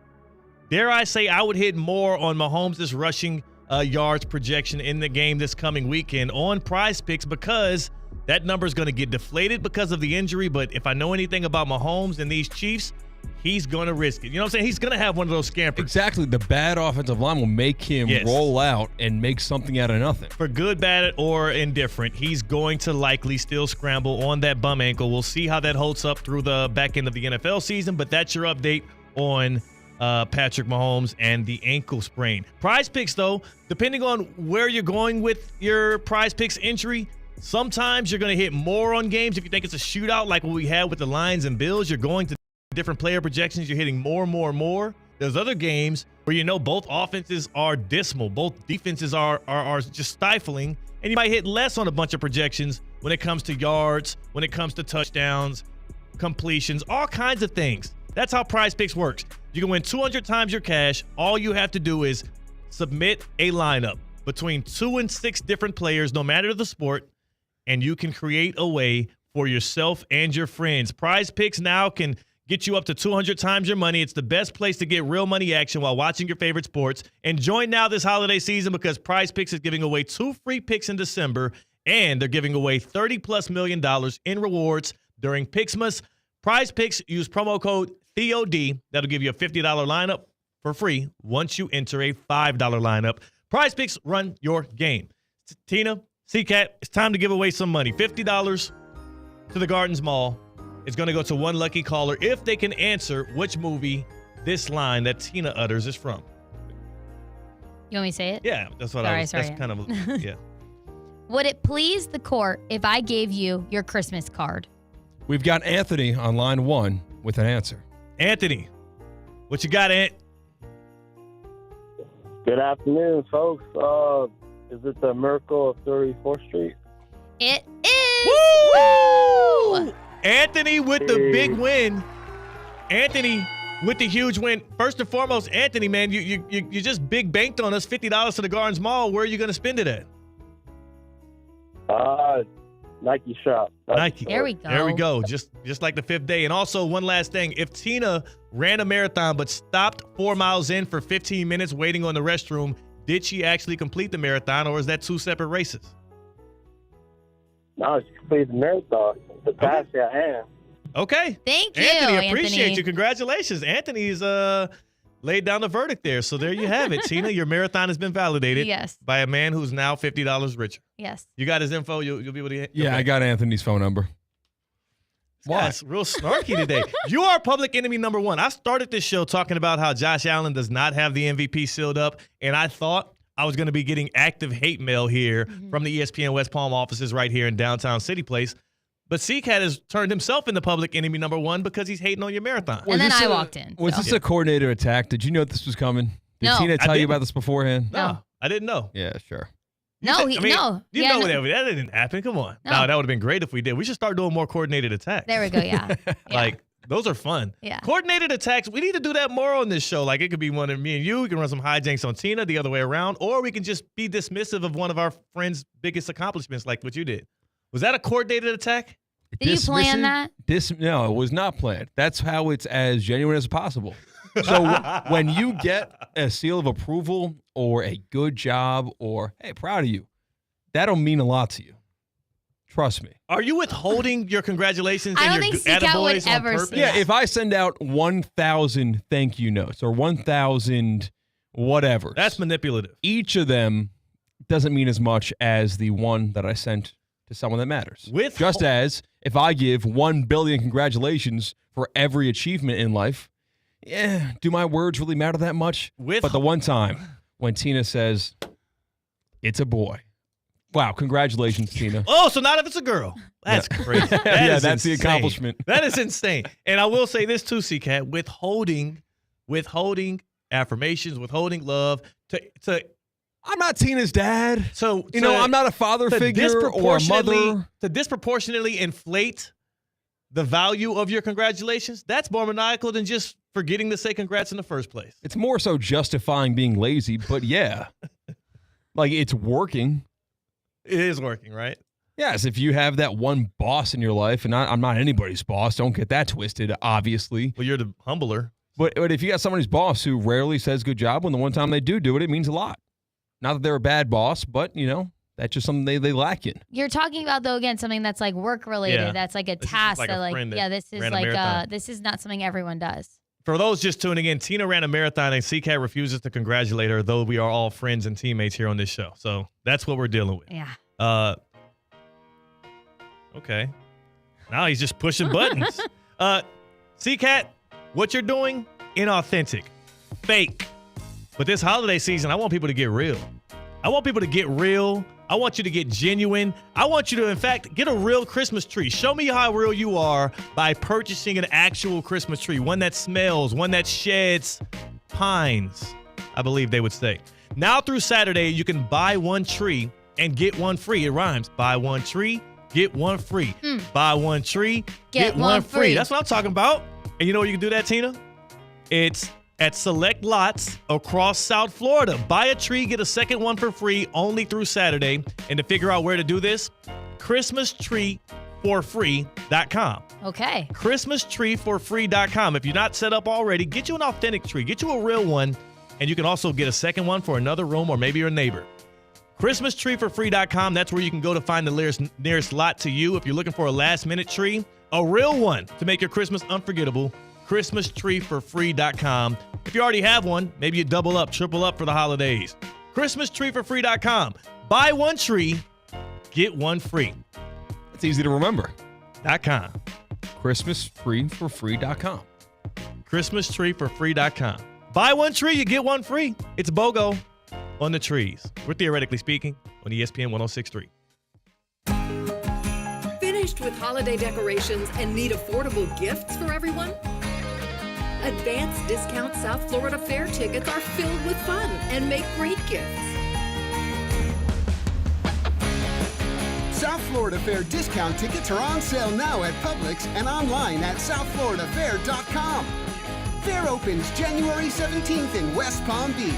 Dare I say I would hit more on Mahomes' rushing yards projection in the game this coming weekend on Prize Picks because that number is going to get deflated because of the injury. But if I know anything about Mahomes and these Chiefs, he's going to risk it. You know what I'm saying? He's going to have one of those scampers. Exactly. The bad offensive line will make him roll out and make something out of nothing. For good, bad, or indifferent, he's going to likely still scramble on that bum ankle. We'll see how that holds up through the back end of the NFL season, but that's your update on Patrick Mahomes and the ankle sprain. Prize Picks, though, depending on where you're going with your Prize Picks entry, sometimes you're going to hit more on games. If you think it's a shootout like what we had with the Lions and Bills, you're going to different player projections, you're hitting more. There's other games where you know both offenses are dismal, both defenses are just stifling, and you might hit less on a bunch of projections when it comes to yards, when it comes to touchdowns, completions, all kinds of things. That's how Prize Picks works. You can win 200 times your cash. All you have to do is submit a lineup between 2 and 6 different players, no matter the sport, and you can create a way for yourself and your friends. Prize Picks now can get you up to 200 times your money. It's the best place to get real money action while watching your favorite sports. And join now this holiday season because Prize Picks is giving away 2 free picks in December, and they're giving away $30+ million in rewards during Pixmas. Prize Picks, use promo code THEOD. That'll give you a $50 lineup for free once you enter a $5 lineup. Prize Picks run your game. Tina, C-Cat, it's time to give away some money. $50 to the Gardens Mall. It's going to go to one lucky caller if they can answer which movie this line that Tina utters is from. You want me to say it? Yeah, that's what that's kind of, yeah. Would it please the court if I gave you your Christmas card? We've got Anthony on line 1 with an answer. Anthony, what you got, Ant? Good afternoon, folks. Is it the Miracle of 34th Street? It is. Woo! Anthony with the big win. Anthony with the huge win. First and foremost, Anthony, man, you just big banked on us, $50 to the Gardens Mall. Where are you going to spend it at? Nike shop. Nike. There we go. There we go. Just like the fifth day. And also, one last thing. If Tina ran a marathon but stopped 4 miles in for 15 minutes waiting on the restroom, did she actually complete the marathon, or is that 2 separate races? No, she completed the marathon. The past I am. Okay. Thank you, Anthony. Appreciate you. Congratulations. Anthony's laid down the verdict there. So there you have it. Tina, your marathon has been validated by a man who's now $50 richer. Yes. You got his info? You'll be able to Yeah, okay. I got Anthony's phone number. Why? It's real snarky today. You are public enemy number 1. I started this show talking about how Josh Allen does not have the MVP sealed up, and I thought I was going to be getting active hate mail here from the ESPN West Palm offices right here in downtown City Place. But C-Cat has turned himself into public enemy number 1 because he's hating on your marathon. And then I walked in. Was this a coordinated attack? Did you know this was coming? Did Tina tell you about this beforehand? No, I didn't know. Yeah, sure. No. You know that didn't happen. Come on. No, that would have been great if we did. We should start doing more coordinated attacks. There we go, yeah. Like, those are fun. Yeah. Coordinated attacks, we need to do that more on this show. Like, it could be one of me and you. We can run some hijinks on Tina the other way around, or we can just be dismissive of one of our friends' biggest accomplishments like what you did. Was that a coordinated attack? Did you plan that? No, it was not planned. That's how it's as genuine as possible. So when you get a seal of approval or a good job or, hey, proud of you, that'll mean a lot to you. Trust me. Are you withholding your congratulations I and don't your think C-Cat would attaboys on ever purpose? say Yeah, that. if I send out 1,000 thank you notes or 1,000 whatever. That's manipulative. Each of them doesn't mean as much as the one that I sent to someone that matters. Just as if I give 1 billion congratulations for every achievement in life, do my words really matter that much? But the one time when Tina says, it's a boy. Wow, congratulations, Tina. Oh, so not if it's a girl. That's crazy. That's insane. the accomplishment. That is insane. And I will say this too, C-Cat, withholding affirmations, withholding love to I'm not Tina's dad. So I'm not a father figure or a mother. To disproportionately inflate the value of your congratulations, that's more maniacal than just forgetting to say congrats in the first place. It's more so justifying being lazy, but yeah. Like, it's working. It is working, right? Yes, if you have that one boss in your life, and I'm not anybody's boss, don't get that twisted, obviously. Well, you're the humbler. But if you got somebody's boss who rarely says good job, when the one time they do it, it means a lot. Not that they're a bad boss, but, that's just something they lack in. You're talking about, though, again, something that's like work related. Yeah. That's like a This is task like that, a like, friend that yeah, this is ran a like, marathon. this is not something everyone does. For those just tuning in, Tina ran a marathon, and C-Cat refuses to congratulate her, though we are all friends and teammates here on this show. So that's what we're dealing with. Yeah. Okay. Now he's just pushing buttons. C-Cat, what you're doing, inauthentic, fake. But this holiday season, I want people to get real. I want people to get real. I want you to get genuine. I want you to, in fact, get a real Christmas tree. Show me how real you are by purchasing an actual Christmas tree, one that smells, one that sheds pines, I believe they would say. Now through Saturday, you can buy one tree and get one free. It rhymes. Buy one tree, get one free. Buy one tree, get one free. That's what I'm talking about. And you know where you can do that, Tina? It's at select lots across South Florida. Buy a tree, get a second one for free only through Saturday. And to figure out where to do this, ChristmasTreeForFree.com. Okay. ChristmasTreeForFree.com. If you're not set up already, get you an authentic tree. Get you a real one. And you can also get a second one for another room or maybe your neighbor. ChristmasTreeForFree.com. That's where you can go to find the nearest lot to you. If you're looking for a last-minute tree, a real one to make your Christmas unforgettable, ChristmasTreeForFree.com. If you already have one, maybe you double up, triple up for the holidays. ChristmasTreeForFree.com. Buy one tree, get one free. It's easy to remember. .com. ChristmasTreeForFree.com. ChristmasTreeForFree.com. Buy one tree, you get one free. It's BOGO on the trees. We're Theoretically Speaking on ESPN 106.3. Finished with holiday decorations and need affordable gifts for everyone? Advanced Discount South Florida Fair tickets are filled with fun and make great gifts. South Florida Fair discount tickets are on sale now at Publix and online at southfloridafair.com. Fair opens January 17th in West Palm Beach.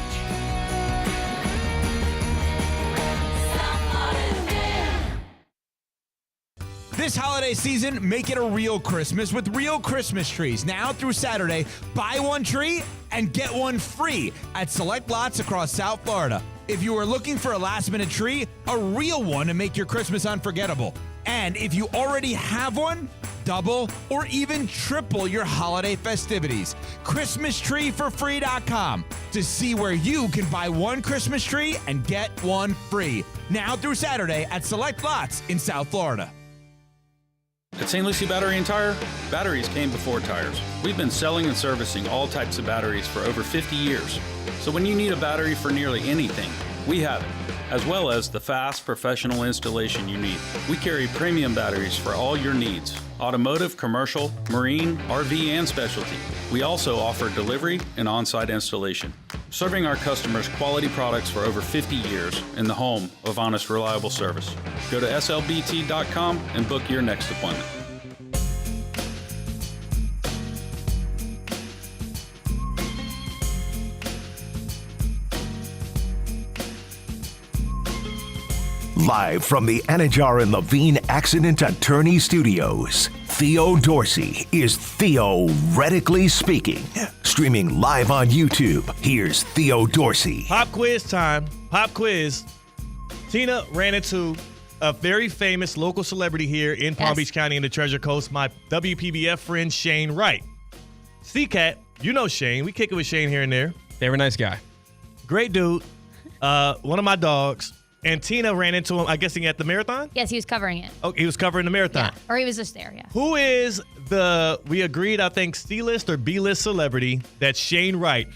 This holiday season, make it a real Christmas with real Christmas trees. Now through Saturday, buy one tree and get one free at select lots across South Florida. If you are looking for a last-minute tree, a real one to make your Christmas unforgettable. And if you already have one, double or even triple your holiday festivities. ChristmasTreeForFree.com to see where you can buy one Christmas tree and get one free. Now through Saturday at select lots in South Florida. At St. Lucie Battery and Tire, batteries came before tires. We've been selling and servicing all types of batteries for over 50 years. So when you need a battery for nearly anything, we have it, as well as the fast professional installation you need. We carry premium batteries for all your needs: automotive, commercial, marine, RV, and specialty. We also offer delivery and on-site installation, serving our customers quality products for over 50 years in the home of honest, reliable service. Go to slbt.com and book your next appointment. Live from the Anajar and Levine Accident Attorney Studios, Theo Dorsey is Theoretically Speaking. Streaming live on YouTube, here's Theo Dorsey. Pop quiz time. Pop quiz. Tina ran into a very famous local celebrity here in Palm Beach County in the Treasure Coast, my WPBF friend Shane Wright. C-Cat, you know Shane. We kick it with Shane here and there. Very nice guy. Great dude. One of my dogs. And Tina ran into him, I guess, at the marathon? Yes, he was covering it. Oh, he was covering the marathon. Yeah, or he was just there, yeah. Who is we agreed, I think, C-list or B-list celebrity that Shane Wright,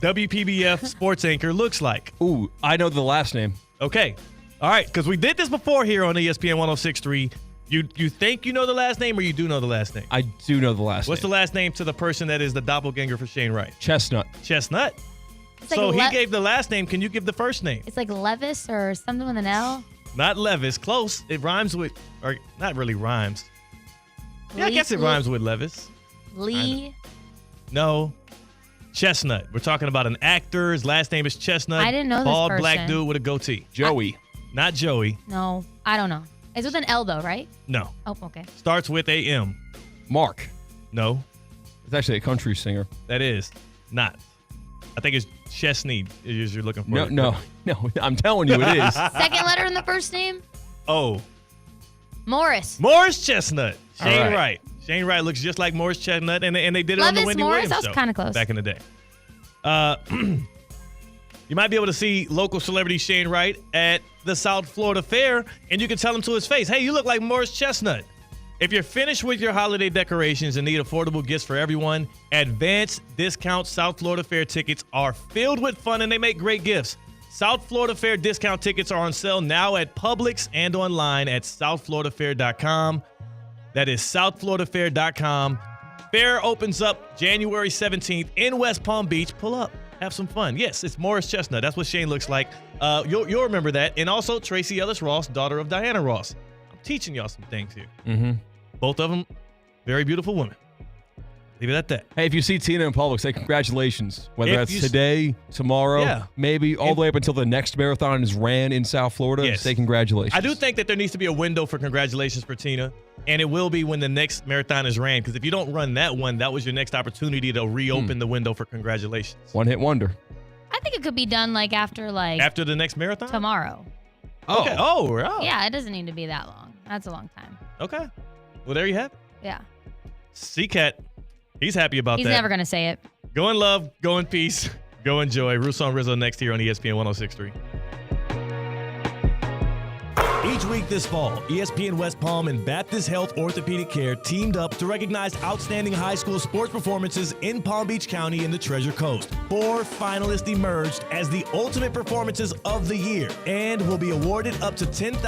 WPBF sports anchor, looks like? Ooh, I know the last name. Okay. All right, because we did this before here on ESPN 106.3. You think you know the last name or you do know the last name? I do know the last name. What's the last name to the person that is the doppelganger for Shane Wright? Chestnut. Chestnut? So he gave the last name. Can you give the first name? It's like Levis or something with an L. Not Levis. Close. It rhymes with, or not really rhymes. Yeah, I guess it rhymes with Levis. Lee. No. Chestnut. We're talking about an actor. His last name is Chestnut. I didn't know this Bald person. black dude with a goatee. Joey. Not Joey. No, I don't know. It's with an L though, right? No. Oh, okay. Starts with a M. Mark. No. It's actually a country singer. That is not. I think it's Chesney you're looking for. No. I'm telling you it is. Second letter in the first name? Oh. Morris. Morris Chestnut. Shane All right. Wright. Shane Wright looks just like Morris Chestnut, and they did it on the Wendy Morris? Williams That was show kind of close. back in the day. You might be able to see local celebrity Shane Wright at the South Florida Fair, and you can tell him to his face, hey, you look like Morris Chestnut. If you're finished with your holiday decorations and need affordable gifts for everyone, Advanced Discount South Florida Fair tickets are filled with fun and they make great gifts. South Florida Fair discount tickets are on sale now at Publix and online at southfloridafair.com. That is southfloridafair.com. Fair opens up January 17th in West Palm Beach. Pull up. Have some fun. Yes, it's Morris Chestnut. That's what Shane looks like. You'll remember that. And also Tracy Ellis Ross, daughter of Diana Ross. Teaching y'all some things here. Mm-hmm. Both of them, very beautiful women. Leave it at that. Hey, if you see Tina in public, say congratulations. Whether that's today, tomorrow, maybe all the way up until the next marathon is ran in South Florida, say congratulations. I do think that there needs to be a window for congratulations for Tina, and it will be when the next marathon is ran, because if you don't run that one, that was your next opportunity to reopen the window for congratulations. One-hit wonder. I think it could be done after the next marathon? Tomorrow. Oh. Okay. Oh. Yeah, it doesn't need to be that long. That's a long time. Okay. Well, there you have it. Yeah. C-Cat, He's happy about He's that. He's never going to say it. Go in love, go in peace, go in joy. Russo and Rizzo next here on ESPN 106.3. Each week this fall, ESPN West Palm and Baptist Health Orthopedic Care teamed up to recognize outstanding high school sports performances in Palm Beach County and the Treasure Coast. 4 finalists emerged as the ultimate performances of the year and will be awarded up to $10,000